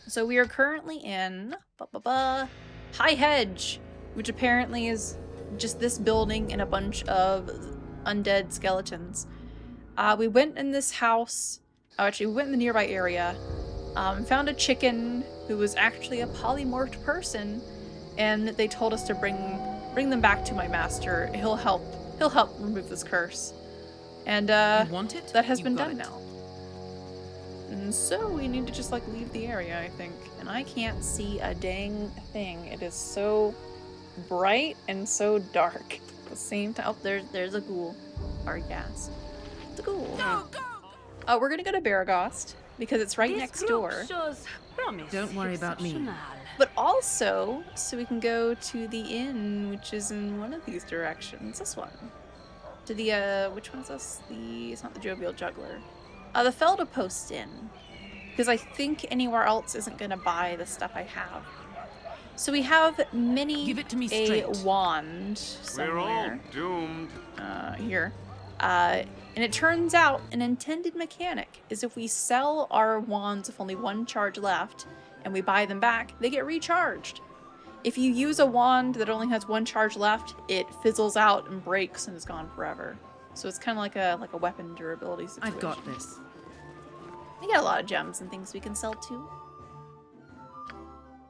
So we are currently in High Hedge, which apparently is just this building and a bunch of undead skeletons. We went in this house. Oh, actually, we went in the nearby area. Found a chicken who was actually a polymorphed person, and they told us to bring them back to my master. He'll help. He'll help remove this curse. And You want it? that has You been got done it. now. And so we need to just like leave the area, I think. And I can't see a dang thing. It is so bright and so dark at the same time. Oh, there's a ghoul. Or gas. It's a ghoul. Go, go! Oh, we're gonna go to Baragost because it's right next door. Don't worry about me. But also, so we can go to the inn, which is in one of these directions. This one. To the, which one's this? It's not the Jovial Juggler. The Felda Post Inn. Because I think anywhere else isn't gonna buy the stuff I have. So we have Give it to me a straight. wand somewhere. We're all doomed. Here. And it turns out an intended mechanic is if we sell our wands with only one charge left and we buy them back, they get recharged. If you use a wand that only has one charge left, it fizzles out and breaks and is gone forever. So it's kind of like a weapon durability situation. I've got this. We got a lot of gems and things we can sell too.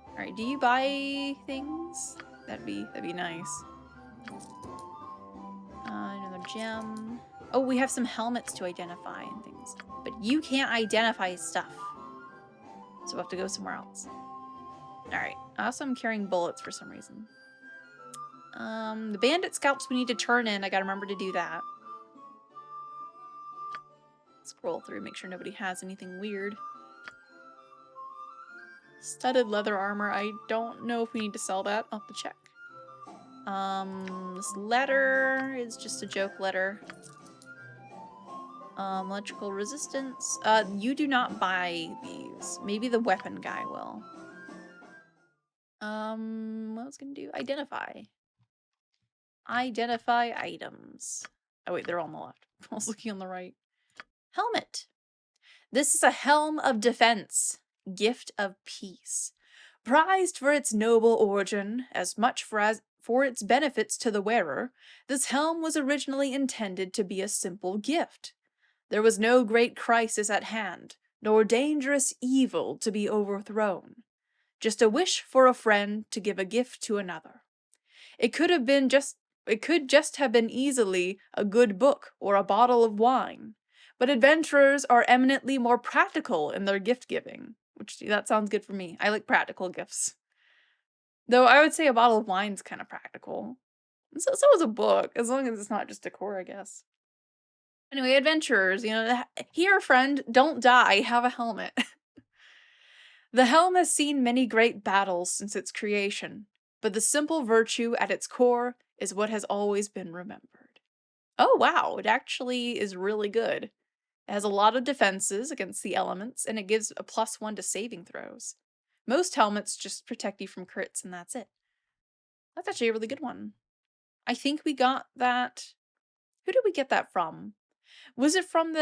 Alright, do you buy things? That'd be nice. Another gem. Oh, we have some helmets to identify and things. But you can't identify stuff. So we'll have to go somewhere else. Alright. Also, I'm carrying bullets for some reason. The bandit scalps we need to turn in. I gotta remember to do that. Scroll through, make sure nobody has anything weird. Studded leather armor. I don't know if we need to sell that. I'll have to check. This letter is just a joke letter. Electrical resistance. You do not buy these. Maybe the weapon guy will. What was gonna do? Identify. Identify items. Oh wait, they're on the left. I was looking on the right. Helmet. This is a helm of defense. Gift of peace. Prized for its noble origin, as much for its benefits to the wearer, this helm was originally intended to be a simple gift. There was no great crisis at hand, nor dangerous evil to be overthrown. Just a wish for a friend to give a gift to another. It could just have been easily a good book or a bottle of wine. But adventurers are eminently more practical in their gift giving, which that sounds good for me. I like practical gifts. Though I would say a bottle of wine's kind of practical. So is a book, as long as it's not just decor, I guess. Anyway, adventurers, here, friend, don't die, have a helmet. The helm has seen many great battles since its creation, but the simple virtue at its core is what has always been remembered. Oh wow, it actually is really good. It has a lot of defenses against the elements, and it gives a +1 to saving throws. Most helmets just protect you from crits, and that's it. That's actually a really good one. I think we got that. Who did we get that from? Was it from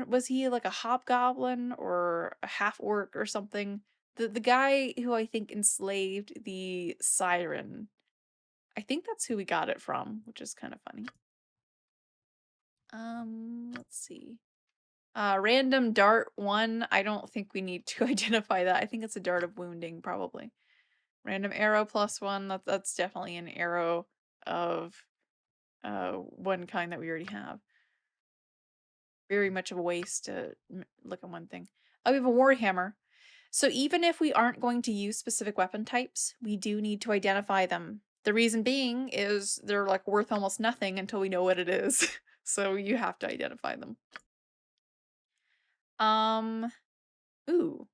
was he like a hobgoblin or a half orc or something? The guy who I think enslaved the siren. I think that's who we got it from, which is kind of funny. Let's see. Random dart 1. I don't think we need to identify that. I think it's a dart of wounding, probably. Random arrow +1. That's definitely an arrow of one kind that we already have. Very much of a waste to look at one thing. Oh, we have a warhammer. So even if we aren't going to use specific weapon types, we do need to identify them. The reason being is they're like worth almost nothing until we know what it is. So you have to identify them. Ooh.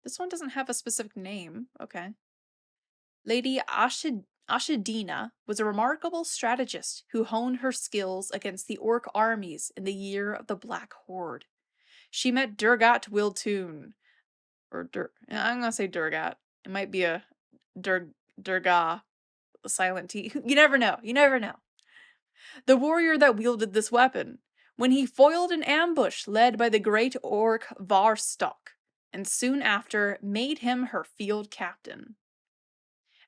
This one doesn't have a specific name. Okay. Lady Ashidina was a remarkable strategist who honed her skills against the orc armies in the year of the Black Horde. She met Durgat Wiltoon. I'm gonna say Durgat. It might be a Durga, a silent T. You never know. You never know. The warrior that wielded this weapon, when he foiled an ambush led by the great orc Varstock, and soon after made him her field captain.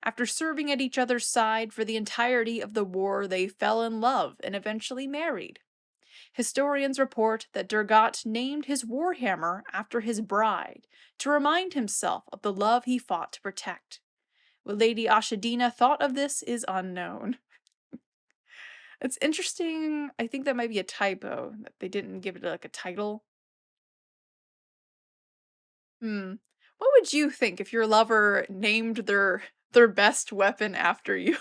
After serving at each other's side for the entirety of the war, they fell in love and eventually married. Historians report that Durgat named his warhammer after his bride to remind himself of the love he fought to protect. What Lady Ashadina thought of this is unknown. It's interesting. I think that might be a typo, that they didn't give it like a title. What would you think if your lover named their best weapon after you?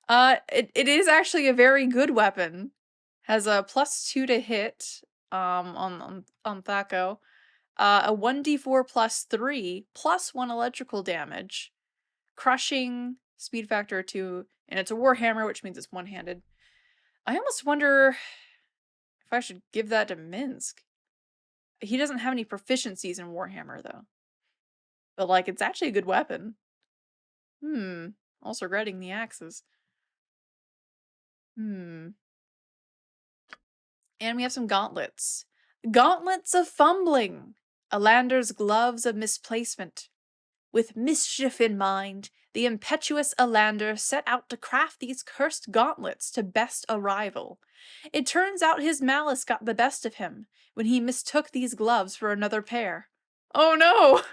It is actually a very good weapon. Has a +2 to hit on Thaco. A 1d4 +3 +1 electrical damage. Crushing, speed factor 2, and it's a warhammer, which means it's one-handed. I almost wonder if I should give that to Minsk. He doesn't have any proficiencies in warhammer though. But like, it's actually a good weapon. Also regretting the axes. And we have some gauntlets. Gauntlets of fumbling. Alander's gloves of misplacement. With mischief in mind, the impetuous Alander set out to craft these cursed gauntlets to best a rival. It turns out his malice got the best of him when he mistook these gloves for another pair. Oh no!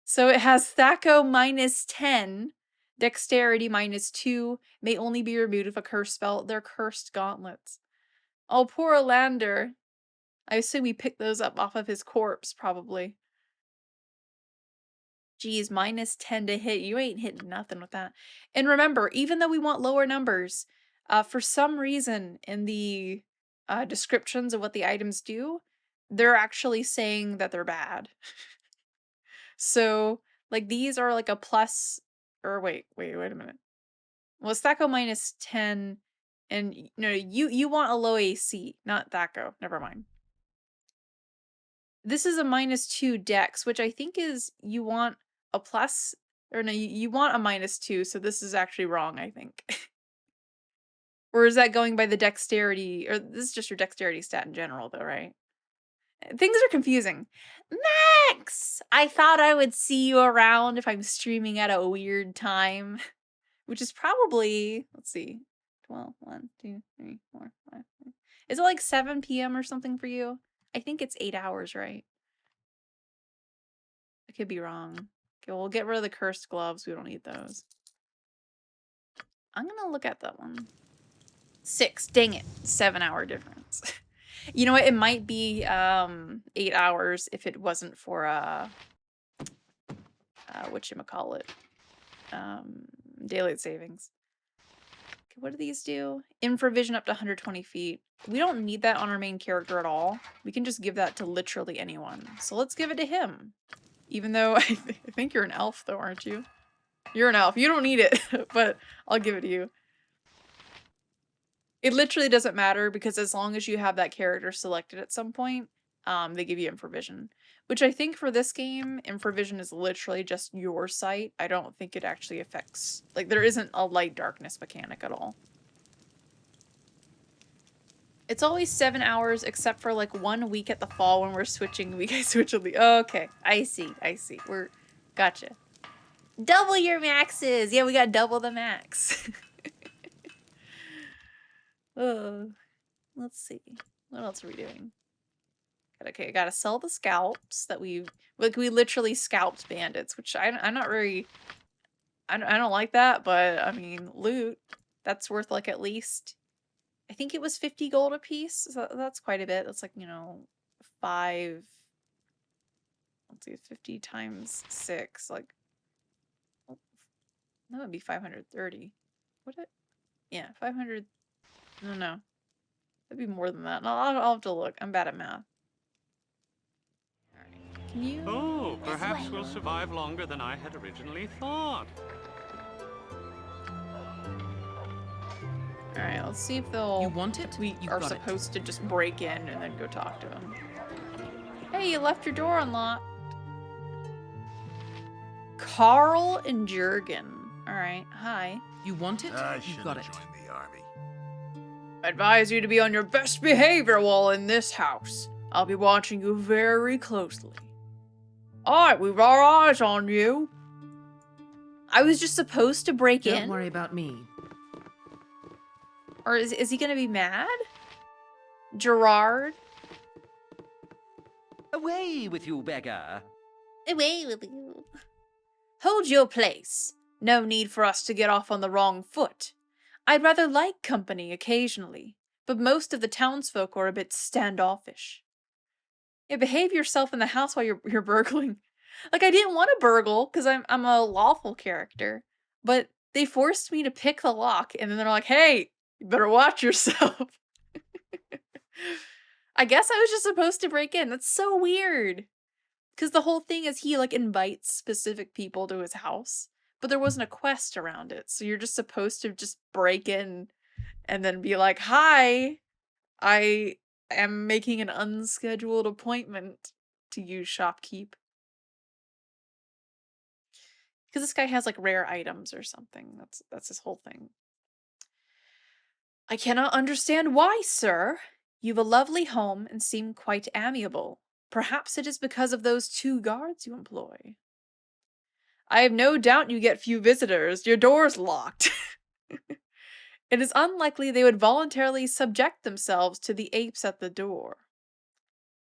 So it has Thaco -10, Dexterity -2, may only be removed if a curse spell. They're cursed gauntlets. Oh, poor Alander. I assume he picked those up off of his corpse, probably. Geez, -10 to hit. You ain't hitting nothing with that. And remember, even though we want lower numbers, for some reason in the descriptions of what the items do, they're actually saying that they're bad. So, like, these are like a plus, or wait a minute. Well, it's Thaco -10, and no, you want a low AC, not Thaco. Never mind. This is a -2 dex, which I think is you want a plus, or no, you want a -2, so this is actually wrong, I think. Or is that going by the dexterity, or this is just your dexterity stat in general though, right? Things are confusing. Max! I thought I would see you around if I'm streaming at a weird time. Which is probably, let's see, 12, 1, 2, 3, 4, 5, 6. Is it like 7 p.m. or something for you? I think it's 8 hours, right? I could be wrong. Okay, we'll get rid of the cursed gloves. We don't need those. I'm gonna look at that one. 6, dang it. 7-hour difference. You know what? It might be 8 hours if it wasn't for whatchamacallit? Daylight savings. Okay, what do these do? Infravision up to 120 feet. We don't need that on our main character at all. We can just give that to literally anyone. So let's give it to him. Even though I think you're an elf though, aren't you? You're an elf. You don't need it, but I'll give it to you. It literally doesn't matter because as long as you have that character selected at some point, they give you infravision. Which I think for this game, infravision is literally just your sight. I don't think it actually affects, like, there isn't a light darkness mechanic at all. It's always 7 hours except for like 1 week at the fall when we're switching. We guys switch on the, oh, okay. I see. Gotcha. Double your maxes. Yeah, we got double the max. Let's see. What else are we doing? Okay, I gotta sell the scalps that we literally scalped bandits, which I'm not very, I don't like that, but I mean, loot, that's worth like at least, I think it was 50 gold a piece. So that's quite a bit. That's like, you know, 5, let's see, 50 times 6, like, oh, that would be 530. Would it? Yeah, 500, no. That'd be more than that. I'll have to look. I'm bad at math. Alright. Can you? Oh, perhaps we'll survive longer than I had originally thought. Alright, let's see if they'll... You want it? We are supposed to just break in and then go talk to them. Hey, you left your door unlocked. Carl and Jurgen. Alright, hi. You want it? I You should got have it. joined the army. I advise you to be on your best behavior while in this house. I'll be watching you very closely. Alright, we've our eyes on you. I was just supposed to break in? Don't worry about me. Or is he gonna be mad? Gerard? Away with you, beggar! Away with you. Hold your place. No need for us to get off on the wrong foot. I'd rather like company occasionally, but most of the townsfolk are a bit standoffish. Yeah, behave yourself in the house while you're burgling. Like, I didn't want to burgle, because I'm a lawful character, but they forced me to pick the lock, and then they're like, hey, you better watch yourself. I guess I was just supposed to break in. That's so weird. Because the whole thing is he, like, invites specific people to his house, but there wasn't a quest around it, so you're just supposed to just break in and then be like, hi, I am making an unscheduled appointment to use shopkeep. Because this guy has, like, rare items or something. That's his whole thing. I cannot understand why, sir. You've a lovely home and seem quite amiable. Perhaps it is because of those 2 guards you employ. I have no doubt you get few visitors. Your door's locked. It is unlikely they would voluntarily subject themselves to the apes at the door.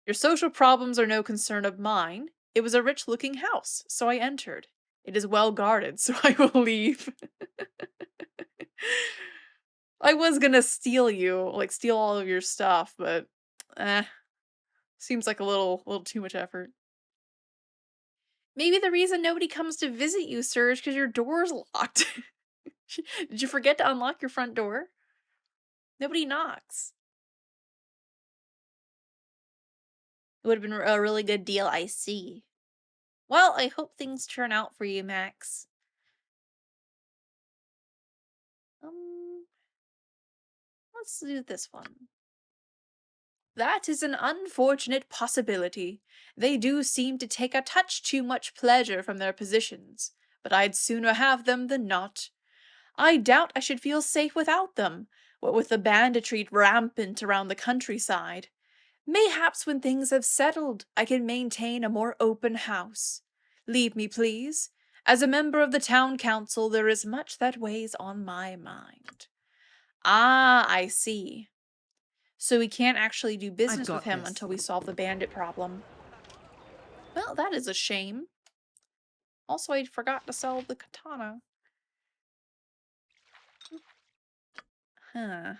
Your social problems are no concern of mine. It was a rich-looking house, so I entered. It is well guarded, so I will leave. I was gonna steal you, like steal all of your stuff, but seems like a little too much effort. Maybe the reason nobody comes to visit you, sir, is because your door's locked. Did you forget to unlock your front door? Nobody knocks. It would have been a really good deal, I see. Well, I hope things turn out for you, Max. Let's do this one. That is an unfortunate possibility. They do seem to take a touch too much pleasure from their positions, but I'd sooner have them than not. I doubt I should feel safe without them, what with the banditry rampant around the countryside. Mayhaps when things have settled, I can maintain a more open house. Leave me, please. As a member of the town council, there is much that weighs on my mind. Ah, I see. So we can't actually do business with him until we solve the bandit problem. Well, that is a shame. Also, I forgot to sell the katana. Huh.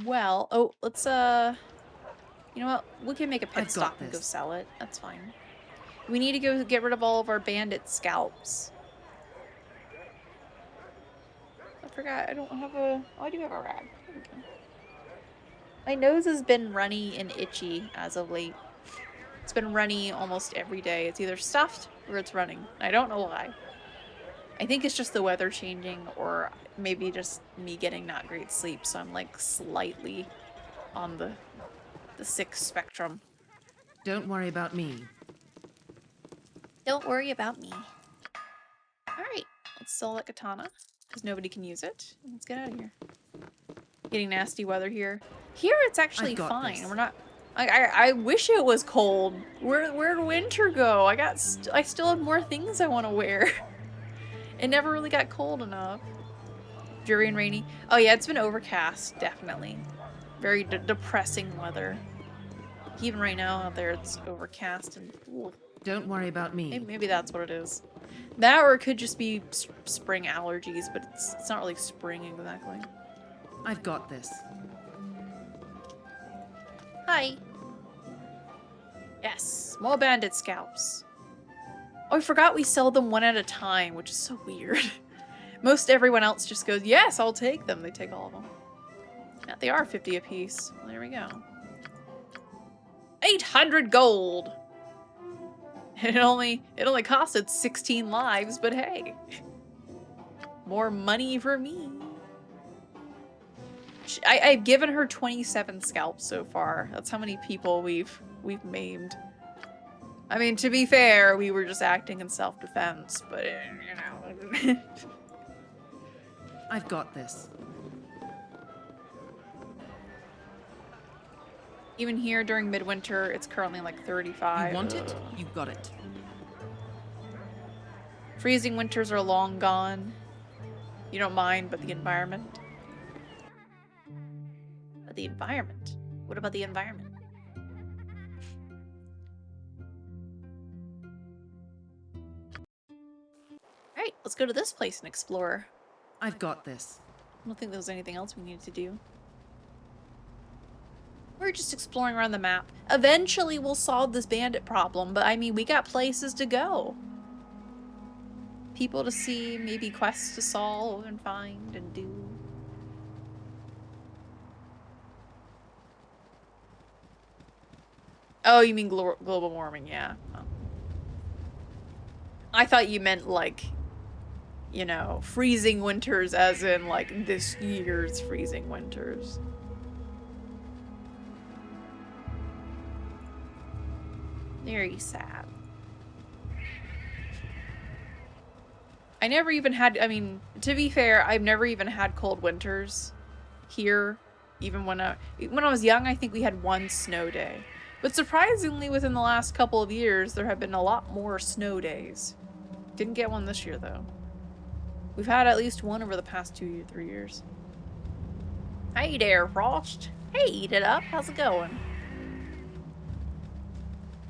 Well, oh, let's, you know what? We can make a pit stop and go sell it. That's fine. We need to go get rid of all of our bandit scalps. I forgot, I don't have a... Oh, I do have a rag. Okay. My nose has been runny and itchy as of late. It's been runny almost every day. It's either stuffed or it's running. I don't know why. I think it's just the weather changing, or maybe just me getting not great sleep, so I'm like slightly on the sick spectrum. Don't worry about me. Don't worry about me. Alright, let's sell that katana, because nobody can use it. Let's get out of here. Getting nasty weather here. Here it's actually fine. We're not... I wish it was cold. Where'd winter go? I still have more things I want to wear. It never really got cold enough. Dreary and rainy. Oh yeah, it's been overcast, definitely. Very depressing weather. Even right now out there, it's overcast and... Ooh. Don't worry about me. Maybe that's what it is. That, or it could just be spring allergies, but it's not really spring exactly. I've got this. Hi. Yes, more bandit scalps. Oh, I forgot we sell them one at a time, which is so weird. Most everyone else just goes, yes, I'll take them. They take all of them. Yeah, they are 50 apiece. Well, there we go. 800 gold. It only costed 16 lives, but hey. More money for me. I've given her 27 scalps so far. That's how many people we've maimed. I mean, to be fair, we were just acting in self-defense, but you know. I've got this. Even here during midwinter, it's currently like 35. You want it? You got it. Freezing winters are long gone. You don't mind, but the environment. But the environment? What about the environment? Alright, let's go to this place and explore. I've got this. I don't think there was anything else we needed to do. We're just exploring around the map. Eventually we'll solve this bandit problem, but I mean, we got places to go. People to see, maybe quests to solve and find and do. Oh, you mean global warming, yeah. Oh. I thought you meant like, you know, freezing winters as in like this year's freezing winters. Very sad. I never even had, I mean, to be fair, I've never even had cold winters here. Even when I was young, I think we had one snow day. But surprisingly, within the last couple of years, there have been a lot more snow days. Didn't get one this year, though. We've had at least one over the past 2 or 3 years. Hey there, Frost. Hey, eat it up. How's it going?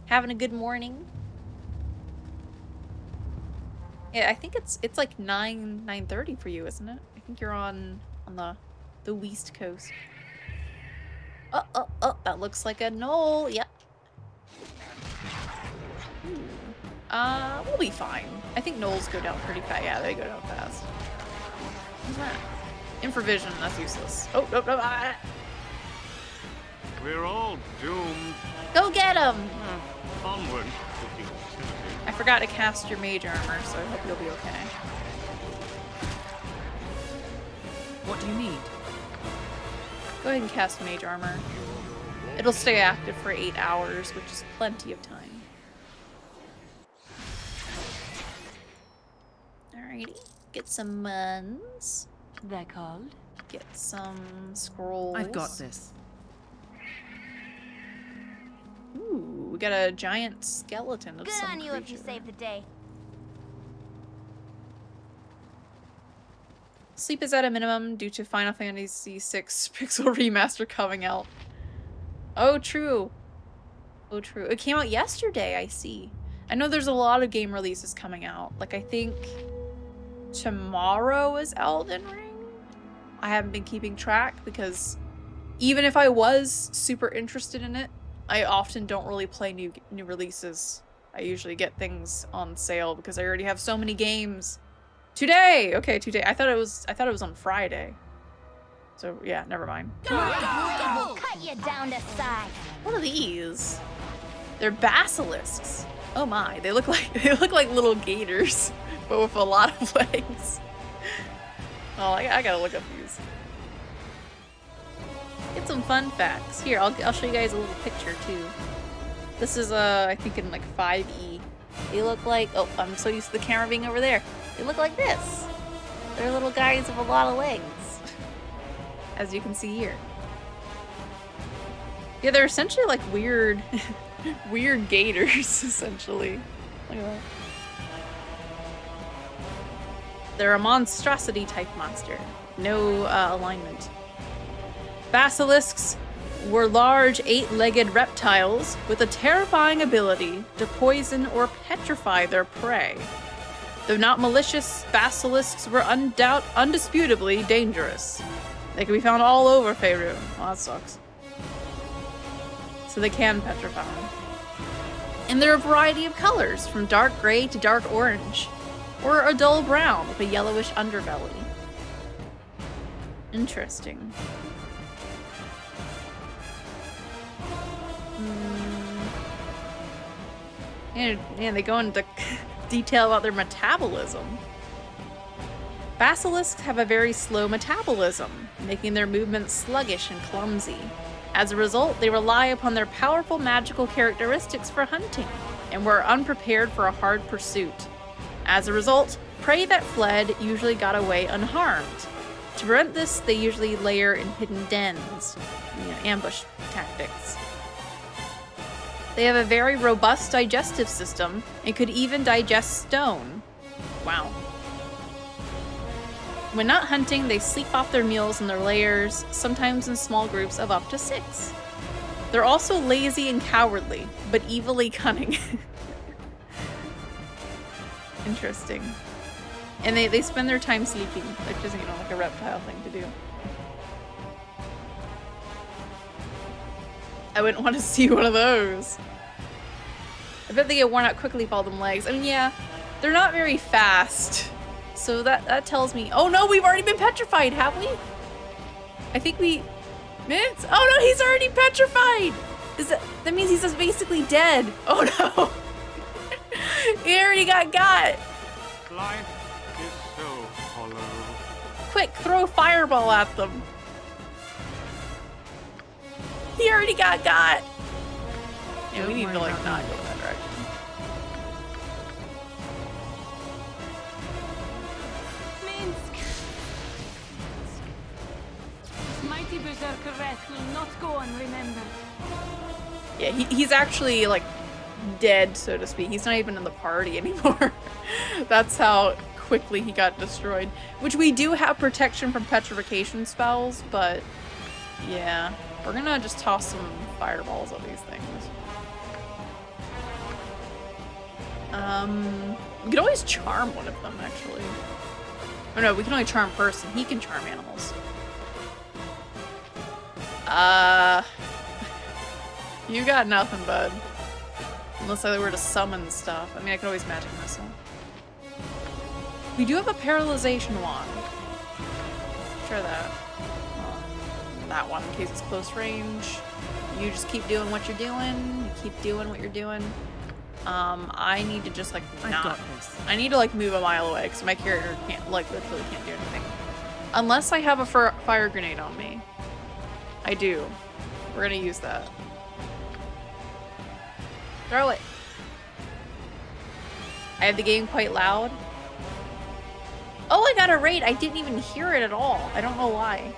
Having a good morning? Yeah, I think it's like 9:30 for you, isn't it? I think you're on the west coast. Oh, that looks like a knoll. Yep. We'll be fine. I think knolls go down pretty fast. Yeah, they go down fast. What's that? Infravision, that's useless. Oh, no. We're all doomed. Go get him! Onward. I forgot to cast your mage armor, so I hope you'll be okay. What do you need? Go ahead and cast mage armor. It'll stay active for 8 hours, which is plenty of time. Alrighty. Get some muns. They're called. Get some scrolls. I've got this. Ooh, we got a giant skeleton of Good some on you if you creature. saved the day. Sleep is at a minimum due to Final Fantasy VI Pixel Remaster coming out. Oh, true. Oh, true. It came out yesterday, I see. I know there's a lot of game releases coming out. Like, I think tomorrow is Elden Ring? I haven't been keeping track because even if I was super interested in it, I often don't really play new releases. I usually get things on sale because I already have so many games. Today! Okay, today. I thought it was on Friday. So yeah, never mind. Cut you down to size. What are these? They're basilisks. Oh my, they look like little gators, but with a lot of legs. Oh, I gotta look up these. Get some fun facts. Here, I'll show you guys a little picture too. This is I think in like 5e. They look like, oh, I'm so used to the camera being over there. They look like this. They're little guys with a lot of legs, as you can see here. Yeah, they're essentially like weird, weird gators, essentially. Look at that. They're a monstrosity type monster. No alignment. Basilisks were large 8-legged reptiles with a terrifying ability to poison or petrify their prey. Though not malicious, basilisks were undisputably dangerous. They can be found all over Faerun. Well, that sucks. So they can petrify them. And they're a variety of colors, from dark gray to dark orange, or a dull brown with a yellowish underbelly. Interesting. And they go into detail about their metabolism. Basilisks have a very slow metabolism, making their movements sluggish and clumsy. As a result, they rely upon their powerful magical characteristics for hunting, and were unprepared for a hard pursuit. As a result, prey that fled usually got away unharmed. To prevent this, they usually lair in hidden dens, ambush tactics. They have a very robust digestive system and could even digest stone. Wow. When not hunting, they sleep off their meals in their lairs, sometimes in small groups of up to 6. They're also lazy and cowardly, but evilly cunning. Interesting. And they spend their time sleeping, which is, you know, like a reptile thing to do. I wouldn't want to see one of those. I bet they get worn out quickly with all them legs. I mean, yeah, they're not very fast. So that tells me... Oh no, we've already been petrified, have we? I think we... Minutes? Oh no, he's already petrified! That means he's just basically dead. Oh no! He already got. Life is so hollow. Quick, throw a fireball at them. He already got. Yeah, we need to like not go in that direction. Mighty Berserker Wrath will not go unremembered. Yeah, he's actually like dead, so to speak. He's not even in the party anymore. That's how quickly he got destroyed. Which we do have protection from petrification spells, but yeah. We're gonna just toss some fireballs at these things. We could always charm one of them, actually. Oh no, we can only charm person. He can charm animals. You got nothing, bud. Unless I were to summon stuff. I mean, I could always magic missile. We do have a paralyzation wand. Try that. That one, in case it's close range. You just keep doing what you're doing. You keep doing what you're doing. I need to just like I've got this. I need to like move a mile away because my character can't like literally can't do anything. Unless I have a fire grenade on me. I do. We're gonna use that. Throw it. I have the game quite loud. Oh, I got a raid. I didn't even hear it at all. I don't know why.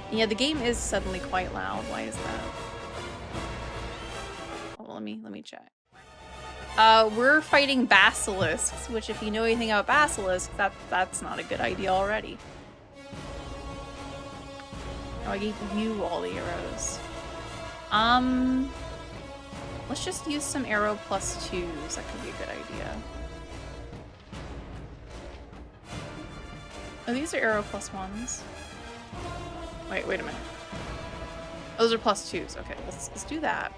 Yeah, the game is suddenly quite loud. Why is that? Oh, let me check. We're fighting basilisks, which if you know anything about basilisks, that's not a good idea already. Oh, I gave you all the arrows. Let's just use some arrow +2s. That could be a good idea. Oh, these are arrow +1s. Wait a minute. Those are +2s. Okay, let's do that.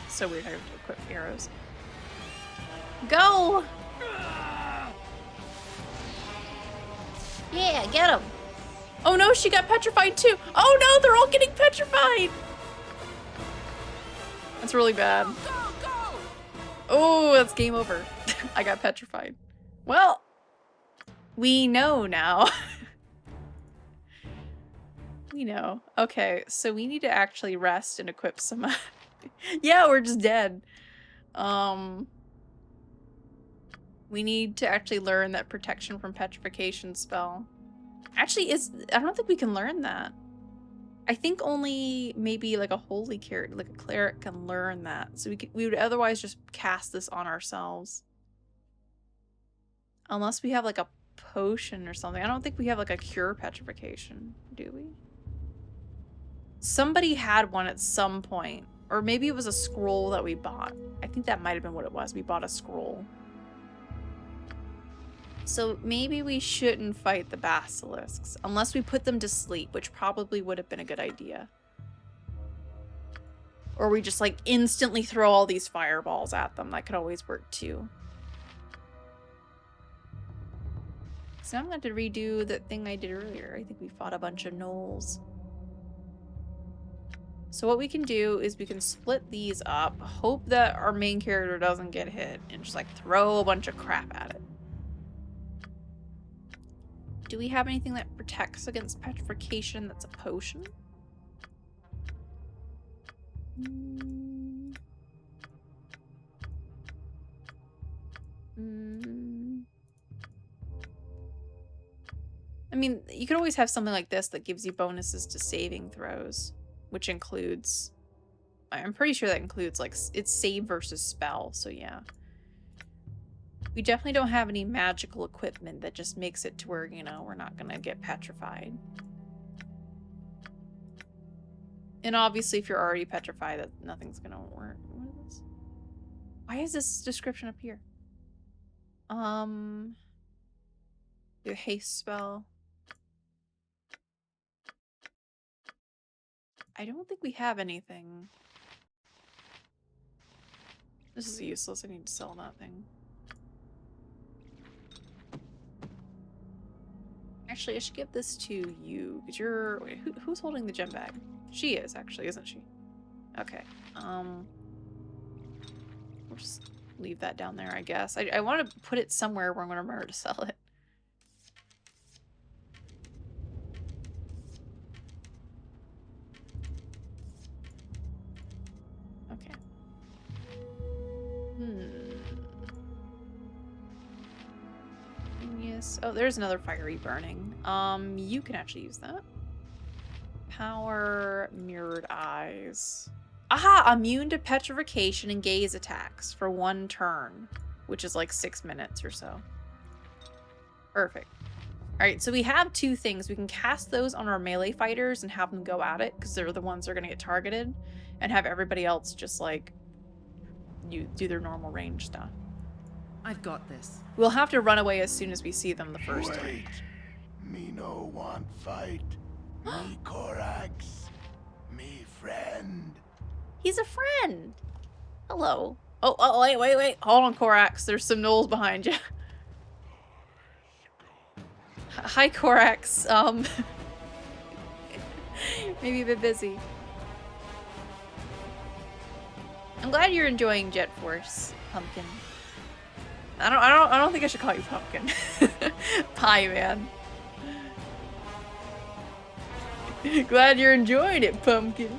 So weird I have to equip arrows. Go! Yeah, get him! Oh no, she got petrified too! Oh no, they're all getting petrified! That's really bad. Oh, that's game over. I got petrified. Well, we know now. We know. Okay, so we need to actually rest and equip some... Yeah, we're just dead. We need to actually learn that protection from petrification spell. Actually, I don't think we can learn that. I think only maybe like a holy character, like a cleric, can learn that. So we would otherwise just cast this on ourselves. Unless we have like a potion or something. I don't think we have like a cure petrification, do we? Somebody had one at some point. Or maybe it was a scroll that we bought. I think that might have been what it was. We bought a scroll. So maybe we shouldn't fight the basilisks unless we put them to sleep, which probably would have been a good idea. Or we just like instantly throw all these fireballs at them. That could always work too. So I'm going to redo the thing I did earlier. I think we fought a bunch of gnolls. So what we can do is we can split these up, hope that our main character doesn't get hit, and just like throw a bunch of crap at it. Do we have anything that protects against petrification that's a potion? I mean, you could always have something like this that gives you bonuses to saving throws, which includes... I'm pretty sure that includes, like, it's save versus spell, so yeah. We definitely don't have any magical equipment that just makes it to where, you know, we're not gonna get petrified. And obviously, if you're already petrified, that nothing's gonna work. What is this? Why is this description up here? The haste spell. I don't think we have anything. This is useless. I need to sell that thing. Actually, I should give this to you, because you're... Wait, who's holding the gem bag? She is, actually, isn't she? Okay. We'll just leave that down there, I guess. I want to put it somewhere where I'm going to remember to sell it. Okay. Yes. Oh, there's another fiery burning. You can actually use that. Power mirrored eyes. Aha! Immune to petrification and gaze attacks for 1 turn, which is like 6 minutes or so. Perfect. Alright, so we have 2 things. We can cast those on our melee fighters and have them go at it, because they're the ones that are going to get targeted, and have everybody else just, like, do their normal range stuff. I've got this. We'll have to run away as soon as we see them the first time. Wait. Me no want fight. Me Korax. Me friend. He's a friend! Hello. Oh, wait. Hold on, Korax. There's some gnolls behind you. Hi, Korax. Maybe a bit busy. I'm glad you're enjoying Jet Force, Pumpkin. I don't think I should call you Pumpkin. Pie Man. Glad you're enjoying it, Pumpkin.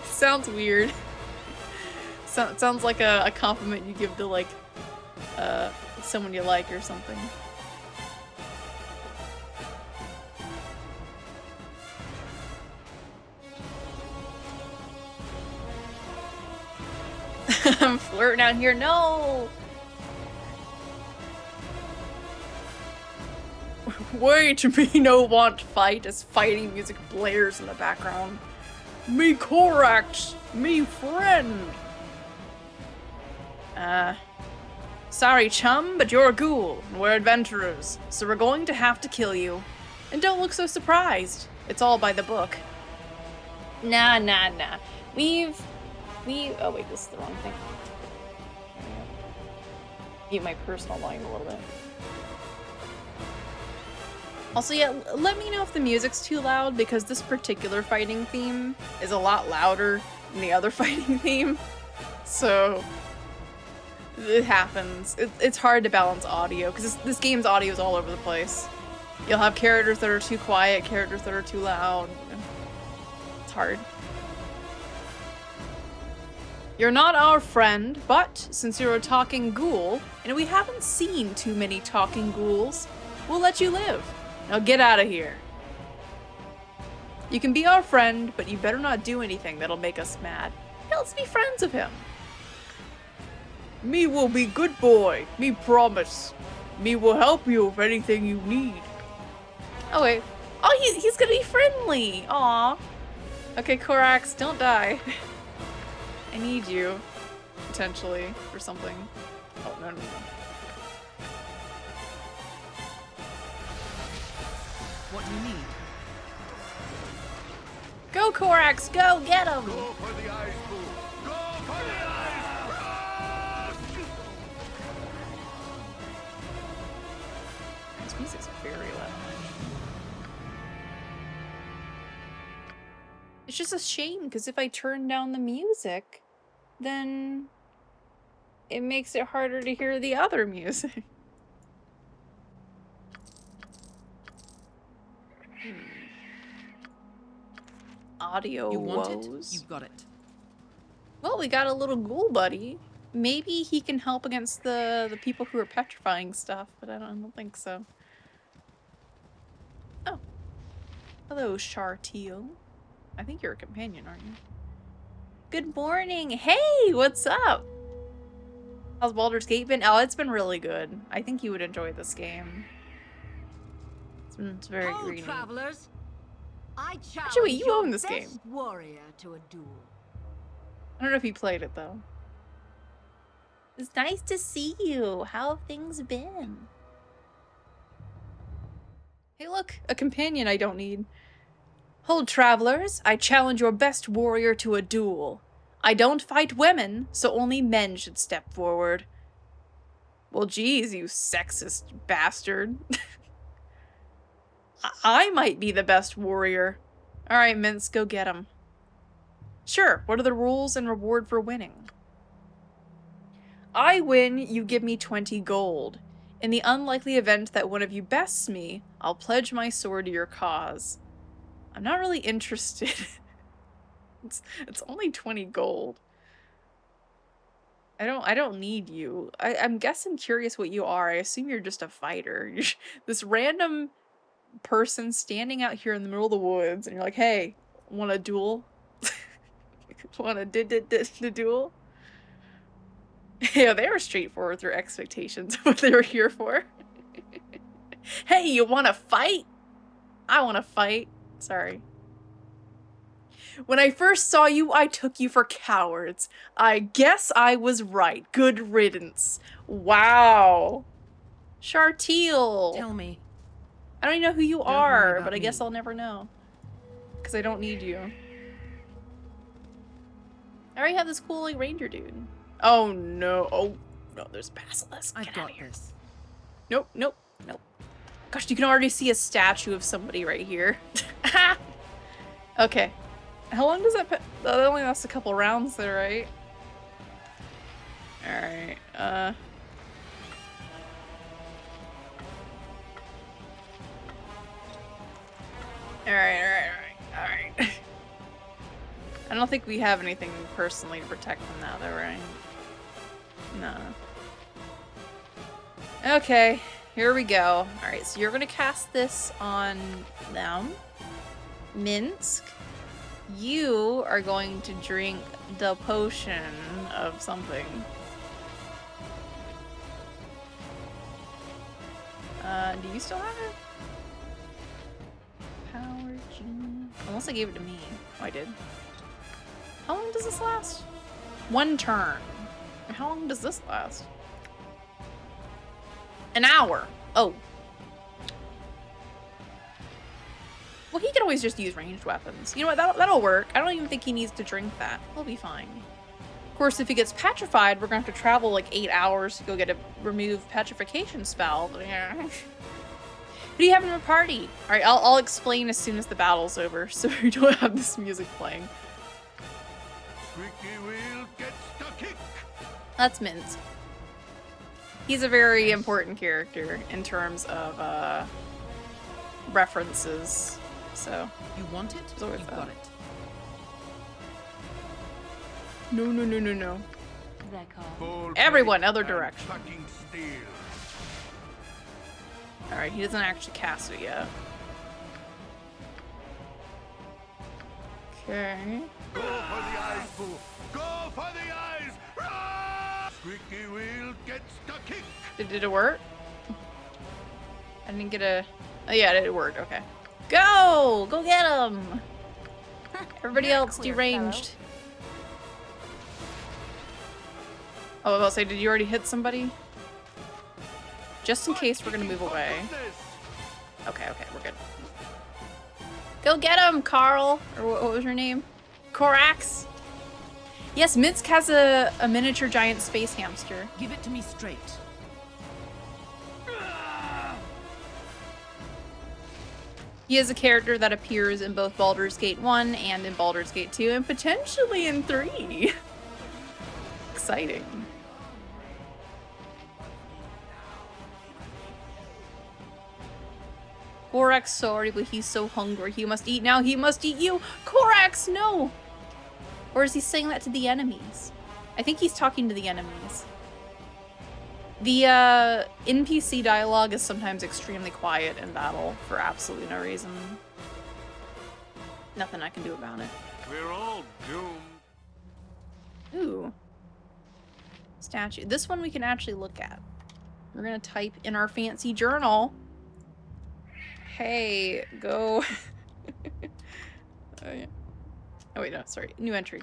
Sounds weird. Sounds like a compliment you give to, like, someone you like or something. I'm flirting out here. No! Wait, me no want fight as fighting music blares in the background. Me Korax, me friend. Sorry, chum, but you're a ghoul, and we're adventurers, so we're going to have to kill you. And don't look so surprised. It's all by the book. Nah. Oh wait, this is the wrong thing. Mute my personal volume a little bit. Also, yeah, let me know if the music's too loud, because this particular fighting theme is a lot louder than the other fighting theme. So, it happens. It's hard to balance audio, because this game's audio is all over the place. You'll have characters that are too quiet, characters that are too loud. It's hard. You're not our friend, but since you're a talking ghoul, and we haven't seen too many talking ghouls, we'll let you live. Now get out of here. You can be our friend, but you better not do anything that'll make us mad. Hey, let's be friends of him. Me will be good boy. Me promise. Me will help you with anything you need. Oh wait. Oh, he's gonna be friendly. Aw. Okay, Korax, don't die. I need you. Potentially. For something. Oh, no. What do you need? Go, Korax! Go! Get him! Go for the ice pool. Go for the ice. This music's very loud. It's just a shame, because if I turn down the music, then it makes it harder to hear the other music. Audio You want it? woes. You've got it. Well, we got a little ghoul buddy. Maybe he can help against the people who are petrifying stuff, but I don't think so. Hello, Chartiel. I think you're a companion, aren't you? Good morning. Hey, what's up? How's Baldur's Gate been? Oh, it's been really good. I think you would enjoy this game. It's very Ho, greeny. travelers! I challenge Actually, wait, you your own this best game. warrior to a duel. I don't know if you played it, though. It's nice to see you. How have things been? Hey, look, a companion I don't need. Hold, travelers. I challenge your best warrior to a duel. I don't fight women, so only men should step forward. Well, geez, you sexist bastard. I might be the best warrior. Alright, Mince, go get him. Sure, what are the rules and reward for winning? I win, you give me 20 gold. In the unlikely event that one of you bests me, I'll pledge my sword to your cause. I'm not really interested. It's only 20 gold. I don't need you. I'm guessing curious what you are. I assume you're just a fighter. You're this random person standing out here in the middle of the woods, and you're like, hey, want a duel? Want a duel? Yeah, they were straightforward with their expectations of what they were here for. Hey, you want to fight? I want to fight. Sorry. When I first saw you, I took you for cowards. I guess I was right. Good riddance. Wow. Chartiel. Tell me. I don't even know who you Don't worry are, about but I guess me. I'll never know. Because I don't need you. I already have this cool, like, ranger dude. Oh, no. Oh, no, there's Basilisk. I've Get out got of here. this. Nope, nope, nope. Gosh, you can already see a statue of somebody right here. Okay. How long does that that only lasts a couple rounds there, right? Alright, Alright. I don't think we have anything personally to protect them now, though, right? No. Okay, here we go. Alright, so you're gonna cast this on them. Minsk. You are going to drink the potion of something. Do you still have it? Power genie. Unless I gave it to me. Oh, I did. How long does this last? 1 turn. How long does this last? An hour. Oh. Well, he can always just use ranged weapons. You know what? That'll work. I don't even think he needs to drink that. He'll be fine. Of course, if he gets petrified, we're going to have to travel like 8 hours to go get a remove petrification spell. Yeah. Who do you have in your party? All right, I'll explain as soon as the battle's over, so we don't have this music playing. Squeaky wheel gets the kick. That's Minsk. He's a very important character in terms of references. So You want it? It's always You've that. got it. no. Record. Full Everyone, plate other and direction. cutting steel. All right, he doesn't actually cast it yet. Okay. Go for the eyes, Boo. Go for the eyes. Rah! Squeaky wheel gets the kick. Did it work? I didn't get a... Oh yeah, it worked. Okay. Go! Go get him! Everybody You're a else queer deranged. Oh, I was about to say, did you already hit somebody? Just in case we're gonna move away. Okay, we're good. Go get him, Carl! Or what was your name? Korax? Yes, Minsk has a miniature giant space hamster. Give it to me straight. He is a character that appears in both Baldur's Gate 1 and in Baldur's Gate 2, and potentially in 3. Exciting. Korax, sorry, but he's so hungry. He must eat now. He must eat you. Korax, no! Or is he saying that to the enemies? I think he's talking to the enemies. The NPC dialogue is sometimes extremely quiet in battle for absolutely no reason. Nothing I can do about it. We're all doomed. Ooh. Statue. This one we can actually look at. We're gonna type in our fancy journal. Hey, go. Oh, yeah. Oh wait, no, sorry. New entry.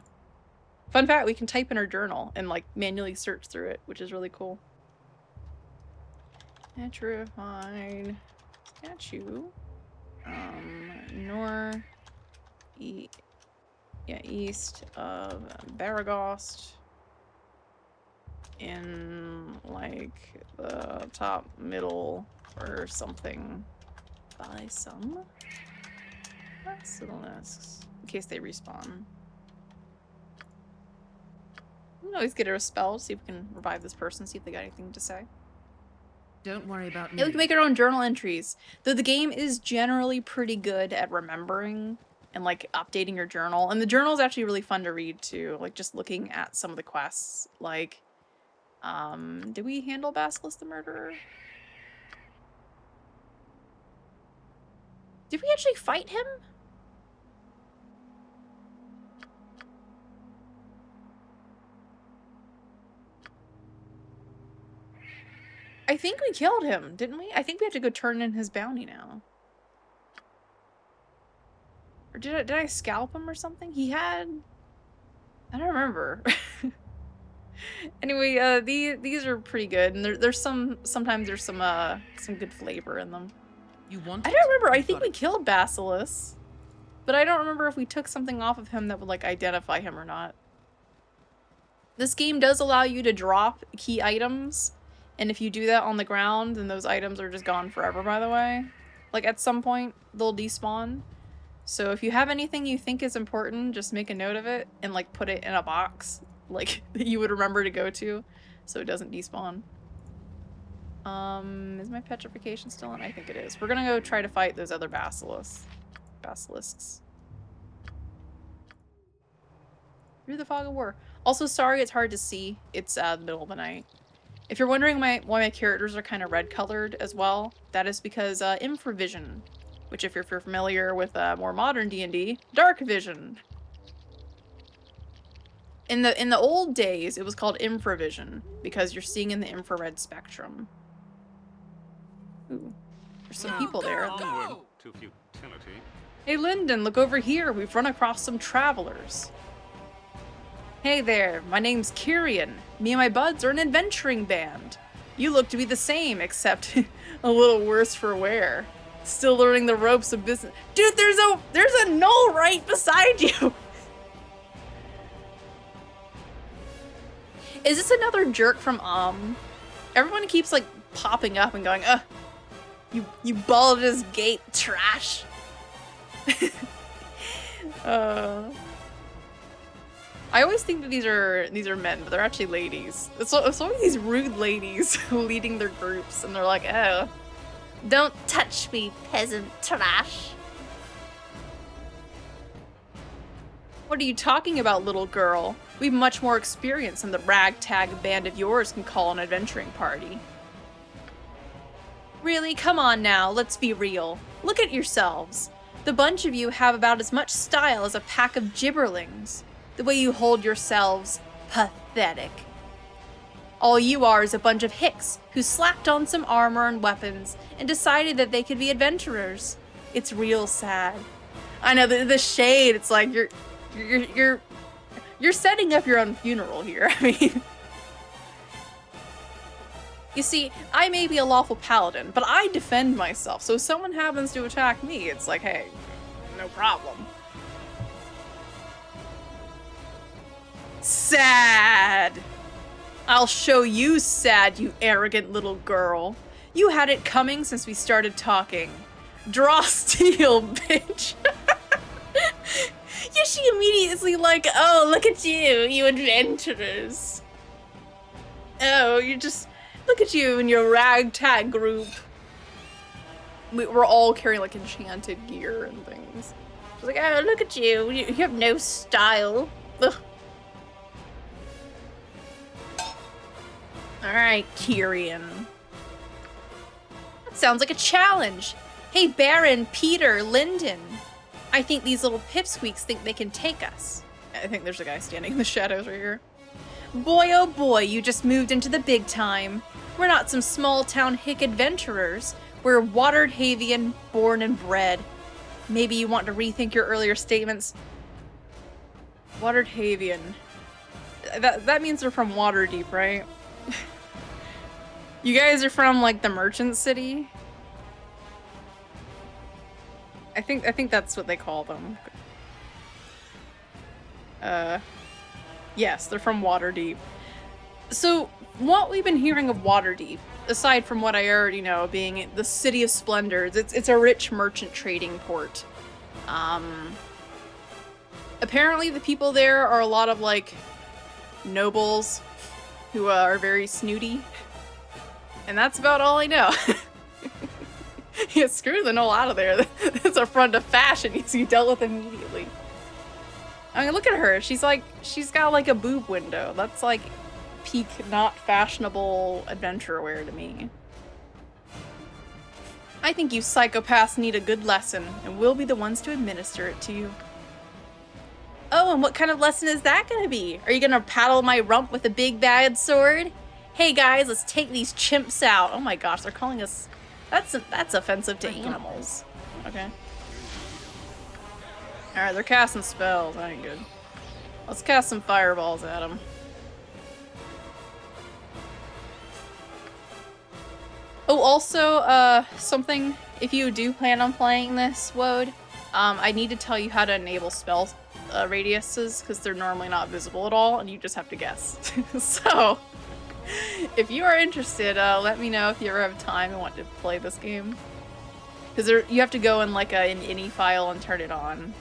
Fun fact, we can type in our journal and like manually search through it, which is really cool. Petrified statue. East of Baragost. In like the top middle or something by some basilisks in case they respawn. We can always get her a spell, see if we can revive this person, see if they got anything to say. Don't worry about me. Yeah, we can make our own journal entries. Though the game is generally pretty good at remembering and like updating your journal. And the journal is actually really fun to read too. Like just looking at some of the quests. Like, did we handle Basilisk the Murderer? Did we actually fight him? I think we killed him, didn't we? I think we have to go turn in his bounty now. Or did I scalp him or something? He had... I don't remember. Anyway, these are pretty good, and there's sometimes there's some good flavor in them. You want I it? don't remember. I think Got we it. killed Basilisk, but I don't remember if we took something off of him that would like identify him or not. This game does allow you to drop key items, and if you do that on the ground, then those items are just gone forever, by the way. Like at some point, they'll despawn. So if you have anything you think is important, just make a note of it and like put it in a box, like that you would remember to go to, so it doesn't despawn. Is my petrification still on? I think it is. We're gonna go try to fight those other basilisks. Through the fog of war. Also, sorry it's hard to see. It's the middle of the night. If you're wondering why my characters are kind of red colored as well, that is because infravision, which if you're familiar with more modern D&D, dark vision. In the old days, it was called infravision because you're seeing in the infrared spectrum. Ooh, there's some people there. Onward to futility. Hey Lyndon, look over here. We've run across some travelers. Hey there, my name's Kyrian. Me and my buds are an adventuring band. You look to be the same, except a little worse for wear. Still learning the ropes of business. Dude, there's a knoll right beside you. Is this another jerk from Everyone keeps like popping up and going, you Baldur's Gate trash. I always think that these are men, but they're actually ladies. It's always these rude ladies leading their groups, and they're like, oh, don't touch me, peasant trash. What are you talking about, little girl? We've much more experience than the ragtag band of yours can call an adventuring party. Really? Come on now, let's be real. Look at yourselves. The bunch of you have about as much style as a pack of gibberlings. The way you hold yourselves, pathetic. All you are is a bunch of hicks who slapped on some armor and weapons and decided that they could be adventurers. It's real sad. I know the shade. It's like you're setting up your own funeral here. I mean, you see, I may be a lawful paladin, but I defend myself. So if someone happens to attack me, it's like, hey, no problem. Sad. I'll show you sad, you arrogant little girl. You had it coming since we started talking. Draw steel, bitch. Yeah, she immediately like, oh, look at you adventurers. Oh, you just, look at you and your ragtag group. We're all carrying like enchanted gear and things. She's like, oh, look at you. You have no style. Ugh. Alright, Kyrian. That sounds like a challenge. Hey, Baron, Peter, Lyndon. I think these little pipsqueaks think they can take us. I think there's a guy standing in the shadows right here. Boy, oh boy, you just moved into the big time. We're not some small-town hick adventurers. We're Watered Havian, born and bred. Maybe you want to rethink your earlier statements. Watered Havian. That means they're from Waterdeep, right? You guys are from, like, the Merchant City? I think that's what they call them. Yes, they're from Waterdeep. So, what we've been hearing of Waterdeep, aside from what I already know, being the City of Splendors, it's a rich merchant trading port. Apparently the people there are a lot of, like, nobles who are very snooty. And that's about all I know. Yeah, screw the knoll out of there. That's a front of fashion. Needs to be dealt with immediately. I mean, look at her. She's got like a boob window. That's like peak not fashionable adventure wear to me. I think you psychopaths need a good lesson, and we'll be the ones to administer it to you. Oh, and what kind of lesson is that gonna be? Are you gonna paddle my rump with a big bad sword? Hey guys, let's take these chimps out. Oh my gosh, they're calling us... That's offensive to animals. Okay. Alright, they're casting spells. That ain't good. Let's cast some fireballs at them. Oh, also, something, if you do plan on playing this, Woad, I need to tell you how to enable spell radiuses, because they're normally not visible at all, and you just have to guess. So... if you are interested, let me know if you ever have time and want to play this game. Because you have to go in like an ini file and turn it on.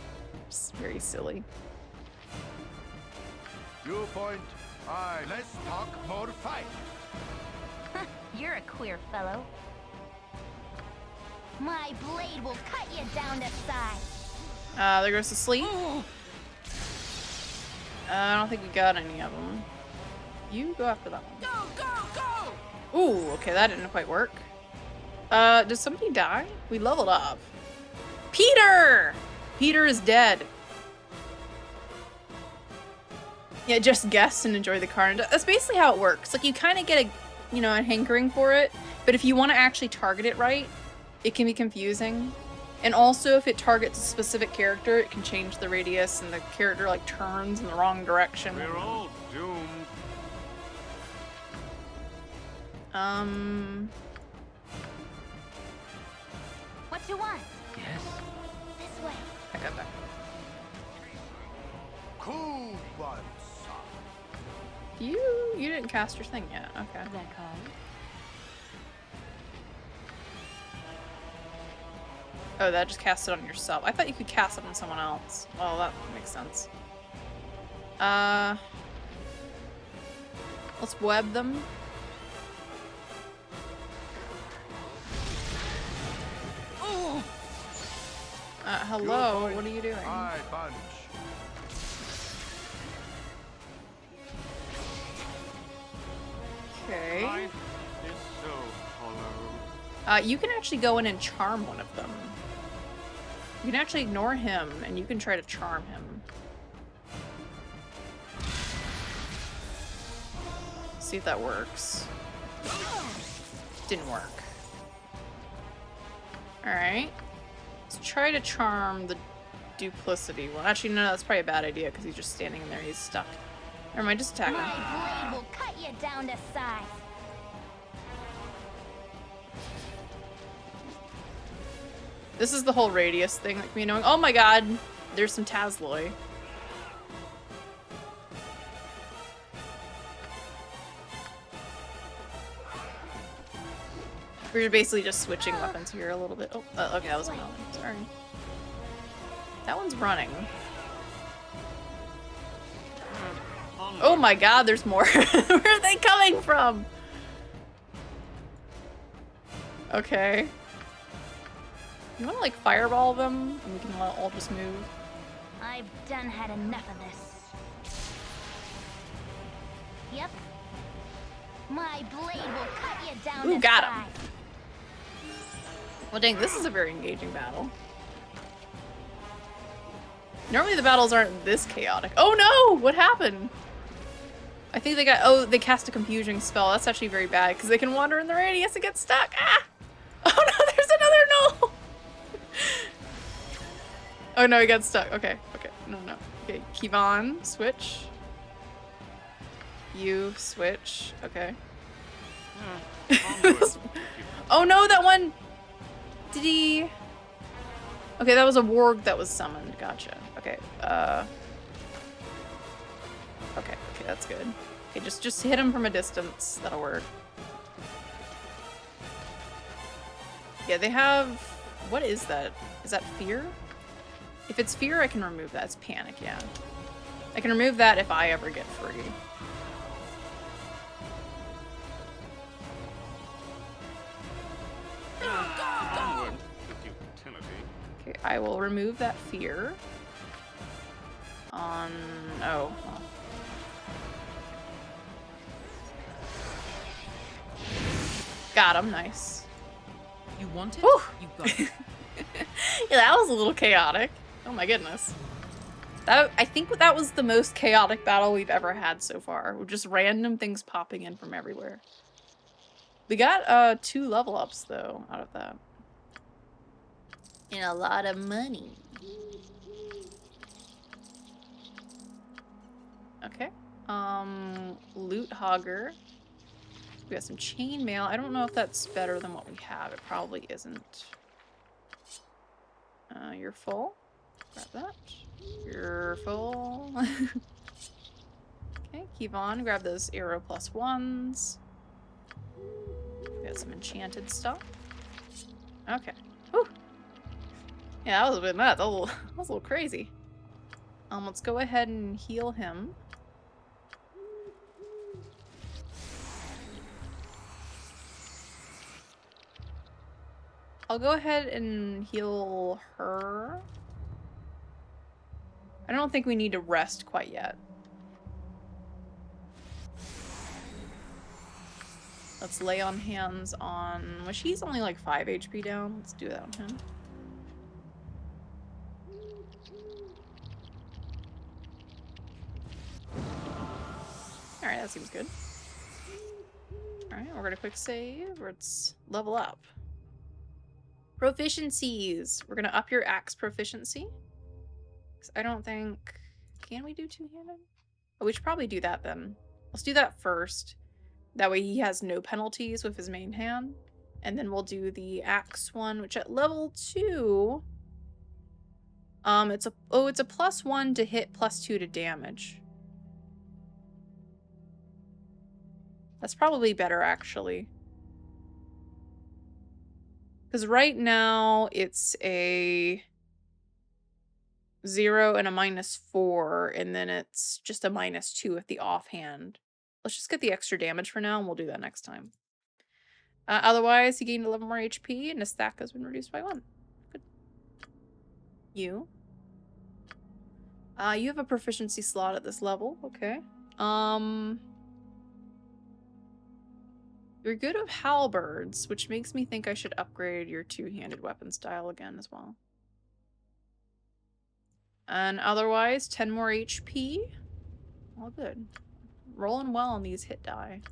It's very silly. Viewpoint. Aye, less talk, more fight. You're a queer fellow. My blade will cut you down to size. There goes to sleep. I don't think we got any of them. You go after that one. Go, go, go! Ooh, okay, that didn't quite work. Did somebody die? We leveled up. Peter! Peter is dead. Yeah, just guess and enjoy the carnage. That's basically how it works. Like, you kind of get a hankering for it, but if you want to actually target it right, it can be confusing. And also, if it targets a specific character, it can change the radius and the character, like, turns in the wrong direction. We're all doomed. What you want? Yes. This way. I got that. Cool one, son. You didn't cast your thing yet. Okay. That call. Oh, that just cast it on yourself. I thought you could cast it on someone else. Well, that makes sense. Let's web them. Hello, what are you doing? Aye, bunch. Okay. Life is so hollow. You can actually go in and charm one of them. You can actually ignore him, and you can try to charm him. See if that works. Didn't work. Alright. Let's try to charm the duplicity one. Actually, no, that's probably a bad idea, because he's just standing in there. He's stuck. Never mind, just attack him. My blade will cut you down to size. This is the whole radius thing, like me knowing, oh my god, there's some Tazloy. We're basically just switching weapons here a little bit. Oh, okay, that was a melee. Sorry. That one's running. Oh my god, there's more. Where are they coming from? Okay. You wanna like fireball them and we can all just move? I've done had enough of this. Yep. My blade will cut you down Ooh, to got him. size. Well dang, this is a very engaging battle. Normally the battles aren't this chaotic. Oh no! What happened? I think they got- oh, they cast a confusing spell. That's actually very bad because they can wander in the radius and get stuck. Ah! Oh no, there's another no! Oh no, he got stuck. Okay, okay. No, no. Okay, Kevon, switch. You, switch. Okay. Oh no, that one! Did he... Okay, that was a warg that was summoned. Gotcha. Okay, okay, that's good. Okay, just hit him from a distance. That'll work. Yeah, they have... What is that? Is that fear? If it's fear, I can remove that. It's panic, yeah. I can remove that if I ever get free. Okay, I will remove that fear. On... Oh. Well. Got him, nice. You want it? Whew. You got it. Yeah, that was a little chaotic. Oh my goodness. I think that was the most chaotic battle we've ever had so far. With just random things popping in from everywhere. We got 2 level ups though out of that. And a lot of money. Okay. Loot hogger. We got some chainmail. I don't know if that's better than what we have. It probably isn't. You're full. Grab that. You're full. Okay, Kevon, grab those arrow +1s. We got some enchanted stuff. Okay. Whew. Yeah, that was a bit nuts. That was a little crazy. Let's go ahead and heal him. I'll go ahead and heal her. I don't think we need to rest quite yet. Let's lay on hands on... Well, she's only like 5 HP down. Let's do that on him. Alright, that seems good. Alright, we're gonna quick save. Let's level up. Proficiencies. We're gonna up your axe proficiency. 'Cause I don't think... Can we do two-handed? Oh, we should probably do that then. Let's do that first. That way he has no penalties with his main hand. And then we'll do the axe one, which at level 2... it's a +1 to hit, +2 to damage. That's probably better, actually. Because right now, it's a 0 and a -4, and then it's just a -2 with the offhand. Let's just get the extra damage for now, and we'll do that next time. Otherwise, he gained 11 more HP, and his stack has been reduced by 1. Good. You. You have a proficiency slot at this level. Okay. You're good with halberds, which makes me think I should upgrade your two-handed weapon style again as well. And otherwise, 10 more HP. All good. Rolling well on these hit die.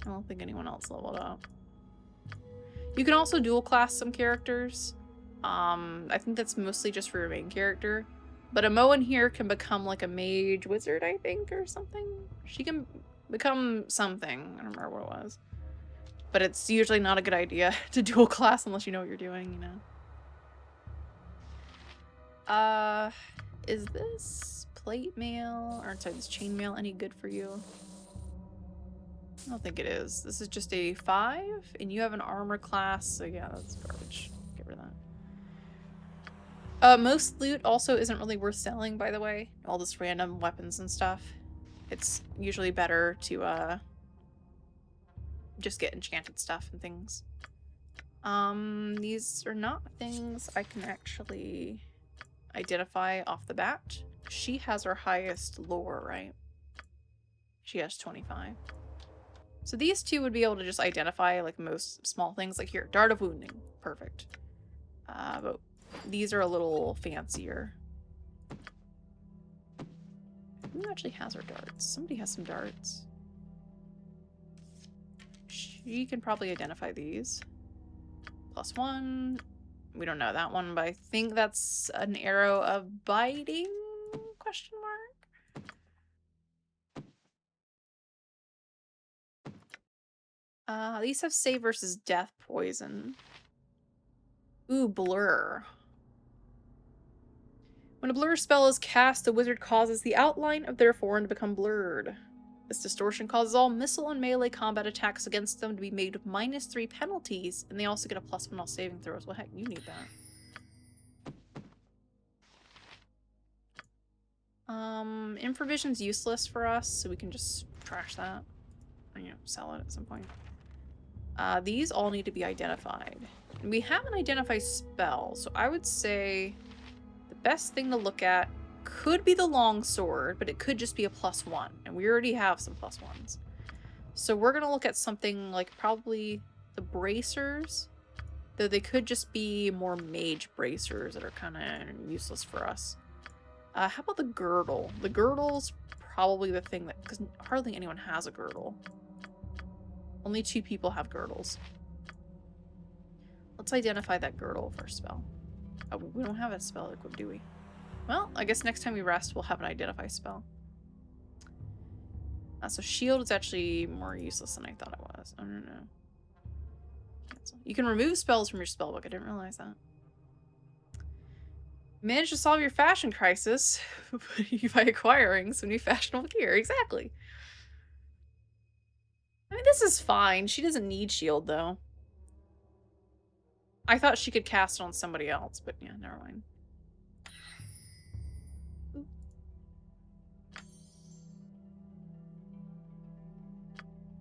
I don't think anyone else leveled up. You can also dual class some characters. I think that's mostly just for your main character. But a Moen here can become like a mage wizard, I think, or something. She can become something. I don't remember what it was. But it's usually not a good idea to dual class unless you know what you're doing, you know. Is this plate mail, or sorry, this chain mail any good for you? I don't think it is. This is just a 5, and you have an armor class, so yeah, that's garbage. Get rid of that. Most loot also isn't really worth selling, by the way. All this random weapons and stuff. It's usually better to, just get enchanted stuff and things. These are not things I can actually identify off the bat. She has her highest lore, right? She has 25. So these two would be able to just identify like most small things, like here, Dart of Wounding. Perfect. But these are a little fancier. Who actually has her darts? Somebody has some darts. She can probably identify these. +1. We don't know that one, but I think that's an arrow of biting? Question mark. These have save versus death poison. Ooh, blur. When a blur spell is cast, the wizard causes the outline of their form to become blurred. This distortion causes all missile and melee combat attacks against them to be made with -3 penalties, and they also get a +1 all saving throws. Well, heck, you need that. Infravision's useless for us, so we can just trash that. Or, you know, sell it at some point. These all need to be identified. And we have an identify spell, so I would say the best thing to look at could be the longsword, but it could just be a +1, and we already have some +1s. So we're gonna look at something like probably the bracers, though they could just be more mage bracers that are kind of useless for us. How about the girdle? The girdle's probably the thing that, because hardly anyone has a girdle. Only 2 people have girdles. Let's identify that girdle for spell. Oh, we don't have a spell equipped, do we? Well, I guess next time we rest, we'll have an identify spell. So shield is actually more useless than I thought it was. Oh, no. Cancel. You can remove spells from your spellbook. I didn't realize that. Manage to solve your fashion crisis by acquiring some new fashionable gear. Exactly. I mean, this is fine. She doesn't need shield, though. I thought she could cast it on somebody else, but yeah, never mind. Ooh.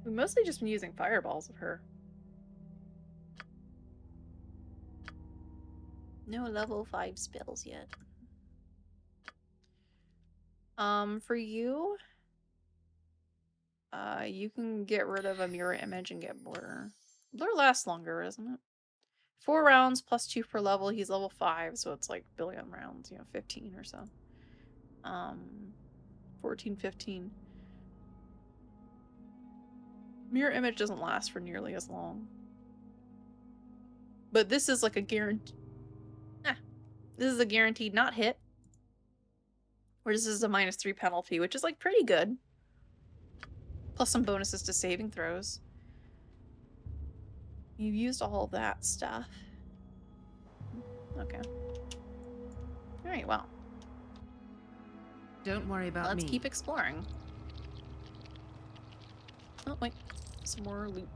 We've mostly just been using fireballs of her. No level 5 spells yet. For you, you can get rid of a mirror image and get blur. Blur lasts longer, isn't it? 4 rounds plus 2 per level. He's level 5, so it's like billion rounds, you know, 15 or so. 14, 15. Mirror image doesn't last for nearly as long. But this is like a guarantee. This is a guaranteed not hit. Or this is a -3 penalty, which is like pretty good. Plus some bonuses to saving throws. You've used all of that stuff. Okay. Alright, well. Don't worry about me. Let's keep exploring. Oh, wait. Some more loot.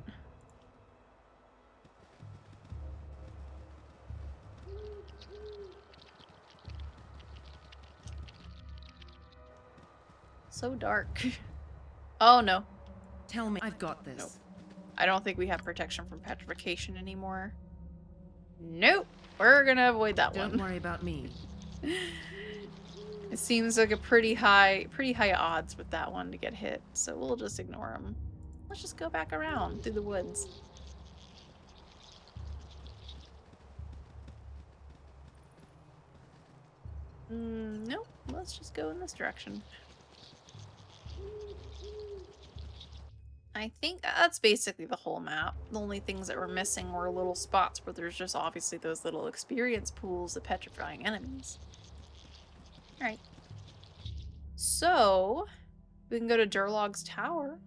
So dark. Oh, no. Tell me. I've got this. Nope. I don't think we have protection from petrification anymore. Nope. We're gonna avoid that one. Don't worry about me. It seems like a pretty high odds with that one to get hit, so we'll just ignore them. Let's just go back around through the woods. Nope. Let's just go in this direction. I think that's basically the whole map. The only things that were missing were little spots where there's just obviously those little experience pools of petrifying enemies. Alright. So, we can go to Durlag's tower,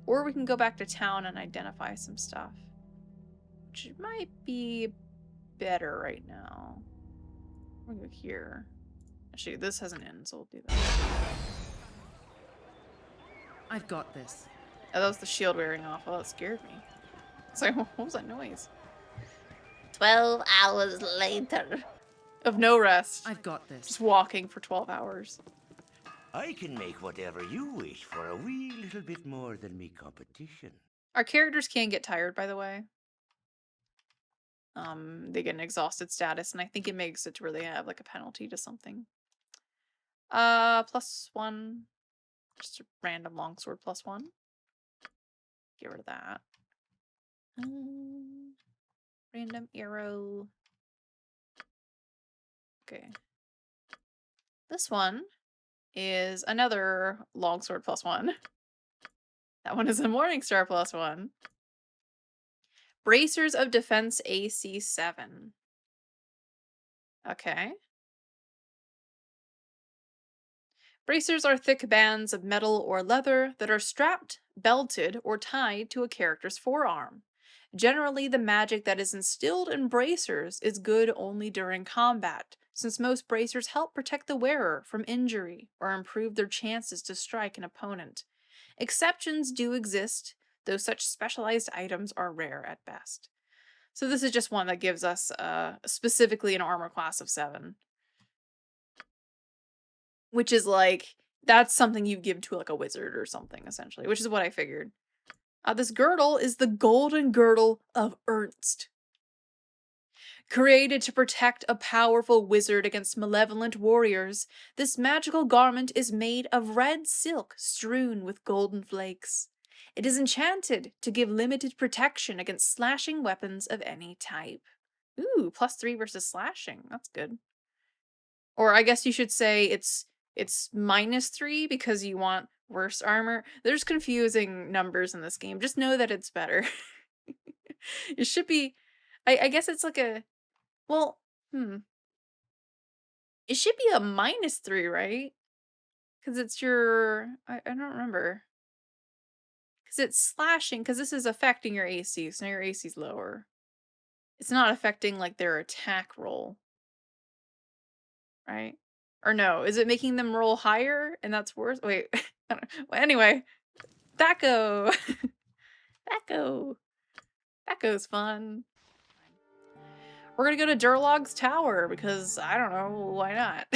or we can go back to town and identify some stuff. Which might be better right now. We'll go here. Actually, this has an end, so we'll do that. I've got this. Oh, that was the shield wearing off. Oh, that scared me. So, what was that noise? 12 hours later. Of no rest. I've got this. Just walking for 12 hours. I can make whatever you wish for a wee little bit more than me competition. Our characters can get tired, by the way. They get an exhausted status, and I think it makes it to where they have like a penalty to something. +1. Just a random longsword +1. Get rid of that. Random arrow. Okay. This one is another longsword +1. That one is a Morningstar +1. Bracers of Defense AC 7. Okay. Bracers are thick bands of metal or leather that are strapped, belted, or tied to a character's forearm. Generally, the magic that is instilled in bracers is good only during combat, since most bracers help protect the wearer from injury or improve their chances to strike an opponent. Exceptions do exist, though such specialized items are rare at best. So this is just one that gives us specifically an armor class of 7. Which is like, that's something you give to like a wizard or something, essentially, which is what I figured. This girdle is the Golden Girdle of Ernst. Created to protect a powerful wizard against malevolent warriors, this magical garment is made of red silk strewn with golden flakes. It is enchanted to give limited protection against slashing weapons of any type. Ooh, +3 versus slashing. That's good. Or I guess you should say it's -3 because you want worse armor. There's confusing numbers in this game. Just know that it's better. It should be... I guess it's like a... Well, it should be a -3, right? Because it's your... I don't remember. Because it's slashing, because this is affecting your AC, so now your AC's lower. It's not affecting, like, their attack roll. Right? Or no, is it making them roll higher and that's worse? Wait, I don't know. Well, anyway, Thaco! Thaco! Thaco's fun. We're gonna go to Durlag's tower because, I don't know, why not?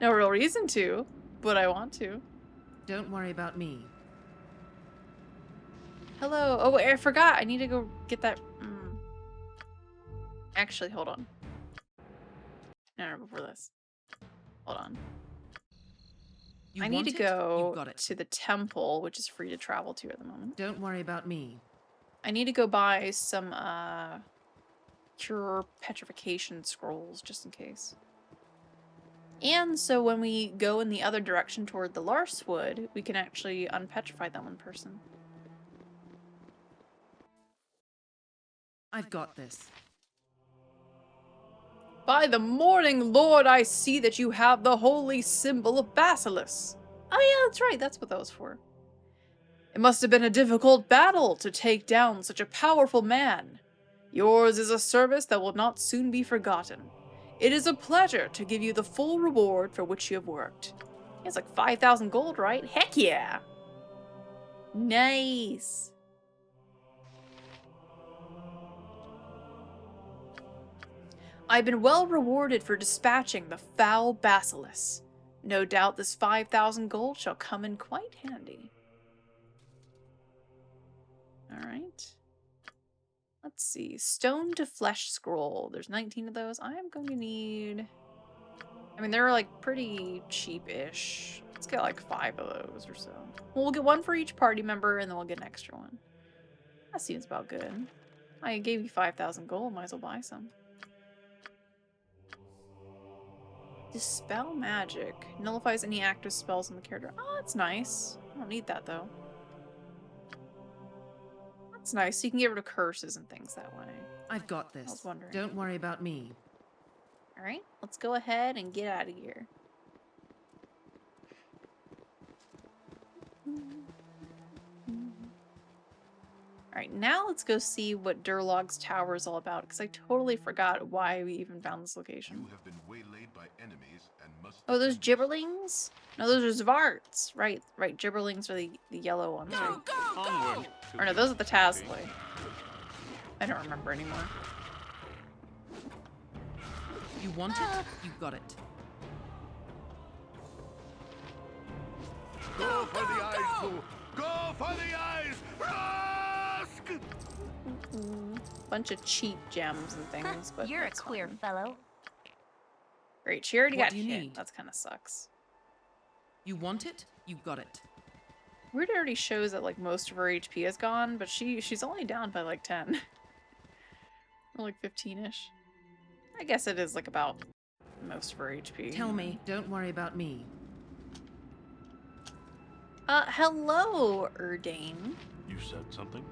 No real reason to, but I want to. Don't worry about me. Hello. Oh, wait, I forgot. I need to go get that. Actually, hold on. No, before this. Hold on. You I need want to it? go You've got it. to the temple, which is free to travel to at the moment. Don't worry about me. I need to go buy some cure petrification scrolls just in case. And so when we go in the other direction toward the Larswood, we can actually unpetrify that one person. I've got this. By the morning, Lord, I see that you have the holy symbol of Basilisk. Oh yeah, that's right, that's what that was for. It must have been a difficult battle to take down such a powerful man. Yours is a service that will not soon be forgotten. It is a pleasure to give you the full reward for which you have worked. It's like 5,000 gold, right? Heck yeah! Nice! I've been well rewarded for dispatching the foul Basilisk. No doubt this 5,000 gold shall come in quite handy. Alright. Let's see. Stone to flesh scroll. There's 19 of those. I am going to need... I mean, they're like pretty cheap-ish. Let's get like 5 of those or so. Well, we'll get one for each party member and then we'll get an extra one. That seems about good. I gave you 5,000 gold. Might as well buy some. Dispel magic. Nullifies any active spells on the character. Oh, that's nice. I don't need that, though. That's nice. So you can get rid of curses and things that way. I've got I was this. wondering. Don't worry about me. Alright, let's go ahead and get out of here. Alright, now let's go see what Durlag's tower is all about, because I totally forgot why we even found this location. You have been waylaid by enemies and must... Oh, those gibberlings? No, those are Zvarts. Right, gibberlings are the yellow ones, right? Onward. Or no, those are the Tazley. I don't remember anymore. You want it? You got it. Go for the eyes, Boo! Go for the eyes! Rask! Bunch of cheap gems and things, but You're a that's queer fine. fellow. Great, she already What got do you hit. need? That kind of sucks. You want it? You got it. Weird already shows that like most of her HP is gone, but she's only down by like 10. Or like 15-ish. I guess it is like about most of her HP. Tell me, don't worry about me. Hello, Erdane. You said something?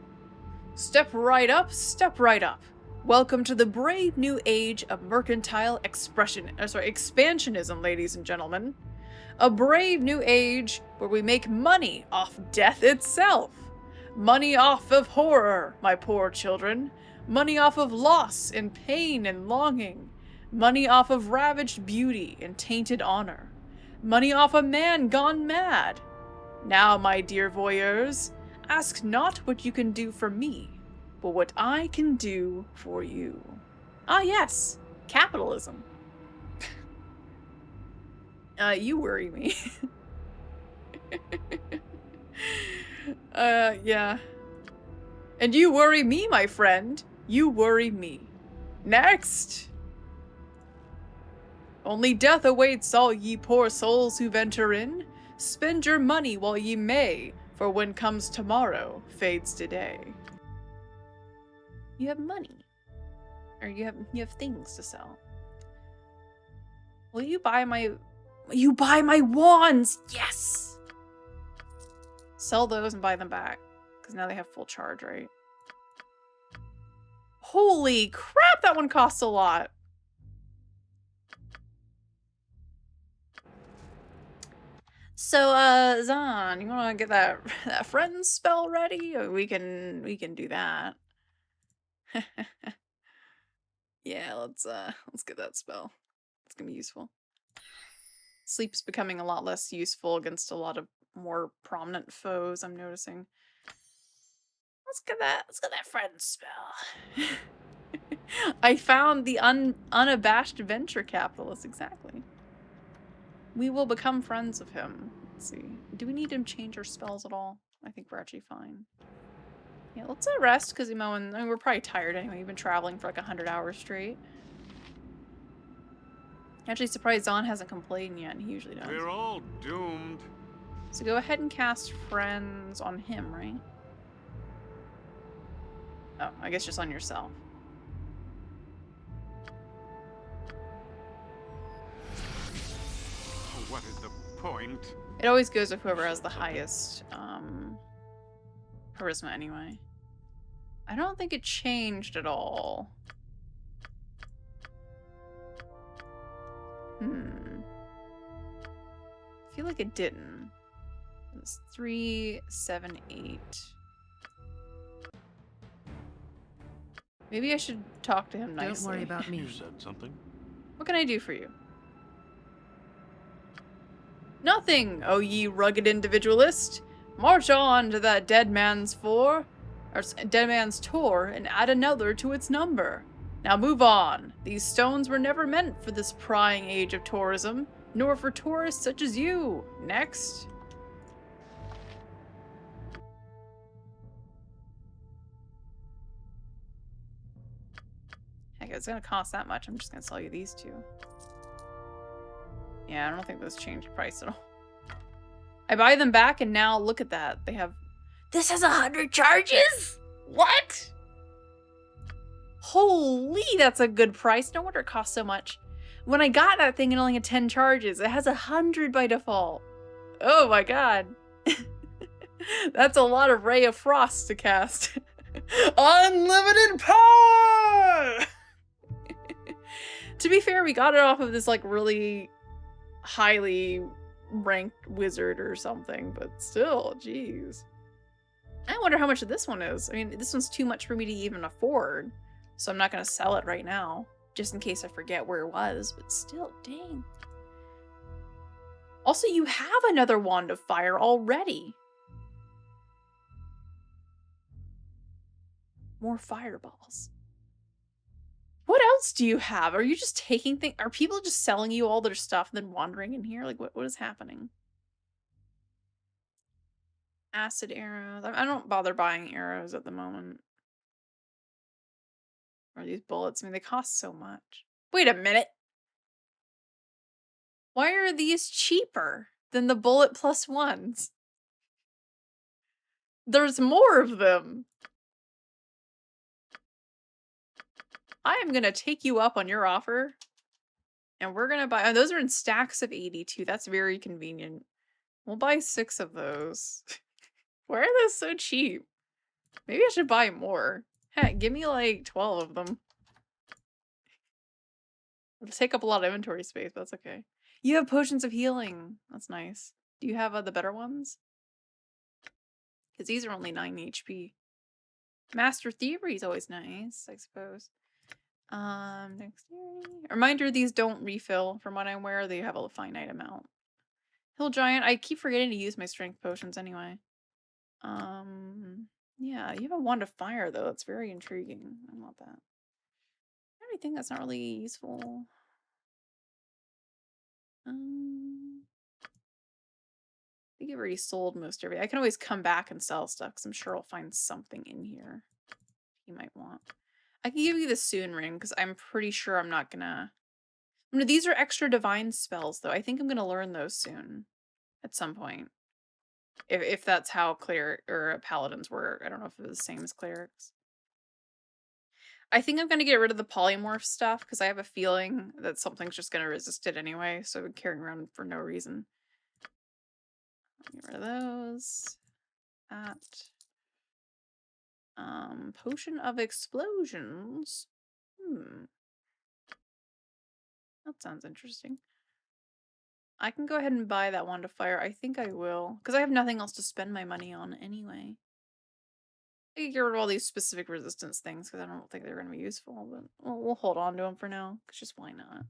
Step right up, step right up. Welcome to the brave new age of mercantile expansionism, ladies and gentlemen. A brave new age where we make money off death itself. Money off of horror, my poor children. Money off of loss and pain and longing. Money off of ravaged beauty and tainted honor. Money off a man gone mad. Now, my dear voyeurs, ask not what you can do for me, but what I can do for you. Ah, yes, capitalism. You worry me. Yeah. And you worry me, my friend. You worry me. Next! Only death awaits all ye poor souls who venture in. Spend your money while ye may, for when comes tomorrow, fades today. You have money. Or you have things to sell. Will you buy my... You buy my wands! Yes! Sell those and buy them back. Because now they have full charge, right? Holy crap, that one costs a lot. So, Zahn, you want to get that friend spell ready? Or we can do that. Yeah, let's get that spell. It's gonna be useful. Sleep's becoming a lot less useful against a lot of more prominent foes, I'm noticing. Let's get that friend spell. I found the unabashed venture capitalist, exactly. We will become friends of him. Let's see. Do we need to change our spells at all? I think we're actually fine. Yeah, let's rest, because we're probably tired anyway. We've been traveling for like 100 hours straight. Actually surprised Zahn hasn't complained yet, and he usually does. We're all doomed. So go ahead and cast friends on him, right? Oh, I guess just on yourself. What is the point? It always goes with whoever has the highest charisma anyway. I don't think it changed at all. I feel like it didn't. It was 3, 7, 8. Maybe I should talk to him nicely. Don't worry about me. You said something? What can I do for you? Nothing, O ye rugged individualist. March on to that dead man's tour, and add another to its number. Now move on. These stones were never meant for this prying age of tourism, nor for tourists such as you. Next. Heck, it's gonna cost that much. I'm just gonna sell you these two. Yeah, I don't think those changed price at all. I buy them back, and now look at that. They have... This has 100 charges? What? Holy, that's a good price. No wonder it costs so much. When I got that thing, it only had 10 charges. It has 100 by default. Oh my god. That's a lot of Ray of Frost to cast. Unlimited power! To be fair, we got it off of this, like, really highly ranked wizard or something, but still, jeez. I wonder how much this one is. I mean, this one's too much for me to even afford, so I'm not going to sell it right now, just in case I forget where it was, but still, dang. Also, you have another Wand of Fire already. More fireballs. What else do you have? Are you just taking things? Are people just selling you all their stuff and then wandering in here? Like, what is happening? Acid arrows. I don't bother buying arrows at the moment. Or these bullets. I mean, they cost so much. Wait a minute. Why are these cheaper than the bullet plus ones? There's more of them. I am gonna take you up on your offer. And we're gonna buy, oh, those are in stacks of 82. That's very convenient. We'll buy 6 of those. Why are those so cheap? Maybe I should buy more. Heck, give me like 12 of them. It'll take up a lot of inventory space, but that's okay. You have potions of healing. That's nice. Do you have the better ones? Because these are only 9 HP. Master Thievery is always nice, I suppose. Dexterity. Reminder, these don't refill from what I'm aware. They have a finite amount. Hill Giant. I keep forgetting to use my strength potions anyway. Yeah, you have a wand of fire though. That's very intriguing. I want that. Anything that's not really useful. I think I've already sold most of everything. I can always come back and sell stuff because I'm sure I'll find something in here you might want. I can give you the Soon Ring because I'm pretty sure I'm not gonna. These are extra divine spells though. I think I'm gonna learn those soon, at some point. If that's how cleric or paladins work. I don't know if it's the same as clerics. I think I'm gonna get rid of the polymorph stuff because I have a feeling that something's just gonna resist it anyway. So I've been carrying around for no reason. Get rid of those. That. Potion of explosions. That sounds interesting. I can go ahead and buy that wand of fire. I think I will. Because I have nothing else to spend my money on anyway. I can get rid of all these specific resistance things because I don't think they're going to be useful. But we'll hold on to them for now. Because just why not?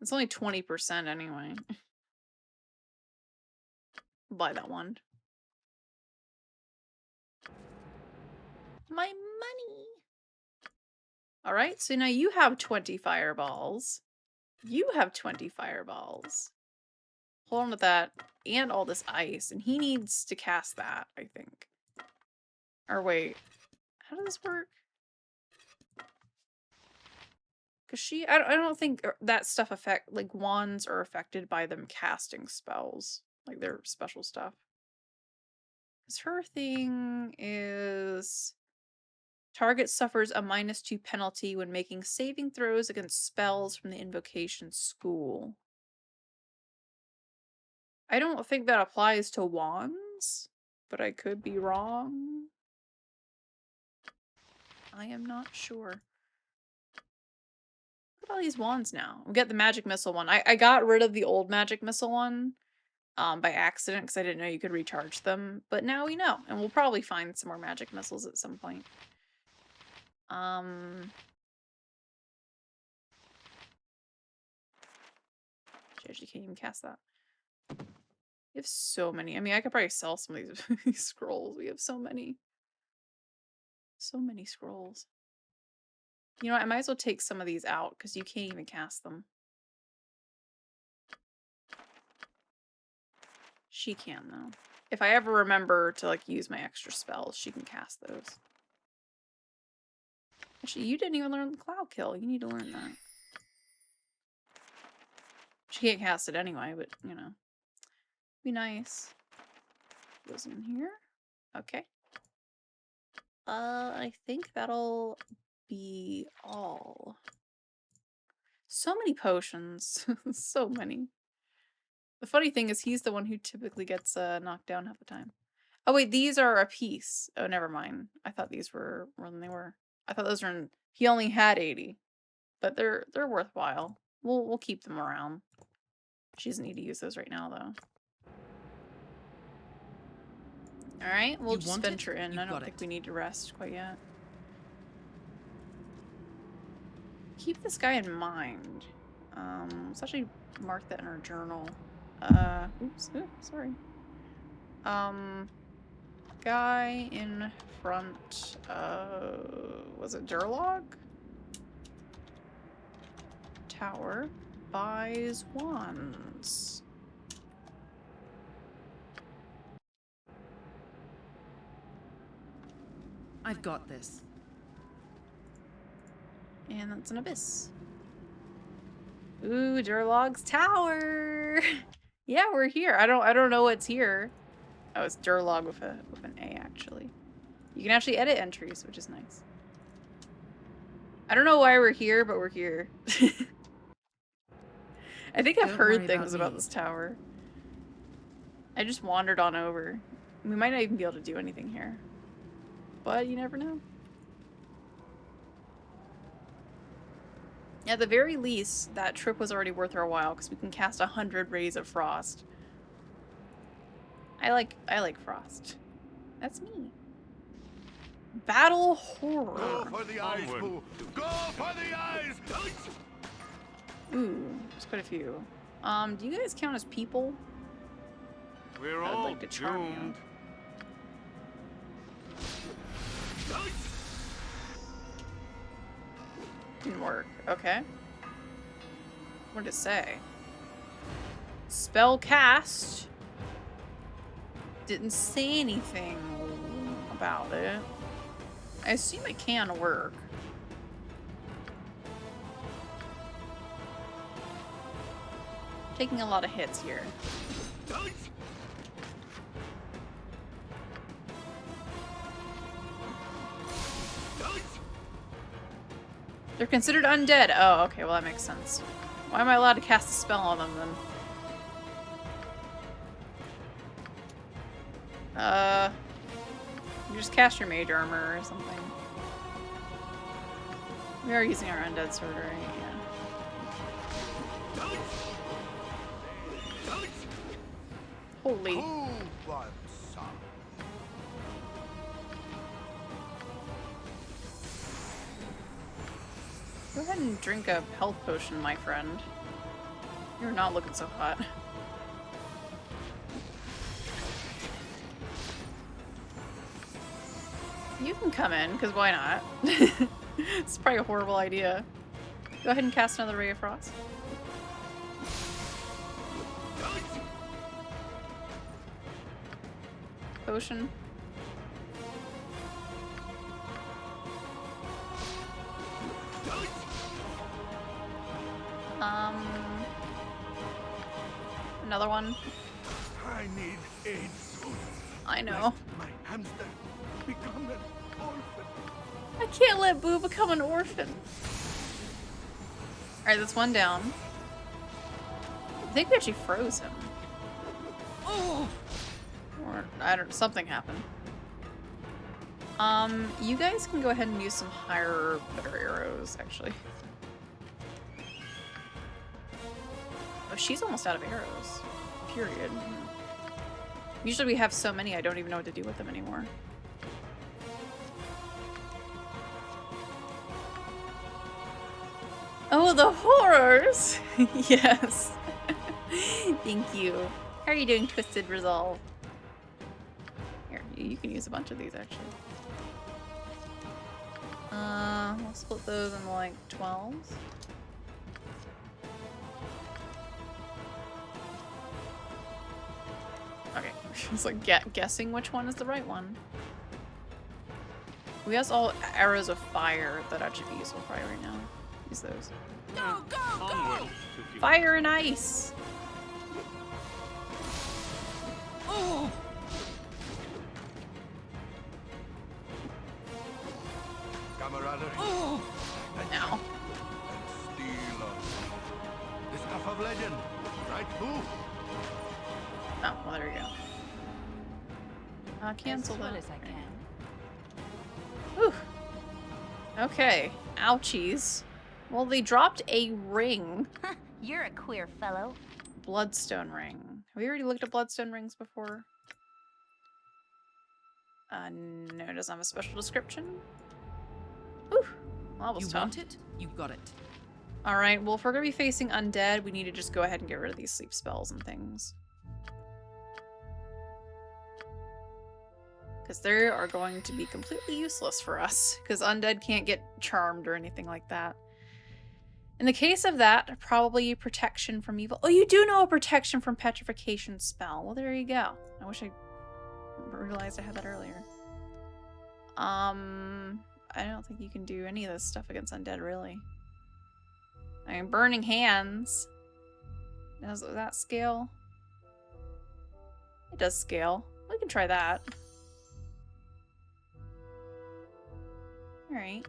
It's only 20% anyway. Buy that wand. My money! Alright, so now you have 20 fireballs. You have 20 fireballs. Hold on to that. And all this ice. And he needs to cast that, I think. Or wait. How does this work? Because I don't think that stuff affect... Like, wands are affected by them casting spells. Like, their special stuff. Because her thing is... Target suffers a -2 penalty when making saving throws against spells from the invocation school. I don't think that applies to wands, but I could be wrong. I am not sure. Look at all these wands now. We get the magic missile one. I got rid of the old magic missile one by accident because I didn't know you could recharge them, but now we know, and we'll probably find some more magic missiles at some point. She actually can't even cast that. We have so many. I mean, I could probably sell some of these scrolls. We have so many. So many scrolls. You know what? I might as well take some of these out because you can't even cast them. She can, though. If I ever remember to, like, use my extra spells, she can cast those. Actually, you didn't even learn the Cloud Kill. You need to learn that. She can't cast it anyway, but, you know. Be nice. Goes in here. Okay. I think that'll be all. So many potions. So many. The funny thing is he's the one who typically gets knocked down half the time. Oh wait, these are a piece. Oh, never mind. I thought these were more than they were. I thought those were in... He only had 80. But they're worthwhile. We'll keep them around. She doesn't need to use those right now though. Alright, we'll just venture in. I don't think we need to rest quite yet. Keep this guy in mind. Let's actually mark that in our journal. Oops, sorry. Guy in front of... Was it Durlag? Tower. Buys wands. I've got this. And that's an abyss. Ooh, Durlag's tower. Yeah, we're here. I don't know what's here. Oh, it's Durlag with an A actually. You can actually edit entries, which is nice. I don't know why we're here, but we're here. I think I've Don't heard worry things about about me. this tower. I just wandered on over. We might not even be able to do anything here. But you never know. At the very least, that trip was already worth our while because we can cast 100 rays of frost. I like frost. That's me. Battle Go horror. for the eyes, Onward. Boo! Go for the eyes! Ooh, there's quite a few. Do you guys count as people? We're I would all like to charm you. doomed. Didn't work. Okay. What did it say? Spell cast. Didn't say anything about it. I assume it can work. Taking a lot of hits here. They're considered undead. Oh, okay, well that makes sense. Why am I allowed to cast a spell on them then? You just cast your mage armor or something. We are using our undead sword, right? Yeah. Holy. Who wants some? Go ahead and drink a health potion, my friend. You're not looking so hot. You can come in, because why not? It's probably a horrible idea. Go ahead and cast another Ray of Frost. Potion. Another one. I need aid soon. I know. My hamster become an orphan. I can't let Boo become an orphan. Alright, that's one down. I think we actually froze him. Oh! Or, I don't, something happened. You guys can go ahead and use some higher, better arrows, actually. Oh, she's almost out of arrows. Period. Usually we have so many I don't even know what to do with them anymore. Oh, the horrors! Yes. Thank you. How are you doing, Twisted Resolve? Here, you can use a bunch of these, actually. We'll split those into, like, 12s. Okay, it's like guessing which one is the right one. We have all arrows of fire that I'd should be useful probably right now. Use those. Onward. Fire and ice! Oh! Camaraderie. Oh! Now. And steel on. The stuff of legend. Right, Boo? Oh, well, there we go. Cancel As soon that. as I can. Whew. Okay. Ouchies. Well, they dropped a ring. You're a queer fellow. Bloodstone ring. Have we already looked at bloodstone rings before? No, it doesn't have a special description. Whew. Well, that was You tough. want it? You got it. Alright, well, if we're gonna be facing undead, we need to just go ahead and get rid of these sleep spells and things. Because they are going to be completely useless for us. Because undead can't get charmed or anything like that. In the case of that, probably protection from evil. Oh, you do know a protection from petrification spell. Well, there you go. I wish I realized I had that earlier. I don't think you can do any of this stuff against undead, really. I mean, burning hands. Does that scale? It does scale. We can try that. Alright.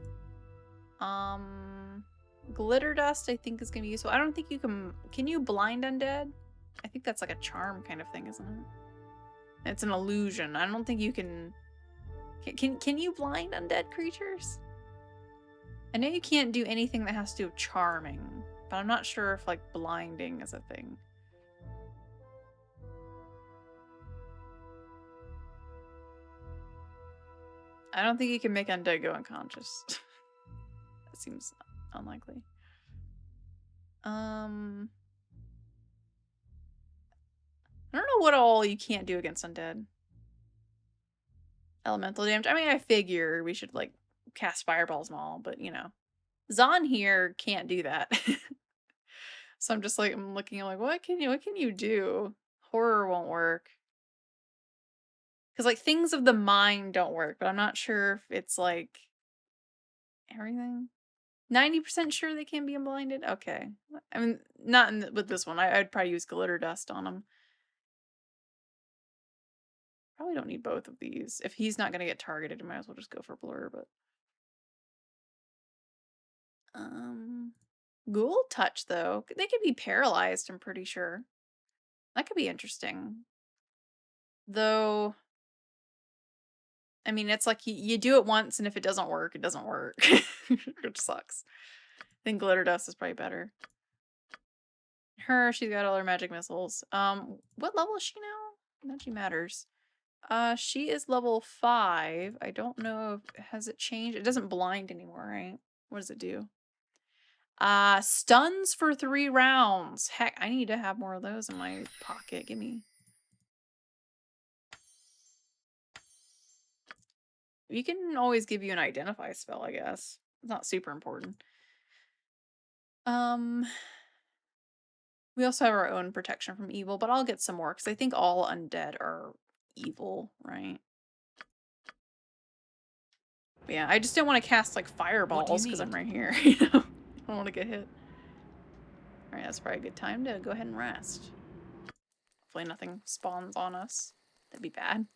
glitter dust I think is gonna be useful. I don't think you can you blind undead? I think that's like a charm kind of thing, isn't it? It's an illusion. I don't think you can you blind undead creatures? I know you can't do anything that has to do with charming, but I'm not sure if like blinding is a thing. I don't think you can make undead go unconscious. That seems unlikely. I don't know what all you can't do against undead. Elemental damage. I mean, I figure we should like cast fireballs and all, but you know, Zahn here can't do that. So I'm just like, I'm looking, I'm like, what can you do? Horror won't work. Because like things of the mind don't work, but I'm not sure if it's like everything. 90% sure they can be unblinded? Okay. I mean, not with this one. I'd probably use glitter dust on them. Probably don't need both of these. If he's not going to get targeted, I might as well just go for blur, but... Ghoul touch, though. They could be paralyzed, I'm pretty sure. That could be interesting. Though... I mean, it's like you do it once, and if it doesn't work, it doesn't work. Which sucks. I think glitter dust is probably better. She's got all her magic missiles. What level is she now? That she matters. She is level 5. I don't know if has it changed. It doesn't blind anymore, right? What does it do? Stuns for 3 rounds. Heck, I need to have more of those in my pocket. Give me. You can always give you an identify spell, I guess. It's not super important. We also have our own protection from evil, but I'll get some more because I think all undead are evil, right? But yeah, I just didn't want to cast like fireballs because I'm right here. You know, I don't want to get hit. All right, that's probably a good time to go ahead and rest. Hopefully nothing spawns on us. That'd be bad.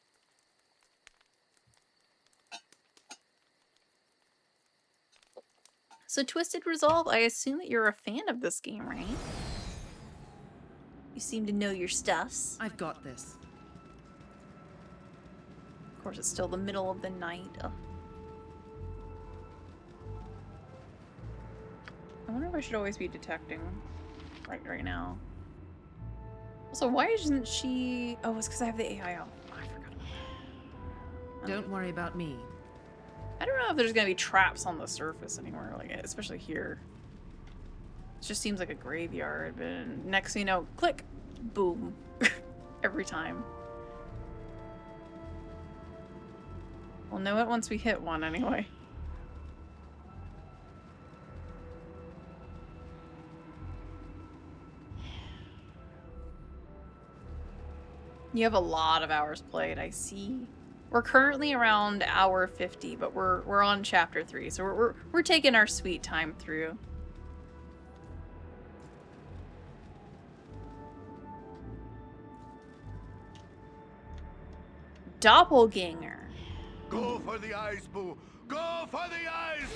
So Twisted Resolve, I assume that you're a fan of this game, right? You seem to know your stuffs. I've got this. Of course, it's still the middle of the night. Ugh. I wonder if I should always be detecting right now. Also, why isn't she... Oh, it's because I have the AI off. Oh, I forgot. Don't worry about me. I don't know if there's gonna be traps on the surface anywhere, like especially here. It just seems like a graveyard, but next thing you know, click, boom, every time. We'll know it once we hit one anyway. You have a lot of hours played, I see. We're currently around hour 50, but we're on chapter 3, so we're taking our sweet time through. Doppelganger. Go for the eyes, boo! Go for the eyes!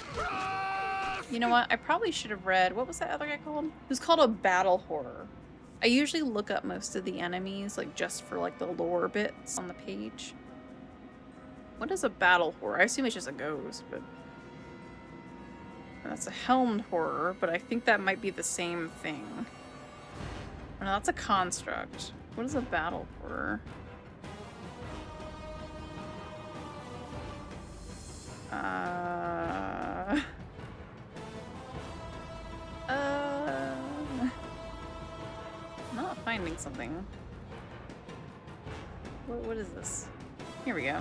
You know what? I probably should have read, what was that other guy called? It was called a battle horror. I usually look up most of the enemies, like just for like the lore bits on the page. What is a battle horror? I assume it's just a ghost, but... That's a helmed horror, but I think that might be the same thing. Oh, no, that's a construct. What is a battle horror? I'm not finding something. What is this? Here we go.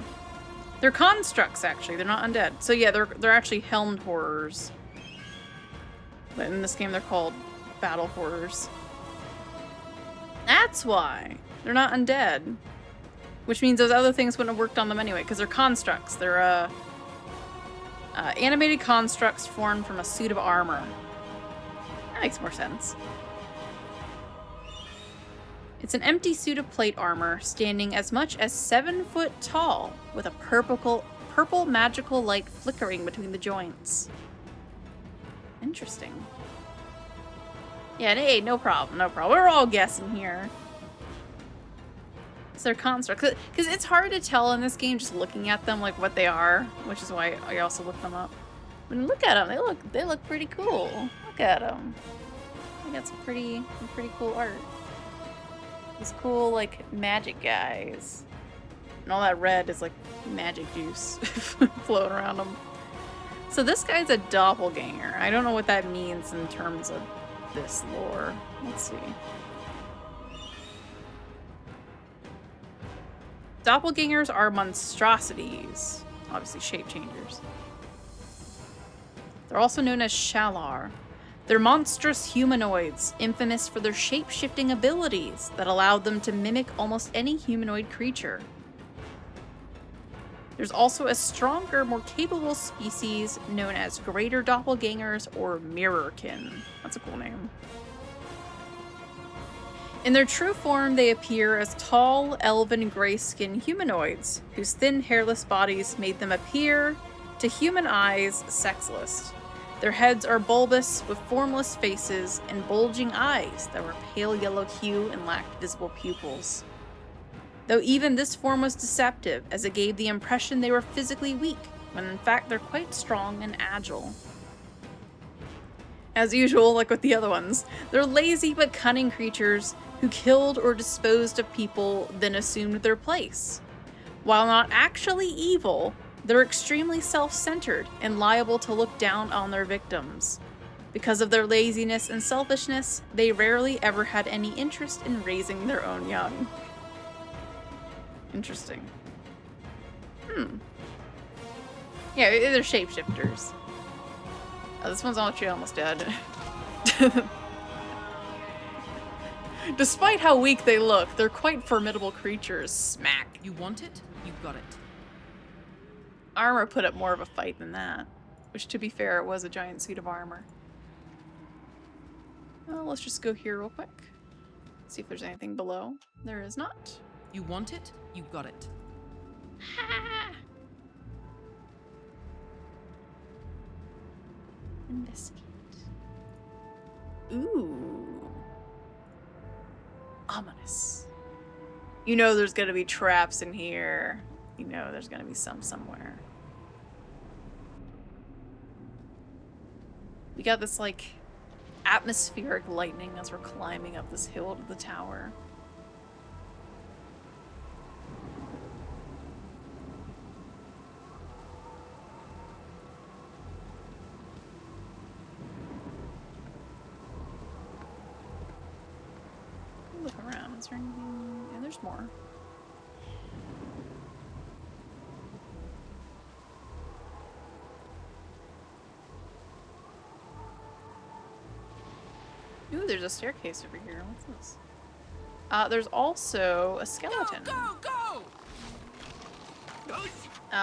They're constructs, actually. They're not undead. So yeah, they're actually helmed horrors. But in this game, they're called battle horrors. That's why. They're not undead. Which means those other things wouldn't have worked on them anyway, because they're constructs. They're, animated constructs formed from a suit of armor. That makes more sense. It's an empty suit of plate armor, standing as much as 7 foot tall, with a purple magical light flickering between the joints. Interesting. Yeah, hey, no problem, no problem. We're all guessing here. It's their construct. Because it's hard to tell in this game just looking at them, like, what they are, which is why I also look them up. I mean, look at them. They look pretty cool. Look at them. They got some pretty cool art. These cool, like, magic guys. And all that red is, like, magic juice floating around them. So this guy's a doppelganger. I don't know what that means in terms of this lore. Let's see. Doppelgangers are monstrosities. Obviously shape changers. They're also known as Shalar. They're monstrous humanoids, infamous for their shape-shifting abilities that allowed them to mimic almost any humanoid creature. There's also a stronger, more capable species known as greater doppelgangers or mirrorkin. That's a cool name. In their true form, they appear as tall, elven, gray-skinned humanoids, whose thin, hairless bodies made them appear, to human eyes, sexless. Their heads are bulbous, with formless faces, and bulging eyes that were pale yellow hue and lacked visible pupils. Though even this form was deceptive, as it gave the impression they were physically weak, when in fact they're quite strong and agile. As usual, like with the other ones, they're lazy but cunning creatures who killed or disposed of people, then assumed their place. While not actually evil, they're extremely self-centered and liable to look down on their victims. Because of their laziness and selfishness, they rarely ever had any interest in raising their own young. Interesting. Yeah, they're shapeshifters. Oh, this one's almost dead. Despite how weak they look, they're quite formidable creatures. Smack. You want it? You got it. Armor put up more of a fight than that. Which, to be fair, it was a giant suit of armor. Well, let's just go here real quick. See if there's anything below. There is not. You want it? You got it. Ha! Investigate. Ooh. Ominous. You know there's gonna be traps in here. You know there's gonna be some somewhere. We got this, like, atmospheric lightning as we're climbing up this hill to the tower. Look around. Is there anything? Yeah, there's more. Ooh, there's a staircase over here. What's this? There's also a skeleton. Go!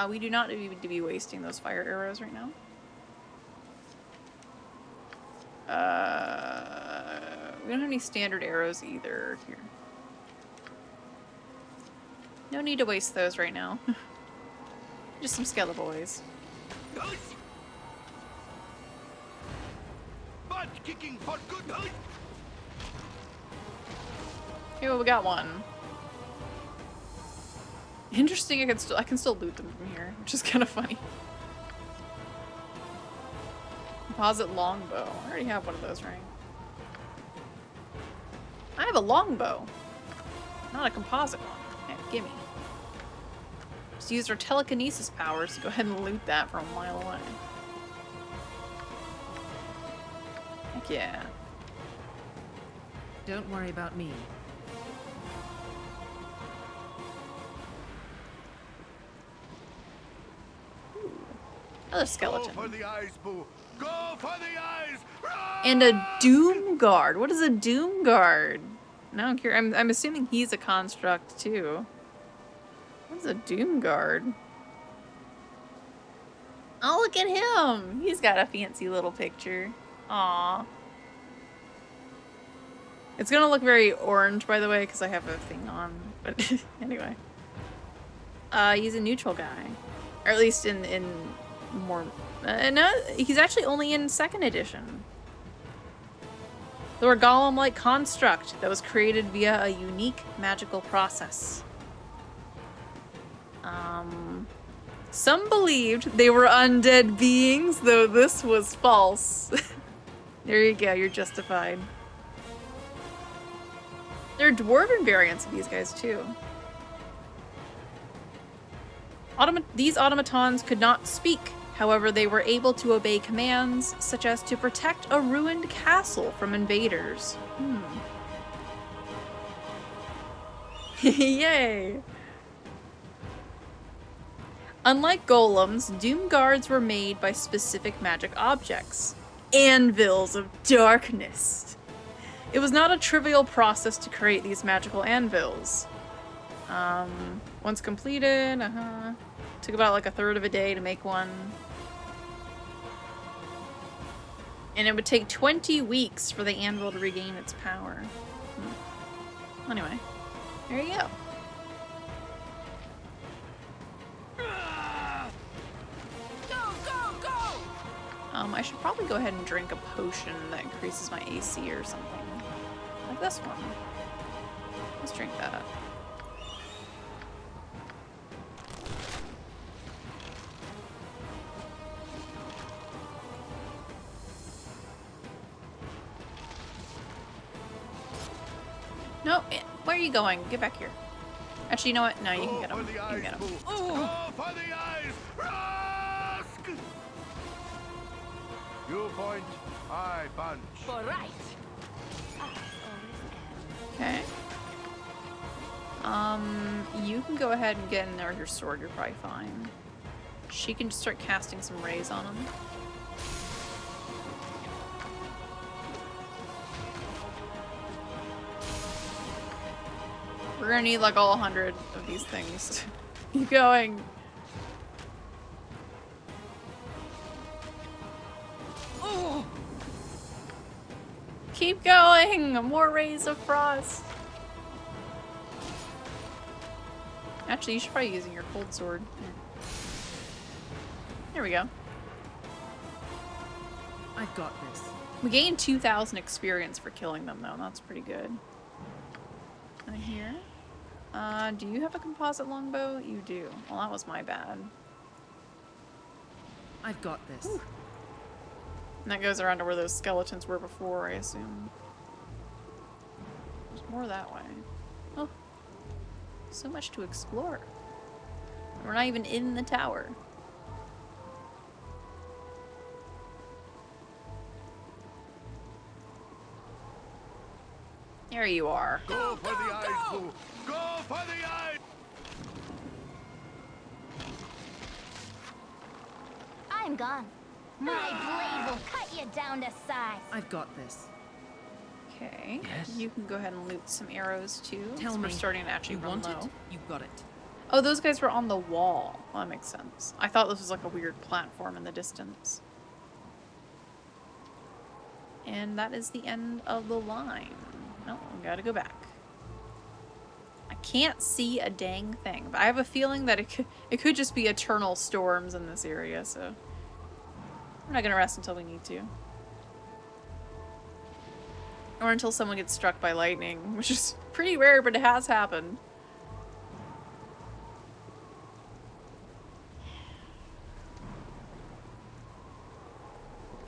We do not need to be wasting those fire arrows right now. We don't have any standard arrows either here. No need to waste those right now. Just some skeleton boys. Butt kicking for good. Okay, well, we got one. Interesting. I can still loot them from here, which is kind of funny. Composite longbow. I already have one of those, right? I have a longbow, not a composite one. Yeah, gimme. Just use our telekinesis powers to go ahead and loot that from a mile away. Heck yeah. Don't worry about me. Another skeleton. Go for the eyes, boo. Go for the eyes. And a Doom Guard. What is a Doom Guard? No, I'm assuming he's a construct too. What is a Doom Guard? Oh, look at him! He's got a fancy little picture. Aww. It's gonna look very orange, by the way, because I have a thing on. But anyway. He's a neutral guy. Or at least in more... no, he's actually only in 2nd edition. They're a golem-like construct that was created via a unique magical process. Some believed they were undead beings, though this was false. There you go, you're justified. There are dwarven variants of these guys, too. These automatons could not speak. However, they were able to obey commands, such as to protect a ruined castle from invaders. Yay! Unlike golems, doom guards were made by specific magic objects. Anvils of darkness. It was not a trivial process to create these magical anvils. Once completed, took about like a third of a day to make one. And it would take 20 weeks for the anvil to regain its power. Anyway, there you go. I should probably go ahead and drink a potion that increases my AC or something. Like this one. Let's drink that. No, where are you going? Get back here. Actually, you know what? No, you can get him. You can get him. Go for the eyes! Rask! You point, I punch. For right. Okay. You can go ahead and get in there with your sword. You're probably fine. She can just start casting some rays on him. We're gonna need like all 100 of these things. Keep going. Oh. Keep going! More rays of frost. Actually, you should probably be using your cold sword. There we go. I've got this. We gained 2,000 experience for killing them, though. That's pretty good. Right here. Do you have a composite longbow? You do. Well, that was my bad. I've got this. Whew. And that goes around to where those skeletons were before, I assume. There's more that way. Oh. So much to explore. We're not even in the tower. There you are. Go for the eyes, Boo! Go for the eyes! I'm gone. My blade will cut you down to size. I've got this. Okay. Yes? You can go ahead and loot some arrows too. Tell So me. we're starting to actually You run want low. it? You got it. Oh, those guys were on the wall. Well, that makes sense. I thought this was like a weird platform in the distance. And that is the end of the line. No, we gotta go back. I can't see a dang thing, but I have a feeling that it could just be eternal storms in this area, so we're not gonna rest until we need to. Or until someone gets struck by lightning, which is pretty rare, but it has happened.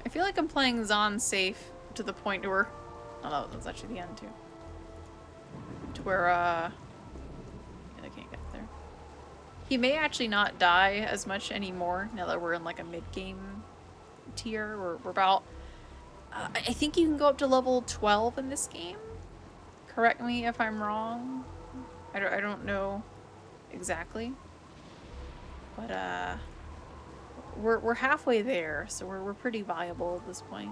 I feel like I'm playing Zon safe to the point where... Oh no, that's actually the end too. To where, yeah, I can't get there. He may actually not die as much anymore now that we're in like a mid-game tier. We're about... I think you can go up to level 12 in this game. Correct me if I'm wrong. I don't know exactly. But, we're halfway there, so we're pretty viable at this point.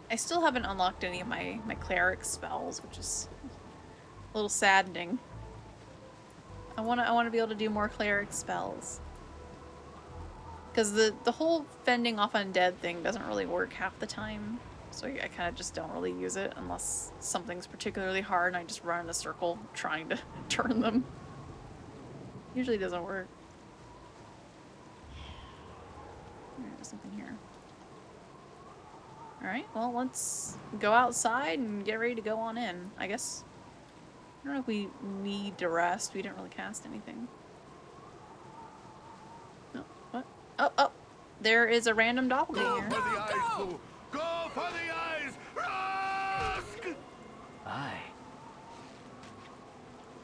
I still haven't unlocked any of my cleric spells, which is a little saddening. I wanna be able to do more cleric spells. Because the whole fending off undead thing doesn't really work half the time. So I kind of just don't really use it unless something's particularly hard and I just run in a circle trying to turn them. Usually doesn't work. There's nothing here. Alright, well, let's go outside and get ready to go on in, I guess. I don't know if we need to rest. We didn't really cast anything. No, what? Oh, oh! There is a random doppelganger. For the eyes, Boo! Go for the eyes! Rusk! Aye.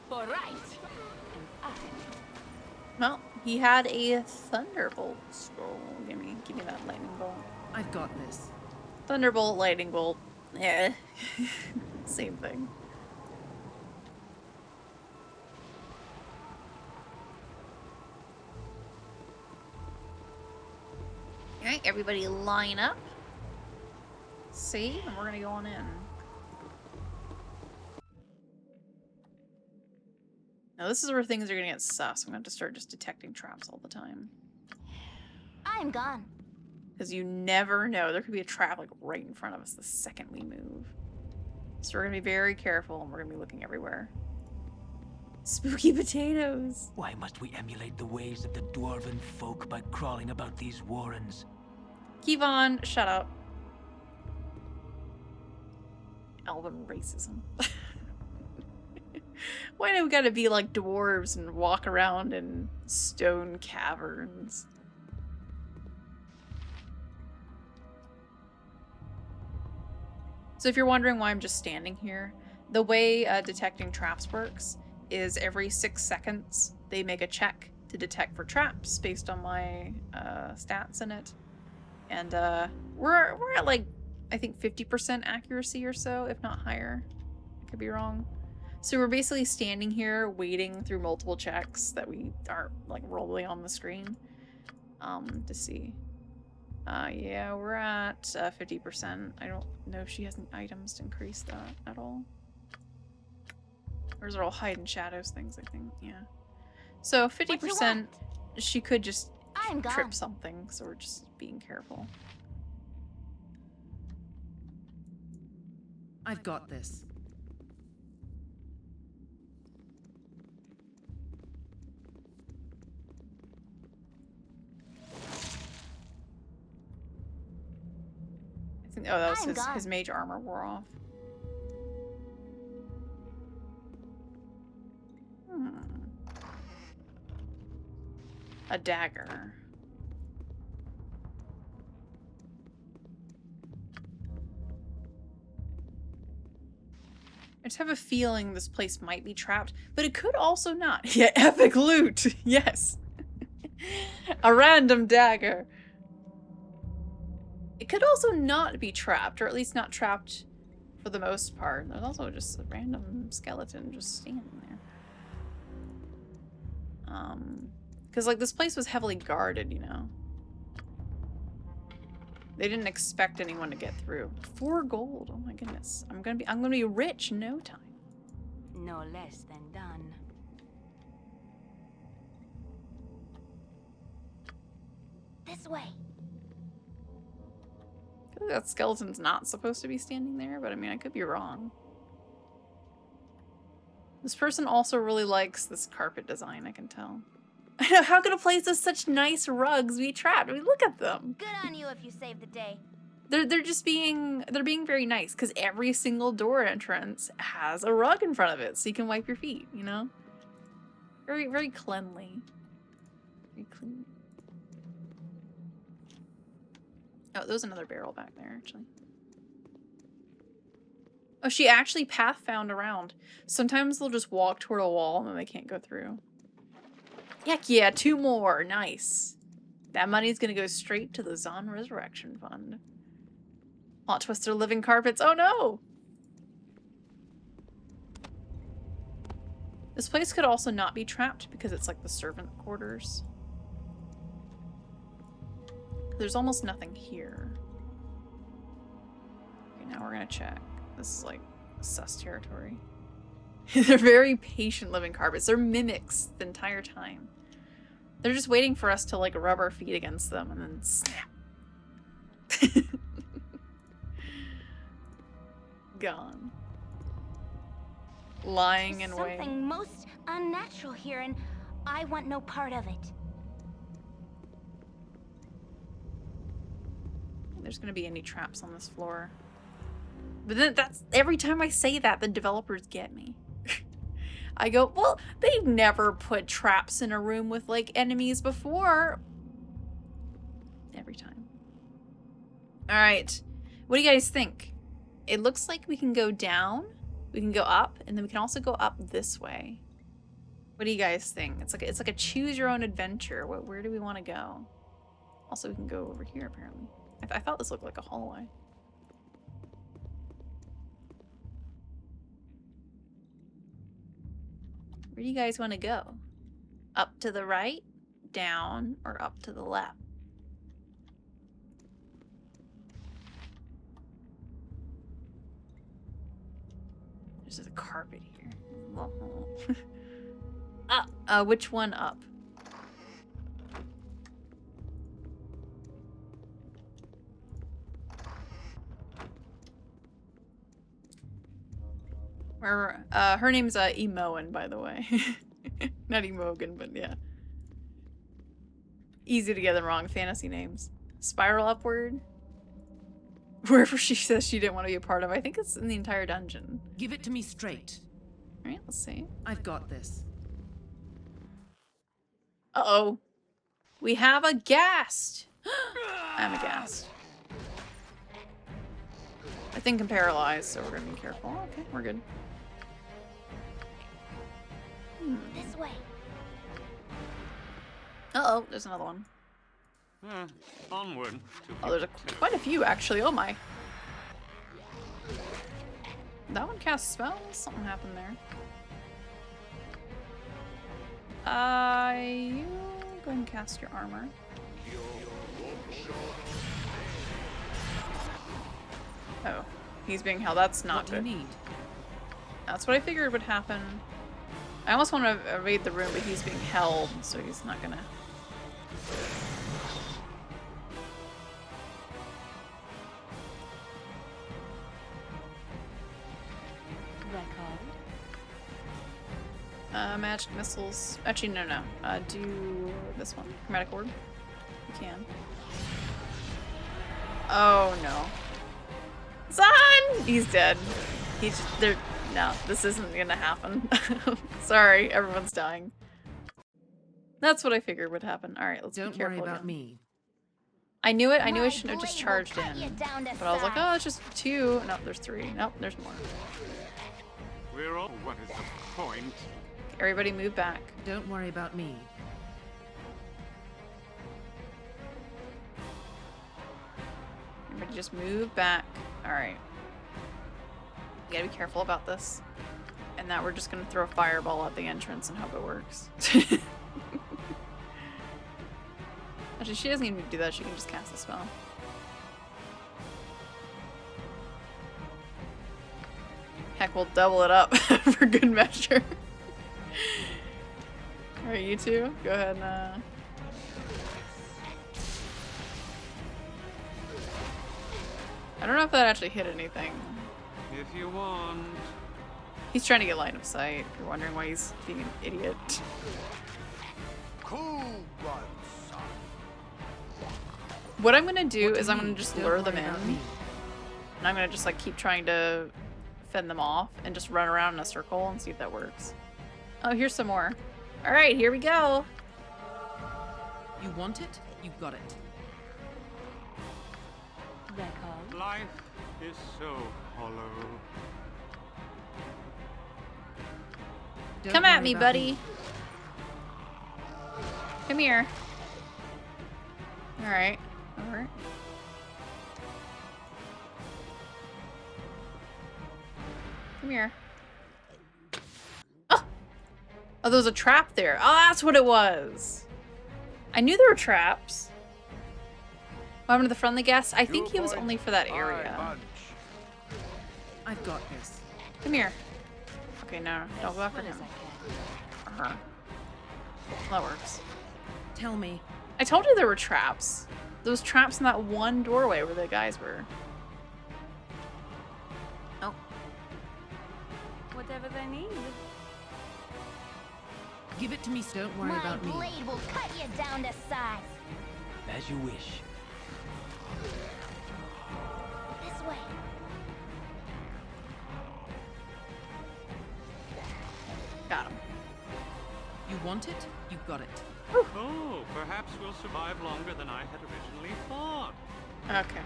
For right. Well, he had a thunderbolt scroll. Give me that lightning bolt. I've got this. Thunderbolt, lightning bolt. Yeah. Same thing. Alright, everybody line up. See? And we're gonna go on in. Now this is where things are gonna get sus. I'm gonna have to start just detecting traps all the time. I'm gone. Because you never know. There could be a trap like right in front of us the second we move. So we're gonna be very careful and we're gonna be looking everywhere. Spooky potatoes! Why must we emulate the ways of the dwarven folk by crawling about these warrens? Kevon, shut up. Elven racism. Why do we gotta be like dwarves and walk around in stone caverns? So if you're wondering why I'm just standing here, the way detecting traps works is every 6 seconds they make a check to detect for traps based on my stats in it. And we're at like, I think 50% accuracy or so, if not higher. I could be wrong. So we're basically standing here waiting through multiple checks that we aren't like rolling on the screen to see. Yeah, we're at 50%. I don't know if she has any items to increase that at all. Or is it all hide and shadows things, I think? Yeah. So 50%, she could just I'm gone. trip something, so we're just being careful. I've got this. I think, oh, that was I'm gone. his mage armor wore off. A dagger. I just have a feeling this place might be trapped, but it could also not. Yeah, epic loot! Yes! A random dagger. It could also not be trapped, or at least not trapped for the most part. There's also just a random skeleton just standing there. Because like this place was heavily guarded, you know. They didn't expect anyone to get through. 4 gold. Oh my goodness. I'm gonna be rich in no time. No less than done. This way. I feel like that skeleton's not supposed to be standing there, but I mean I could be wrong. This person also really likes this carpet design, I can tell. I know, how could a place with such nice rugs be trapped? I mean, look at them. Good on you if you save the day. They're being very nice because every single door entrance has a rug in front of it so you can wipe your feet, you know? Very, very cleanly. Very clean. Oh, there was another barrel back there, actually. Oh, she actually path found around. Sometimes they'll just walk toward a wall and then they can't go through. Heck yeah, 2 more. Nice. That money's gonna go straight to the Zon Resurrection Fund. Plot twist, they're living carpets. Oh no! This place could also not be trapped because it's like the servant quarters. There's almost nothing here. Okay, now we're gonna check. This is like sus territory. They're very patient living carpets. They're mimics the entire time. They're just waiting for us to like rub our feet against them and then snap. Gone. Lying in wait. Something most unnatural here, and I want no part of it. there's gonna be any traps on this floor. But then that's every time I say that, the developers get me. I go, well, they've never put traps in a room with like enemies before. Every time. All right, what do you guys think? It looks like we can go down, we can go up, and then we can also go up this way. What do you guys think? It's like a choose your own adventure. Where do we want to go? Also, we can go over here apparently. I thought this looked like a hallway. Where do you guys want to go? Up to the right, down, or up to the left? There's a carpet here. Up. Which one up? Her name's Emoan, by the way. Not Emogan, but yeah. Easy to get the wrong fantasy names. Spiral upward. Wherever she says she didn't want to be a part of. I think it's in the entire dungeon. Give it to me straight. Alright, let's see. I've got this. Uh-oh. We have a ghast. I'm aghast. I think I'm paralyzed, so we're gonna be careful. Okay, we're good. This way. Uh-oh, there's another one. Onward. Oh, there's quite a few, actually. Oh, my. That one cast spells? Something happened there. You go ahead and cast your armor. Oh, he's being held. That's not What do you good. need? That's what I figured would happen. I almost want to evade the room, but he's being held, so he's not gonna... Magic missiles. Actually, no. Do this one. Chromatic orb. You can. Oh no. Son! He's dead. He's just, there. No, this isn't gonna happen. Sorry, everyone's dying. That's what I figured would happen. Alright, let's Don't be careful worry about again. me. I knew it. I knew I My shouldn't have just blade will charged cut you in. down to But I was like, size. oh, it's just 2. No, there's 3. Nope, there's more. We're all. What is the point? Everybody move back. Don't worry about me. Everybody just move back. Alright. You gotta be careful about this. And that we're just gonna throw a fireball at the entrance and hope it works. Actually, she doesn't even need to do that. She can just cast a spell. Heck, we'll double it up for good measure. Alright, you two, go ahead and I don't know if that actually hit anything. If you want. He's trying to get line of sight, if you're wondering why he's being an idiot. Cool one, son. What I'm gonna do What do is you I'm gonna need? just Don't lure them worry in. about me. And I'm gonna just like keep trying to fend them off and just run around in a circle and see if that works. Oh, here's some more. Alright, here we go. You want it? You got it. Life is so hollow. Don't Come at worry me, about buddy. Come here. Alright. Alright. Come here. Oh! Oh, there was a trap there. Oh, that's what it was. I knew there were traps. What happened to the friendly guest? I think he was only for that area. I've got this. Come here. Okay, no, don't go after him. Or her. That works. Tell me. I told you there were traps. There was traps in that one doorway where the guys were. Oh. Whatever they need. Give it to me. Don't worry My about me. blade will cut you down to size. As you wish. Got him. You want it? You got it. Oh, perhaps we'll survive longer than I had originally thought. Okay.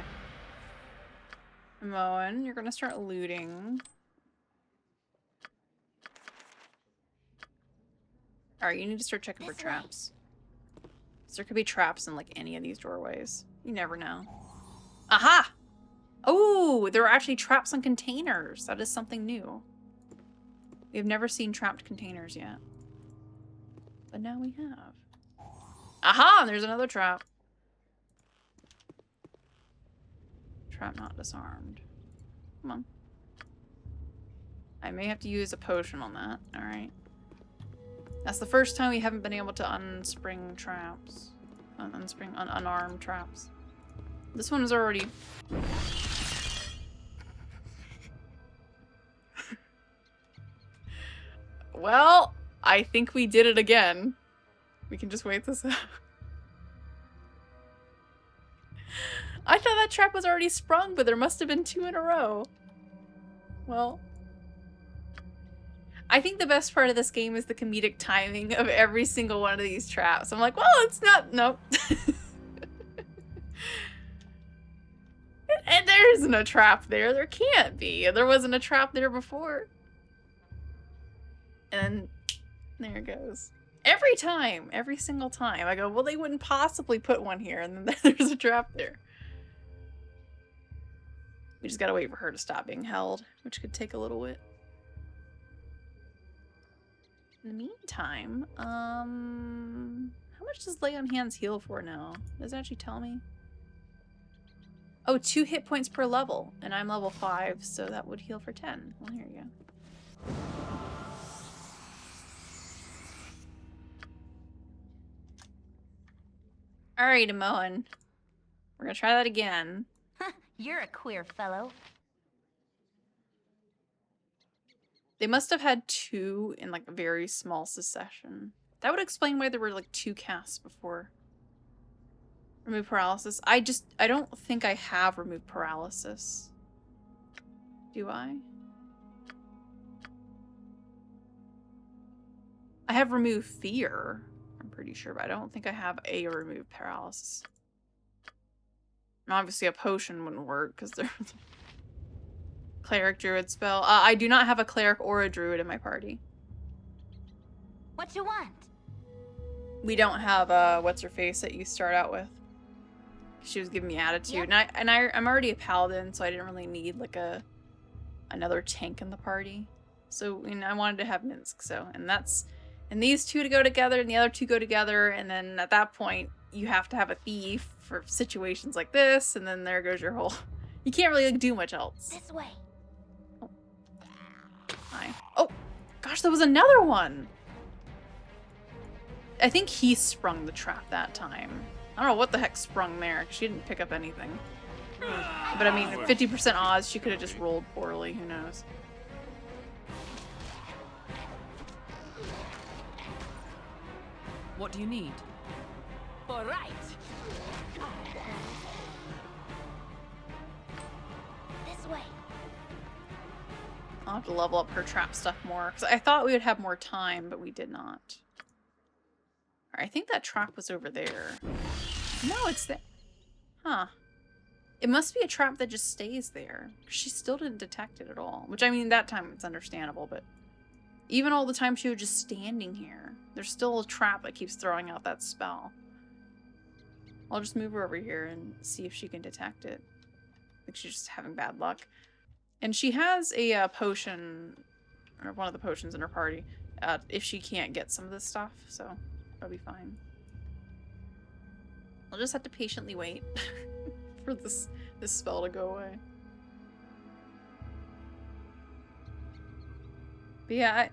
Moen, you're gonna start looting. Alright, you need to start checking for traps. 'Cause there could be traps in, like, any of these doorways. You never know. Aha! Oh, there are actually traps on containers. That is something new. We have never seen trapped containers yet. But now we have. Aha! There's another trap. Trap not disarmed. Come on. I may have to use a potion on that. Alright. That's the first time we haven't been able to unspring traps. Unarmed traps. This one is already... Well, I think we did it again. We can just wait this out. I thought that trap was already sprung, but there must have been 2 in a row. Well... I think the best part of this game is the comedic timing of every single one of these traps. I'm like, well, it's not... Nope. And there isn't a trap there. There can't be. There wasn't a trap there before. And there it goes. Every time. Every single time. I go, well, they wouldn't possibly put one here. And then there's a trap there. We just gotta wait for her to stop being held, which could take a little bit. In the meantime, how much does Lay on Hands heal for now? Does it actually tell me? Oh, 2 hit points per level, and I'm level 5, so that would heal for 10. Well, here you go. Alright, Moen. We're gonna try that again. You're a queer fellow. They must have had 2 in, like, a very small succession. That would explain why there were, like, 2 casts before. Remove paralysis. I don't think I have remove paralysis. Do I? I have remove fear, I'm pretty sure, but I don't think I have a remove paralysis. And obviously a potion wouldn't work, because they're... Cleric druid spell. I do not have a cleric or a druid in my party. What you want? We don't have what's her face that you start out with. She was giving me attitude, Yep. and I'm already a paladin, so I didn't really need like another tank in the party. So I wanted to have Minsk. So and these 2 to go together, and the other 2 go together, and then at that point you have to have a thief for situations like this, and then there goes your whole. You can't really like, do much else. This way. Hi. Oh, gosh, there was another one. I think he sprung the trap that time. I don't know what the heck sprung there. She didn't pick up anything. But I mean, 50% odds, she could have just rolled poorly. Who knows? What do you need? All right. This way. I'll have to level up her trap stuff more. Because I thought we would have more time, but we did not. Alright, I think that trap was over there. No, it's there. Huh. It must be a trap that just stays there. She still didn't detect it at all. Which, I mean, that time it's understandable, but... Even all the time she was just standing here. There's still a trap that keeps throwing out that spell. I'll just move her over here and see if she can detect it. I think she's just having bad luck. And she has a potion, or one of the potions in her party, if she can't get some of this stuff, so that'll be fine. I'll just have to patiently wait for this spell to go away. But yeah,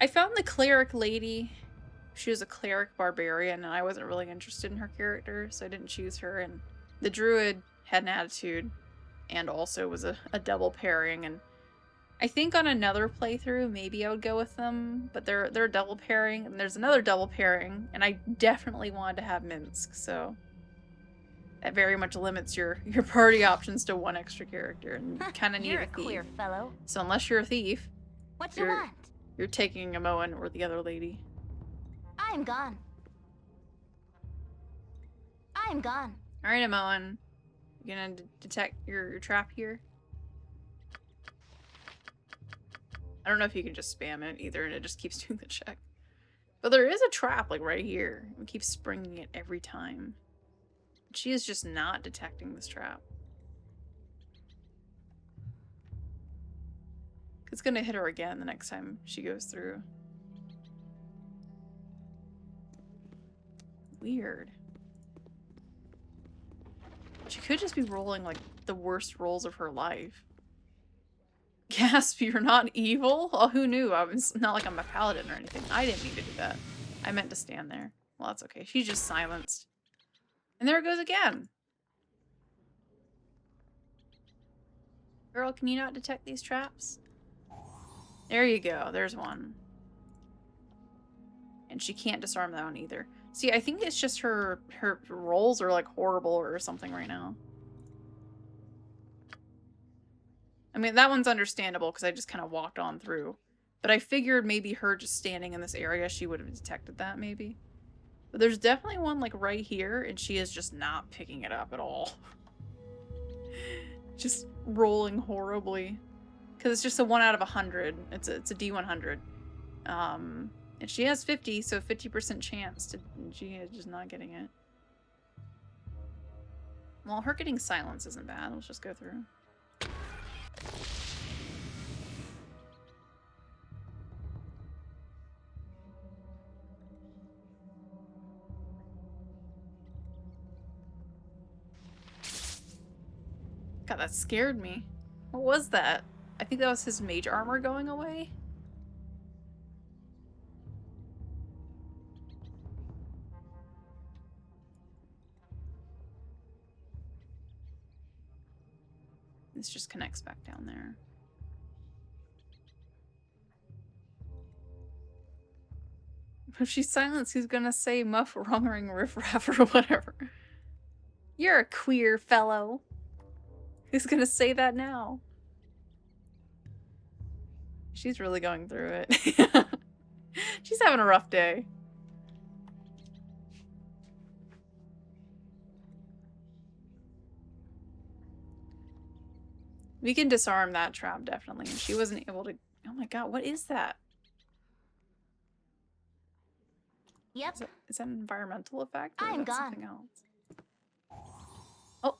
I found the cleric lady. She was a cleric barbarian, and I wasn't really interested in her character, so I didn't choose her. And the druid had an attitude, and also was a double pairing. And I think on another playthrough, maybe I would go with them, but they're a double pairing, and there's another double pairing, and I definitely wanted to have Minsk, so that very much limits your party options to 1 extra character, and you kind of need You're a a thief. queer fellow. So unless you're a thief, What you want? You're taking a Moen or the other lady. I'm gone. I'm gone. Alright, Moen. You gonna detect your trap here? I don't know if you can just spam it either and it just keeps doing the check. But there is a trap, like, right here. It keeps springing it every time. She is just not detecting this trap. It's gonna hit her again the next time she goes through. Weird. She could just be rolling, like, the worst rolls of her life. Gasp, you're not evil? Oh, who knew? It's not like I'm a paladin or anything. I didn't mean to do that. I meant to stand there. Well, that's okay. She's just silenced. And there it goes again. Girl, can you not detect these traps? There you go. There's one. And she can't disarm that one either. See, I think it's just her rolls are, like, horrible or something right now. I mean, that one's understandable because I just kind of walked on through. But I figured maybe her just standing in this area, she would have detected that, maybe. But there's definitely one, like, right here, and she is just not picking it up at all. Just rolling horribly. Because it's just a 1 out of 100. It's a D100. And she has 50, so 50% chance to... She is just not getting it. Well, her getting silence isn't bad. Let's just go through. God, that scared me. What was that? I think that was his mage armor going away. This just connects back down there. If she's silenced, he's gonna say muff wrongering riffraff or whatever. You're a queer fellow. Who's gonna say that now? She's really going through it. She's having a rough day. We can disarm that trap, definitely. And she wasn't able to... Oh my god, what is that? Yep. Is that an environmental effect? Or I'm is that gone. something else? Oh.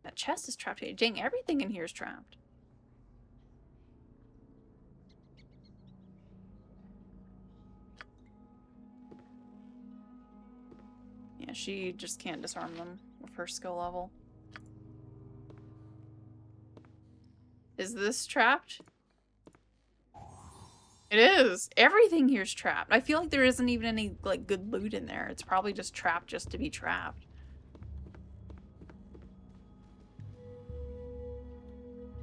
That chest is trapped here. Dang, everything in here is trapped. Yeah, she just can't disarm them with her skill level. Is this trapped? It is. Everything here's trapped. I feel like there isn't even any, like, good loot in there. It's probably just trapped just to be trapped.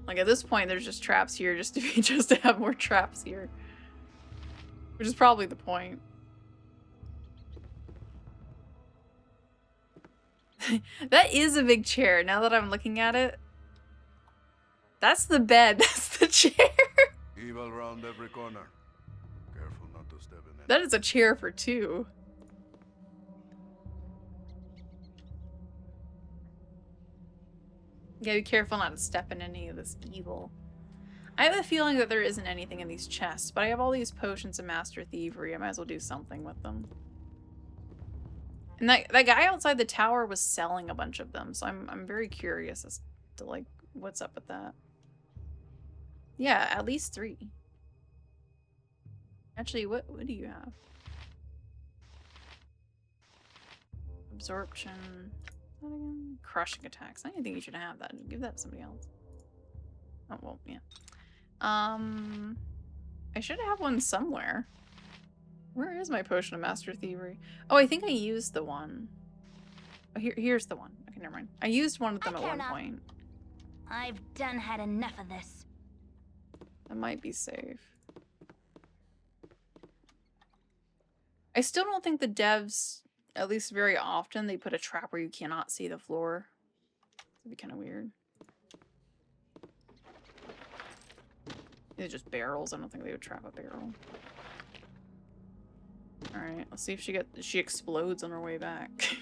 Like, at this point, there's just traps here just to be, just to have more traps here. Which is probably the point. That is a big chair, now that I'm looking at it. That's the bed. That's the chair. Evil round every corner. Careful not to step in it. That is a chair for two. You gotta be careful not to step in any of this evil. I have a feeling that there isn't anything in these chests, but I have all these potions of Master Thievery. I might as well do something with them. And that guy outside the tower was selling a bunch of them, so I'm very curious as to, like, what's up with that. Yeah, at least 3. Actually, what do you have? Absorption. What again? Crushing attacks. I didn't think you should have that. Give that to somebody else. Oh, well, yeah. I should have one somewhere. Where is my potion of Master Thievery? Oh, I think I used the one. Oh, here's the one. Okay, never mind. I used one of them at one point. I've done had enough of this. That might be safe. I still don't think the devs, at least very often, they put a trap where you cannot see the floor. That'd be kind of weird. They're just barrels. I don't think they would trap a barrel. Alright, let's see if she explodes on her way back.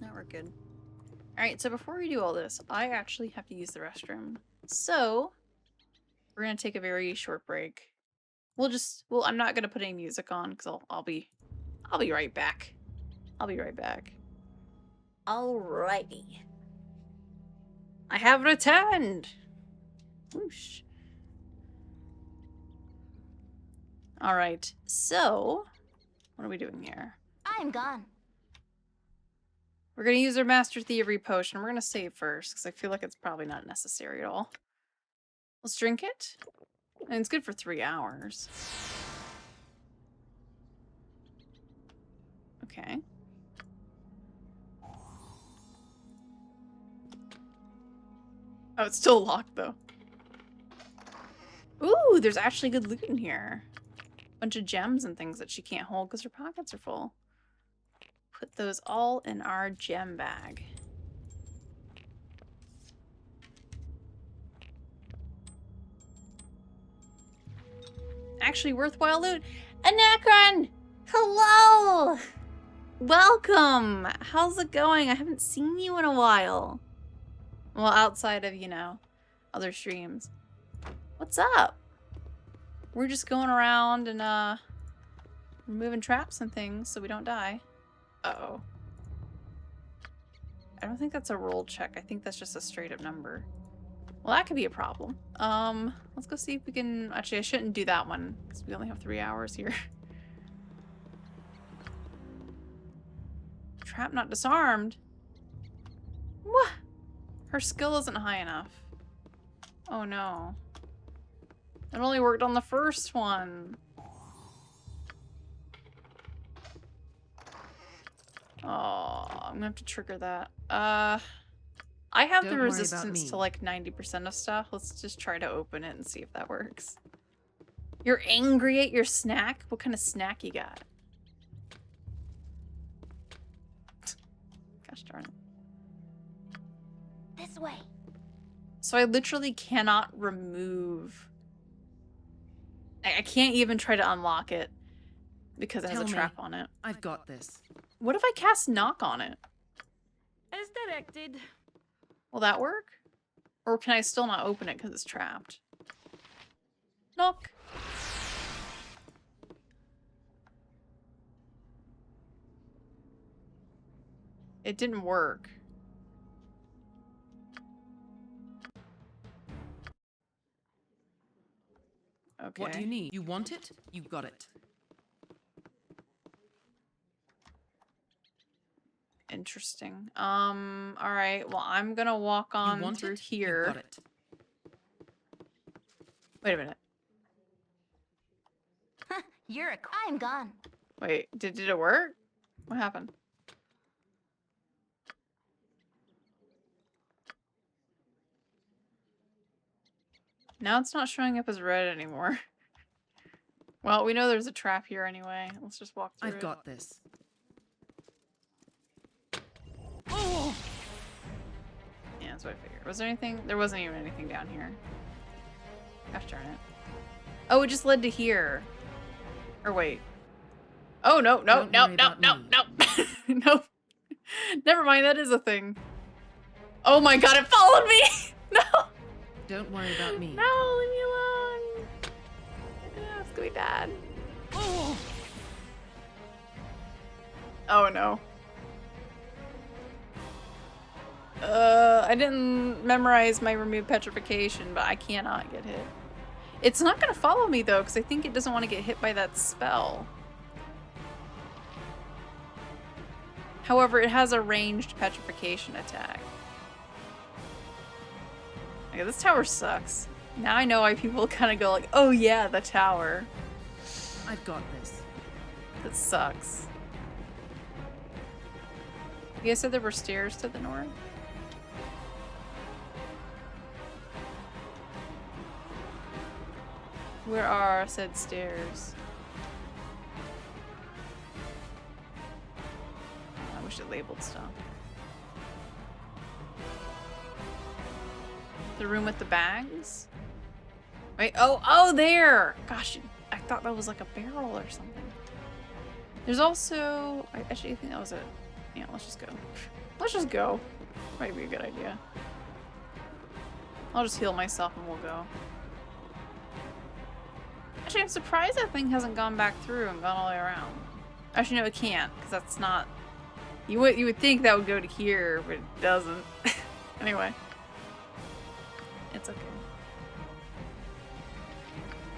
No, we're good. Alright, so before we do all this, I actually have to use the restroom. So, we're gonna take a very short break. I'm not gonna put any music on because I'll be right back. I'll be right back. Alrighty. I have returned! Whoosh. Alright, so what are we doing here? I'm gone. We're gonna use our Master Thievery potion. We're gonna save first, because I feel like it's probably not necessary at all. Let's drink it. And it's good for 3 hours. Okay. Oh, it's still locked, though. Ooh, there's actually good loot in here. Bunch of gems and things that she can't hold because her pockets are full. Put those all in our gem bag. Actually worthwhile loot. Anacron! Hello! Welcome! How's it going? I haven't seen you in a while. Well, outside of, you know, other streams. What's up? We're just going around and, removing traps and things so we don't die. Uh-oh. I don't think that's a roll check. I think that's just a straight up number. Well, that could be a problem. Let's go see if we can... Actually, I shouldn't do that one because we only have 3 hours here. Trap not disarmed? What? Her skill isn't high enough. Oh no. It only worked on the first one. Oh, I'm gonna have to trigger that. I have the resistance to like 90% of stuff. Let's just try to open it and see if that works. You're angry at your snack? What kind of snack you got? Gosh darn it. This way. So I literally cannot remove... I can't even try to unlock it because it has a trap on it. I've got this. What if I cast knock on it? As directed. Will that work? Or can I still not open it because it's trapped? Knock. It didn't work. Okay. What do you need? You want it? You got it. Interesting. Alright. Well, I'm gonna walk on through here. You got it. Wait a minute. You're a... I'm gone. Wait, did it work? What happened? Now it's not showing up as red anymore. Well, we know there's a trap here anyway. Let's just walk through I've it. got this. Oh! Yeah, that's what I figured. Was there anything? There wasn't even anything down here. Gosh darn it. Oh, it just led to here. Or wait. Oh, no, no, Don't no, worry no, about no, me. no. No. Never mind, that is a thing. Oh my god, it followed me! No! Don't worry about me. No, leave me alone. Yeah, it's gonna be bad. Oh! Oh no. I didn't memorize my remove petrification, but I cannot get hit. It's not gonna follow me though, because I think it doesn't want to get hit by that spell. However, it has a ranged petrification attack. Okay, this tower sucks. Now I know why people kind of go like, oh yeah, the tower. I've got this. That sucks. You guys said there were stairs to the north? Where are said stairs? I wish it labeled stuff. The room with the bags? Wait, oh, there! Gosh, I thought that was like a barrel or something. There's also... I actually think that was it. Yeah, let's just go. Let's just go. Might be a good idea. I'll just heal myself and we'll go. Actually, I'm surprised that thing hasn't gone back through and gone all the way around. Actually, no, it can't, because that's not... You would think that would go to here, but it doesn't. Anyway. It's okay.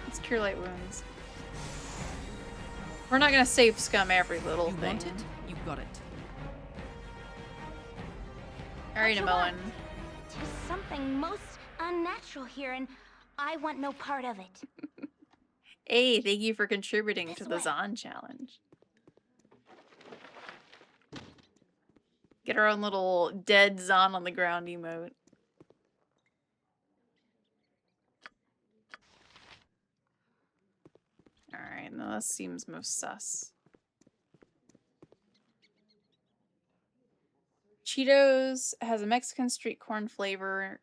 Let's cure light wounds. We're not gonna save scum every little You thing. want it? You got it. Alright, Moen. There's something most unnatural here, and I want no part of it. Hey, thank you for contributing This to the way. Zon challenge. Get our own little dead Zon on the ground emote. Alright, now this seems most sus. Cheetos has a Mexican street corn flavor.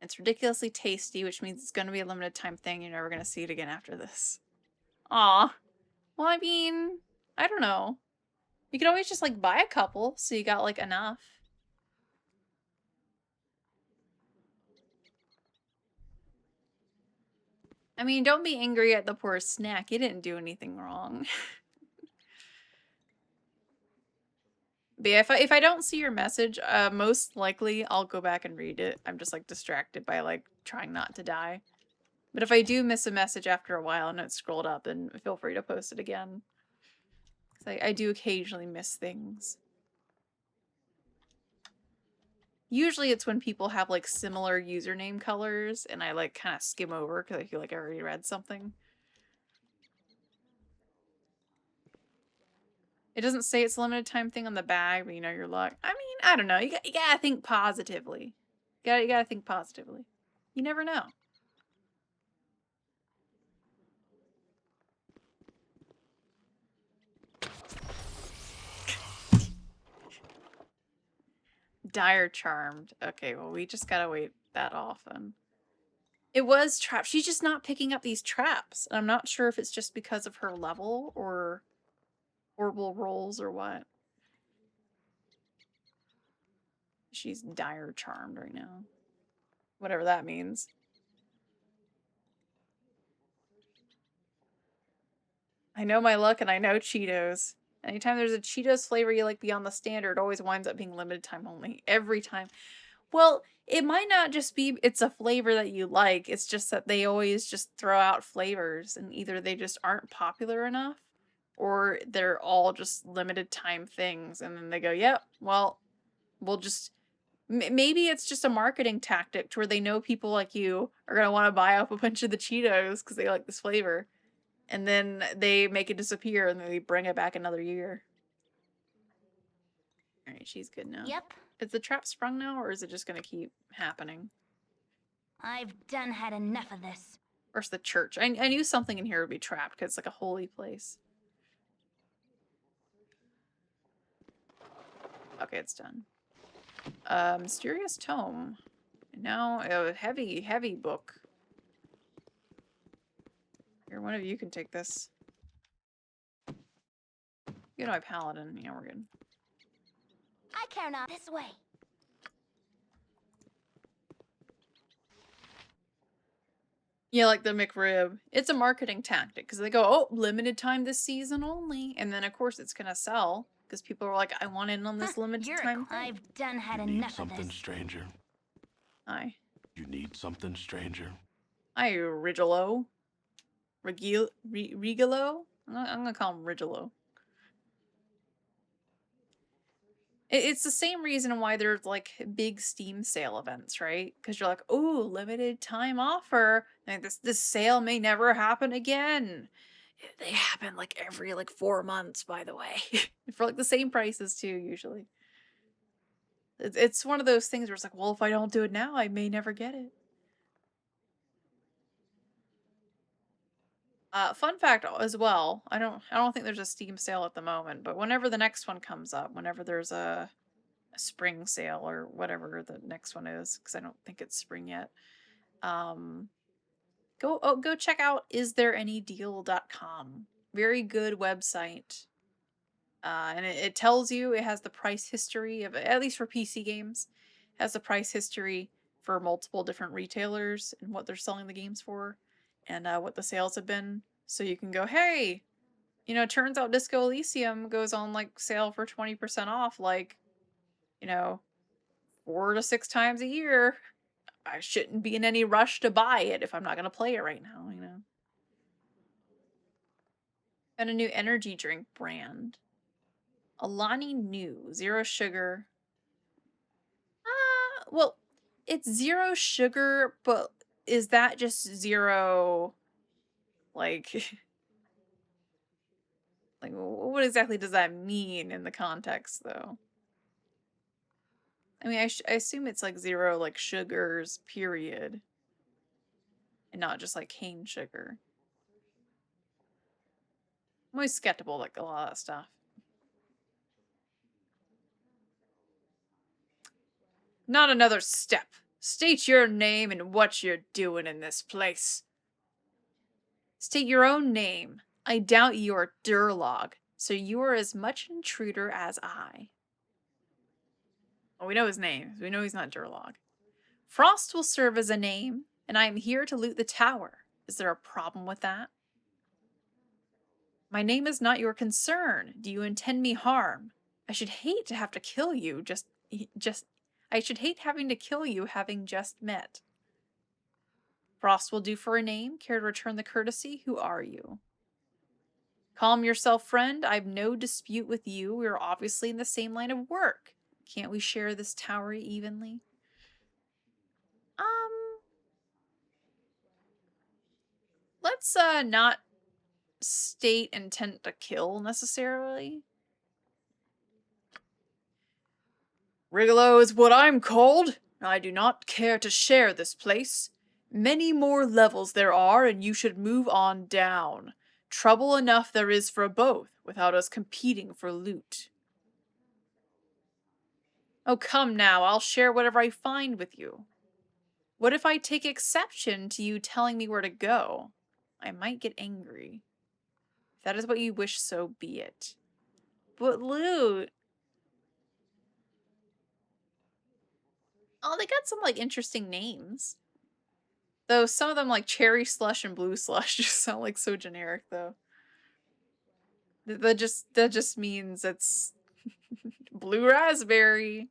It's ridiculously tasty, which means it's going to be a limited time thing. You're never going to see it again after this. Aw. Well, I mean, I don't know. You could always just, like, buy a couple, so you got, like, enough. I mean, don't be angry at the poor snack. You didn't do anything wrong. But yeah, if I don't see your message, most likely I'll go back and read it. I'm just, like, distracted by, like, trying not to die. But if I do miss a message after a while and it's scrolled up, then feel free to post it again. 'Cause I do occasionally miss things. Usually it's when people have, like, similar username colors, and I, like, kind of skim over because I feel like I already read something. It doesn't say it's a limited time thing on the bag, but you know your luck. I mean, I don't know. You gotta think positively. You gotta think positively. You never know. Dire Charmed. Okay, well, we just gotta wait that often. It was trapped. She's just not picking up these traps. And I'm not sure if it's just because of her level or horrible rolls or what. She's dire charmed right now. Whatever that means. I know my luck and I know Cheetos. Anytime there's a Cheetos flavor you like beyond the standard, it always winds up being limited time only. Every time. Well, it might not just be it's a flavor that you like. It's just that they always just throw out flavors and either they just aren't popular enough or they're all just limited time things. And then they go, yep, well, we'll just... Maybe it's just a marketing tactic to where they know people like you are going to want to buy up a bunch of the Cheetos because they like this flavor. And then they make it disappear and then they bring it back another year. Alright, she's good now. Yep, Is the trap sprung now or is it just going to keep happening? I've done had enough of this. Or it's the church. I knew something in here would be trapped because it's like a holy place. Okay, it's done. Mysterious tome. Now a heavy, heavy book. Here, one of you can take this. You know, my paladin. Yeah, we're good. I care not. This way. Yeah, like the McRib. It's a marketing tactic because they go, oh, limited time this season only. And then, of course, it's going to sell because people are like, I want in on this limited You're time thing. I've done had You need enough of something, this. stranger. Aye. You need something, stranger. Aye, Rigolo. Rigolo? I'm going to call him Rigolo. It's the same reason why there's like big Steam sale events, right? Because you're like, oh, limited time offer. And this sale may never happen again. They happen like every like 4 months, by the way, for like the same prices too. Usually, it's one of those things where it's like, well, if I don't do it now, I may never get it. Fun fact as well. I don't think there's a Steam sale at the moment, but whenever the next one comes up, whenever there's a spring sale or whatever the next one is, because I don't think it's spring yet. Go check out isthereanydeal.com. Very good website. And it tells you, it has the price history of, at least for PC games, it has the price history for multiple different retailers and what they're selling the games for, and what the sales have been. So you can go, hey, you know, it turns out Disco Elysium goes on like sale for 20% off, like, you know, 4 to 6 times a year. I shouldn't be in any rush to buy it if I'm not gonna play it right now, you know. And a new energy drink brand. Alani Nu, 0 sugar. Well, it's 0 sugar, but is that just 0, like, like, what exactly does that mean in the context, though? I mean, I assume it's like 0, like, sugars, period. And not just, like, cane sugar. I'm always skeptical, like, a lot of that stuff. Not another step. State your name and what you're doing in this place. State your own name. I doubt you are Durlag, so you are as much an intruder as I. Well, we know his name. We know he's not Durlag. Frost will serve as a name, and I am here to loot the tower. Is there a problem with that? My name is not your concern. Do you intend me harm? I should hate to have to kill you I should hate having to kill you having just met. Frost will do for a name. Care to return the courtesy? Who are you? Calm yourself, friend. I have no dispute with you. We are obviously in the same line of work. Can't we share this tower evenly? Let's not state intent to kill necessarily. Rigolo is what I'm called. I do not care to share this place. Many more levels there are, and you should move on down. Trouble enough there is for both, without us competing for loot. Oh, come now, I'll share whatever I find with you. What if I take exception to you telling me where to go? I might get angry. If that is what you wish, so be it. But loot... Oh, they got some, like, interesting names. Though some of them, like Cherry Slush and Blue Slush, just sound like so generic, though. That just means it's blue raspberry.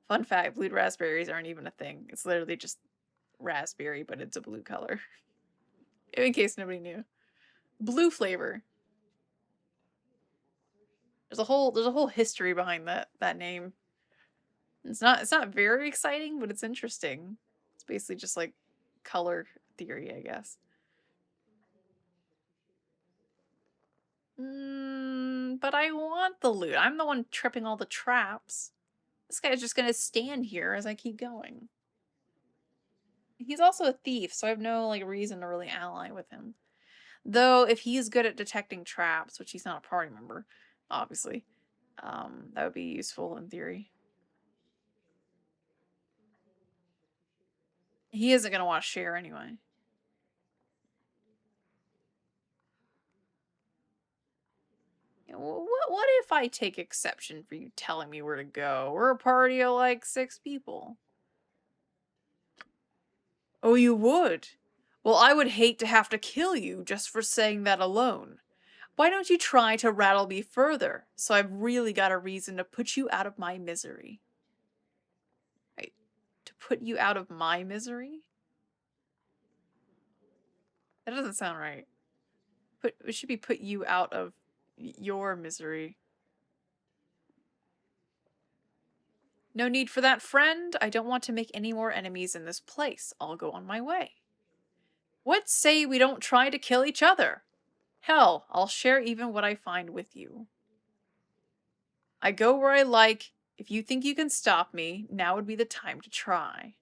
Fun fact, blue raspberries aren't even a thing. It's literally just raspberry, but it's a blue color. In case nobody knew. Blue flavor. There's a whole history behind that name. It's not very exciting, but it's interesting. It's basically just like color theory, I guess. But I want the loot. I'm the one tripping all the traps. This guy's just gonna stand here as I keep going. He's also a thief, so I have no like reason to really ally with him. Though if he's good at detecting traps, which he's not a party member, obviously, that would be useful in theory. He isn't gonna want to share anyway. What if I take exception for you telling me where to go? We're a party of like 6 people. Oh, you would? Well, I would hate to have to kill you just for saying that alone. Why don't you try to rattle me further, so I've really got a reason to put you out of my misery. Right, to put you out of my misery? That doesn't sound right. It should be put you out of your misery. No need for that, friend. I don't want to make any more enemies in this place. I'll go on my way. What say we don't try to kill each other? Hell, I'll share even what I find with you. I go where I like. If you think you can stop me, now would be the time to try.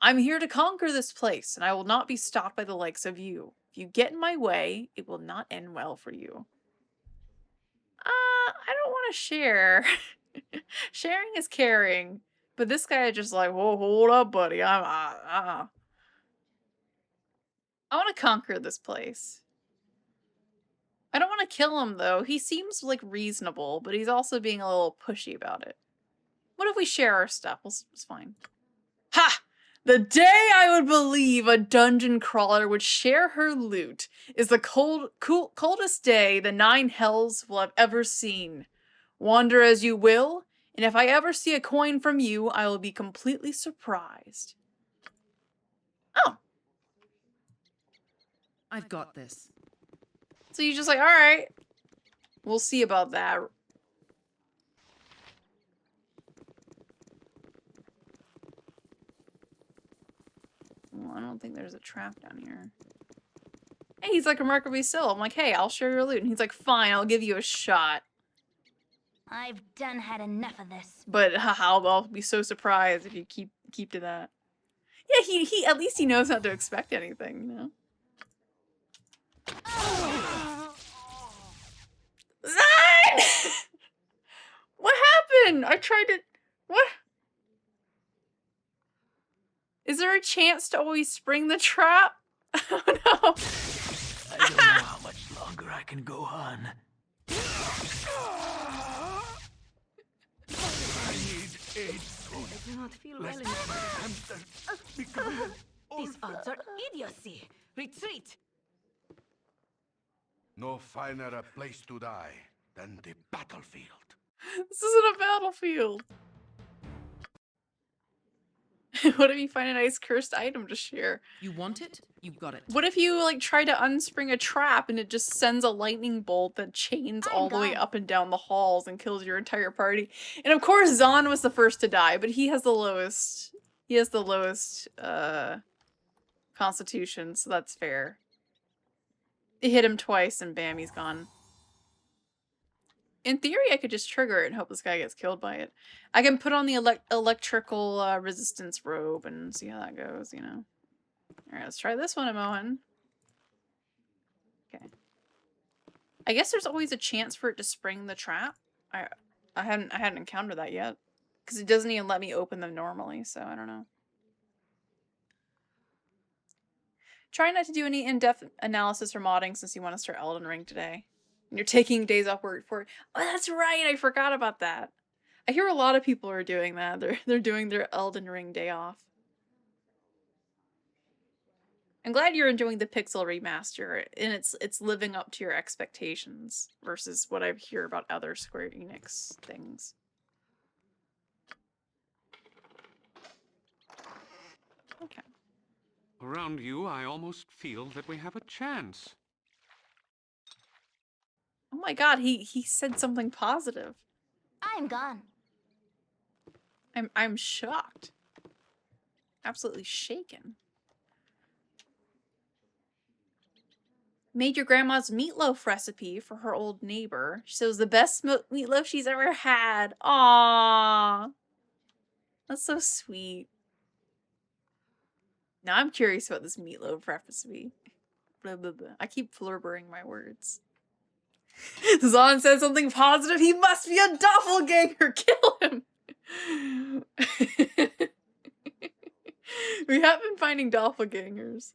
I'm here to conquer this place, and I will not be stopped by the likes of you. If you get in my way, it will not end well for you. I don't want to share. Sharing is caring. But this guy is just like, whoa, hold up, buddy. I want to conquer this place. I don't want to kill him, though. He seems, like, reasonable, but he's also being a little pushy about it. What if we share our stuff? It's fine. Ha! The day I would believe a dungeon crawler would share her loot is the coldest day the 9 hells will have ever seen. Wander as you will, and if I ever see a coin from you, I will be completely surprised. Oh. I've got this. So you're just like, alright. We'll see about that. Well, I don't think there's a trap down here. Hey, he's like remarkably still. I'm like, hey, I'll share your loot. And he's like, fine, I'll give you a shot. I've done had enough of this. But haha, I'll be so surprised if you keep to that. Yeah, he at least he knows not to expect anything, you know? Zine! What happened? I tried to... What? Is there a chance to always spring the trap? Oh no. I don't know how much longer I can go on. I need aid soon. I do not feel well Lest enough. my hamster become These odds are idiocy. Retreat. No finer a place to die than the battlefield. This isn't a battlefield. What if you find a nice cursed item to share? You want it? You got it. What if you like try to unspring a trap and it just sends a lightning bolt that chains all the way up and down the halls and kills your entire party? And of course Zahn was the first to die, but he has the lowest constitution, so that's fair. It hit him twice and bam, he's gone. In theory, I could just trigger it and hope this guy gets killed by it. I can put on the electrical resistance robe and see how that goes, you know. Alright, let's try this one, Amohan. Okay. I guess there's always a chance for it to spring the trap. I hadn't encountered that yet. Because it doesn't even let me open them normally, so I don't know. Try not to do any in-depth analysis or modding since you want to start Elden Ring today. And you're taking days off work for it. Oh, that's right, I forgot about that. I hear a lot of people are doing that. They're doing their Elden Ring day off. I'm glad you're enjoying the Pixel remaster, and it's living up to your expectations versus what I hear about other Square Enix things. Okay. Around you, I almost feel that we have a chance. Oh my god, he said something positive. I'm gone. I'm shocked. Absolutely shaken. Made your grandma's meatloaf recipe for her old neighbor. She said it was the best smoked meatloaf she's ever had. Aww. That's so sweet. Now I'm curious about this meatloaf recipe. Blah, blah, blah. I keep flurbering my words. Zahn said something positive. He must be a doppelganger. Kill him. We have been finding doppelgangers.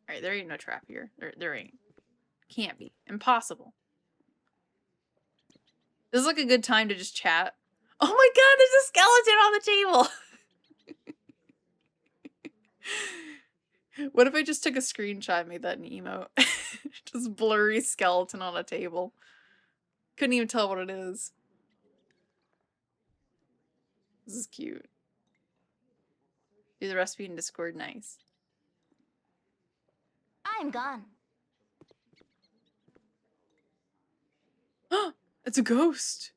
Alright, there ain't no trap here. There ain't. Can't be. Impossible. This is like a good time to just chat. Oh my god, there's a skeleton on the table! What if I just took a screenshot and made that an emote? Just blurry skeleton on a table. Couldn't even tell what it is. This is cute. Do the recipe in Discord, nice. I'm gone. It's a ghost!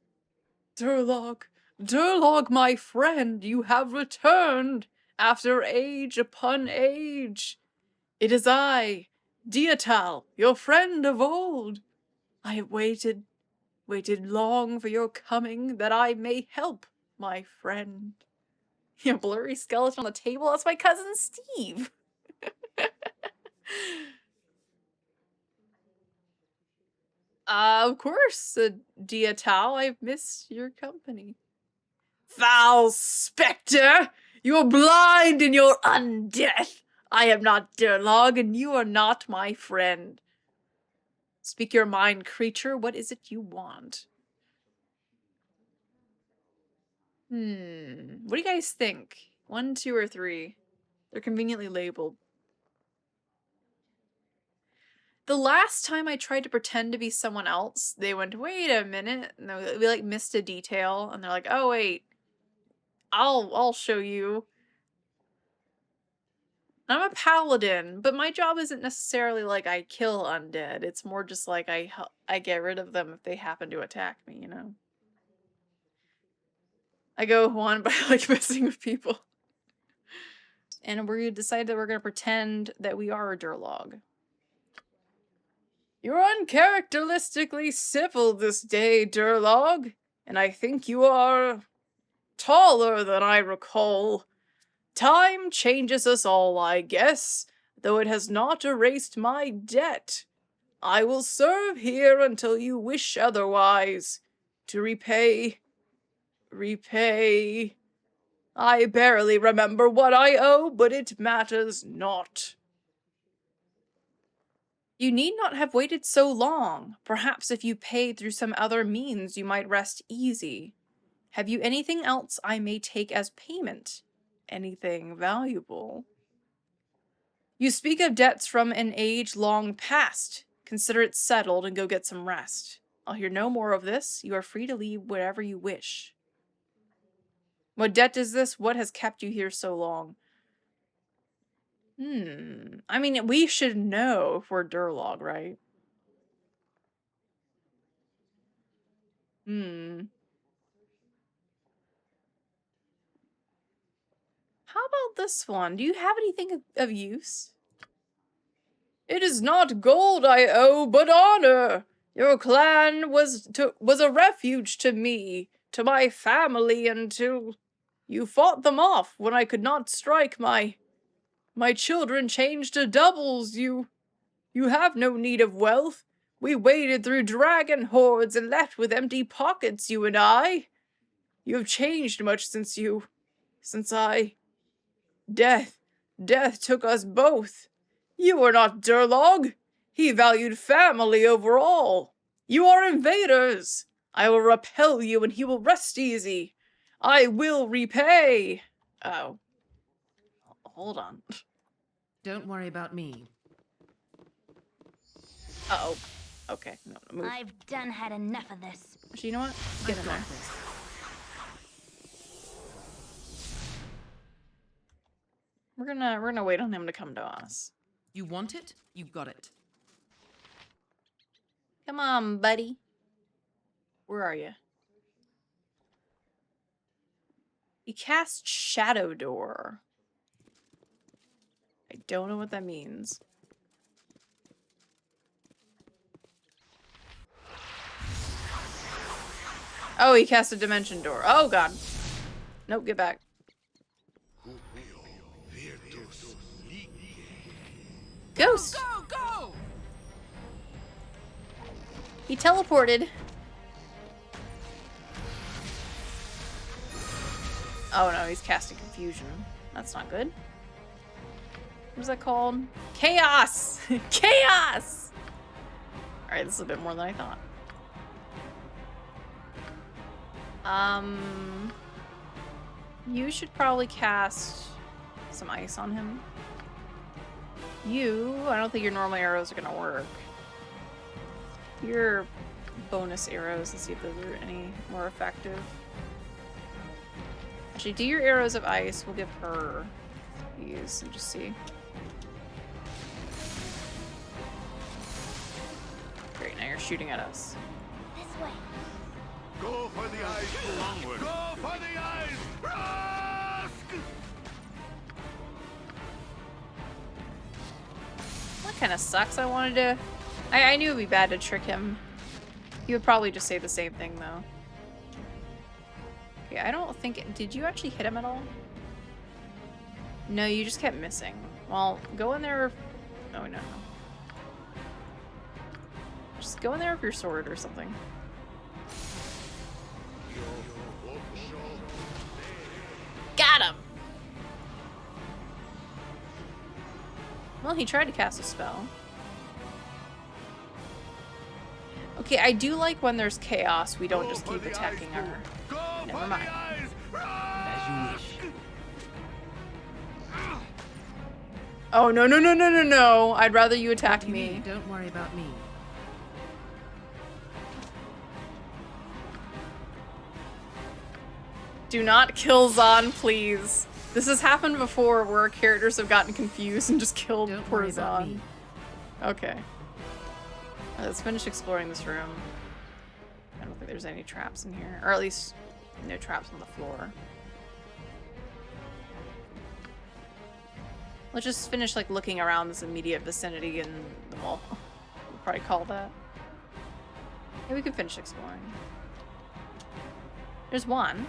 Durlag, Durlag, my friend, you have returned after age upon age. It is I, Diatal, your friend of old. I have waited long for your coming that I may help, my friend. Your blurry skeleton on the table? That's my cousin Steve. Of course, Dia Tao, I've missed your company. Foul spectre! You are blind in your undeath! I am not Durlag, and you are not my friend. Speak your mind, creature. What is it you want? What do you guys think? 1, 2, or 3? They're conveniently labeled. The last time I tried to pretend to be someone else, they went, wait a minute. And we like missed a detail, and they're like, oh wait, I'll show you. I'm a paladin, but my job isn't necessarily like I kill undead. It's more just like I get rid of them if they happen to attack me, you know? I go one by like messing with people. And we decided that we're gonna pretend that we are a Durlag. You're uncharacteristically civil this day, Durlag, and I think you are taller than I recall. Time changes us all, I guess, though it has not erased my debt. I will serve here until you wish otherwise. To repay... I barely remember what I owe, but it matters not. You need not have waited so long. Perhaps if you pay through some other means, you might rest easy. Have you anything else I may take as payment? Anything valuable? You speak of debts from an age long past. Consider it settled and go get some rest. I'll hear no more of this. You are free to leave wherever you wish. What debt is this? What has kept you here so long? I mean, we should know if we're Durlag, right? How about this one? Do you have anything of use? It is not gold I owe, but honor. Your clan was a refuge to me, to my family, until you fought them off when I could not strike my children changed to doubles. You have no need of wealth. We waded through dragon hordes and left with empty pockets, you and I. You have changed much since I... Death took us both. You are not Durlag. He valued family over all. You are invaders. I will repel you and he will rest easy. I will repay. Oh. Hold on. Don't worry about me. Uh-oh. Okay. No, move. I've done had enough of this. Actually, you know what? Get in there. This. We're gonna wait on him to come to us. You want it? You got it. Come on, buddy. Where are you? He cast Shadow Door. I don't know what that means. Oh, he cast a Dimension Door. Oh, God. Nope, get back. Ghost! Go! He teleported. Oh no, he's casting Confusion. That's not good. What's that called? Chaos! Chaos! Alright, this is a bit more than I thought. You should probably cast some ice on him. I don't think your normal arrows are gonna work. Your bonus arrows and see if those are any more effective. Actually, do your arrows of ice. We'll give her these and just see. Great, now you're shooting at us. This way. Go for the eyes. Onward. Go for the eyes. Rusk! That kind of sucks. I knew it'd be bad to trick him. He would probably just say the same thing, though. Okay, I don't think... Did you actually hit him at all? No, you just kept missing. Well, go in there... Oh, no. Just go in there with your sword or something. Got him! Well, he tried to cast a spell. Okay, I do like when there's chaos, we don't just keep attacking her. Never mind. As you wish. Oh, no, no, no, no, no, no. I'd rather you attack What do you me. need? Don't worry about me. Do not kill Zahn, please. This has happened before where our characters have gotten confused and just killed Don't poor worry about Zahn. me. Okay. Let's finish exploring this room. I don't think there's any traps in here. Or at least, no traps on the floor. Let's just finish, like, looking around this immediate vicinity and the wall. We'll probably call that. Yeah, we can finish exploring. There's one.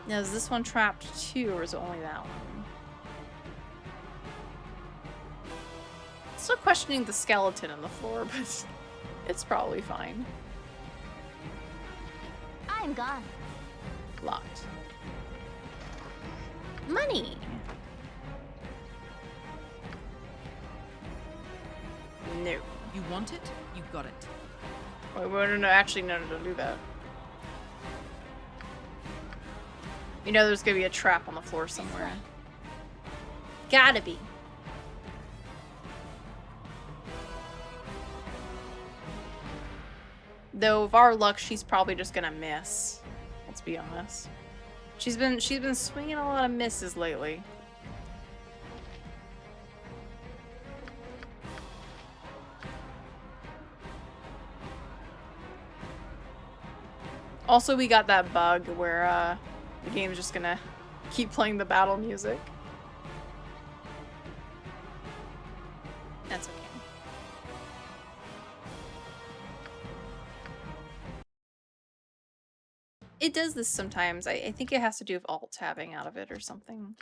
Now, is this one trapped too, or is it only that one? Still questioning the skeleton on the floor, but it's probably fine. I'm gone. Locked. Money! No. You want it? You got it. Wait, no, no, actually, no, don't do that. You know there's gonna be a trap on the floor somewhere. Gotta be. Though, with our luck, she's probably just gonna miss. Let's be honest. She's been swinging a lot of misses lately. Also, we got that bug where the game's just gonna keep playing the battle music. That's okay. It does this sometimes. I think it has to do with alt-tabbing out of it or something.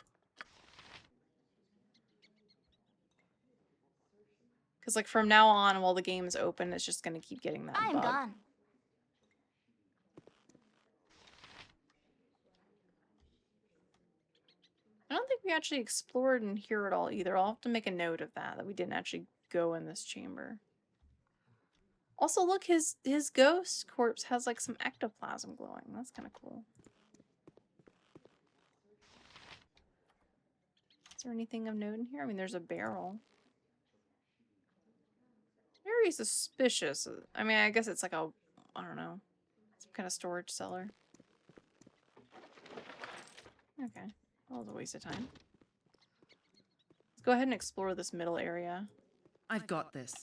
Because, like, from now on, while the game is open, it's just gonna keep getting that I'm bug. gone. I don't think we actually explored in here at all either. I'll have to make a note of that we didn't actually go in this chamber. Also, look, his ghost corpse has, like, some ectoplasm glowing. That's kind of cool. Is there anything of note in here? I mean, there's a barrel. Very suspicious. I mean, I guess it's like a, I don't know, some kind of storage cellar. Okay. That was a waste of time. Let's go ahead and explore this middle area. I've got this.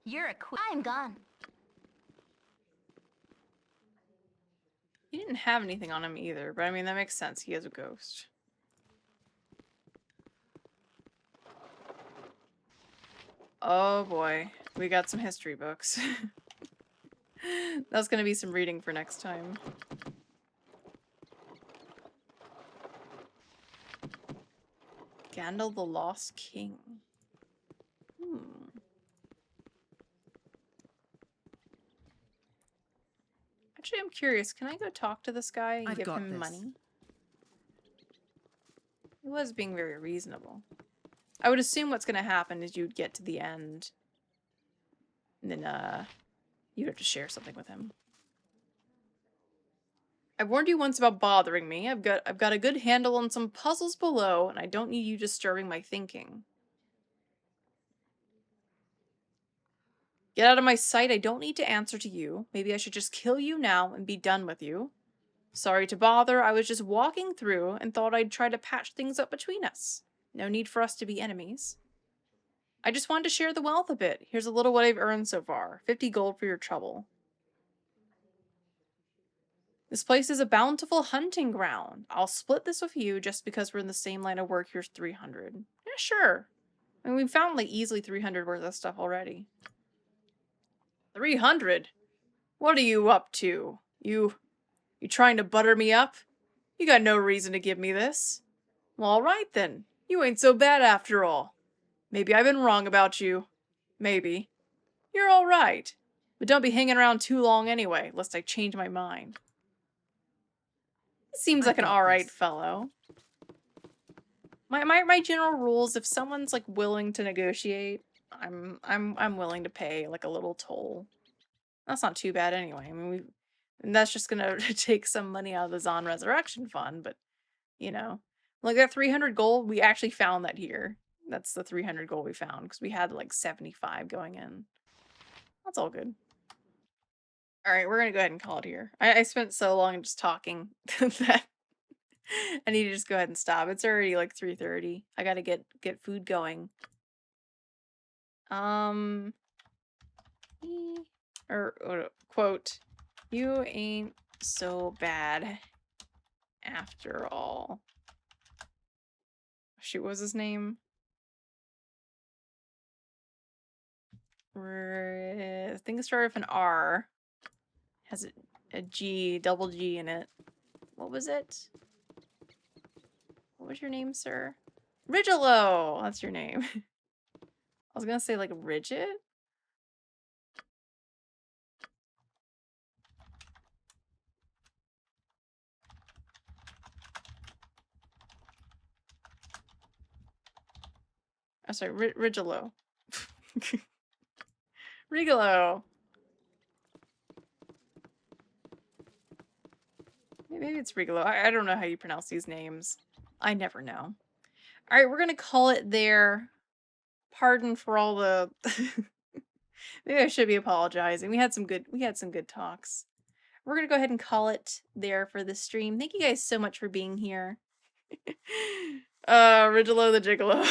You're a queen. I'm gone. He didn't have anything on him either, but I mean, that makes sense. He has a ghost. Oh boy. We got some history books. That's gonna be some reading for next time. Gandalf the Lost King. Actually, I'm curious. Can I go talk to this guy and I've give got him this. money? He was being very reasonable. I would assume what's going to happen is you'd get to the end. And then, you'd have to share something with him. I've warned you once about bothering me. I've got a good handle on some puzzles below, and I don't need you disturbing my thinking. Get out of my sight. I don't need to answer to you. Maybe I should just kill you now and be done with you. Sorry to bother. I was just walking through and thought I'd try to patch things up between us. No need for us to be enemies. I just wanted to share the wealth a bit. Here's a little what I've earned so far. 50 gold for your trouble. This place is a bountiful hunting ground. I'll split this with you just because we're in the same line of work. Here's 300. Yeah, sure. I mean, we've found like easily 300 worth of stuff already. 300? What are you up to? You You trying to butter me up? You got no reason to give me this. Well, alright then. You ain't so bad after all. Maybe I've been wrong about you. Maybe. You're alright. But don't be hanging around too long anyway, lest I change my mind. He seems like an alright fellow. My general rules, if someone's like willing to negotiate, I'm willing to pay like a little toll. That's not too bad anyway. I mean, and that's just gonna take some money out of the Zon Resurrection Fund, but you know, like that 300 gold, we actually found that here. That's the 300 gold we found because we had like 75 going in. That's all good. All right, we're gonna go ahead and call it here. I spent so long just talking that I need to just go ahead and stop. It's already like 3:30. I gotta get food going. Or quote, you ain't so bad after all. Shoot, what was his name? I think it started with an R. Has a G, double G in it. What was it? What was your name, sir? Rigelo! That's your name. I was gonna say like rigid? Oh, sorry, Rigelo. Rigolo. Maybe it's Rigolo. I don't know how you pronounce these names. I never know. Alright, we're gonna call it there. Pardon for all the maybe I should be apologizing. We had some good talks. We're gonna go ahead and call it there for this stream. Thank you guys so much for being here. Rigolo the Gigolo.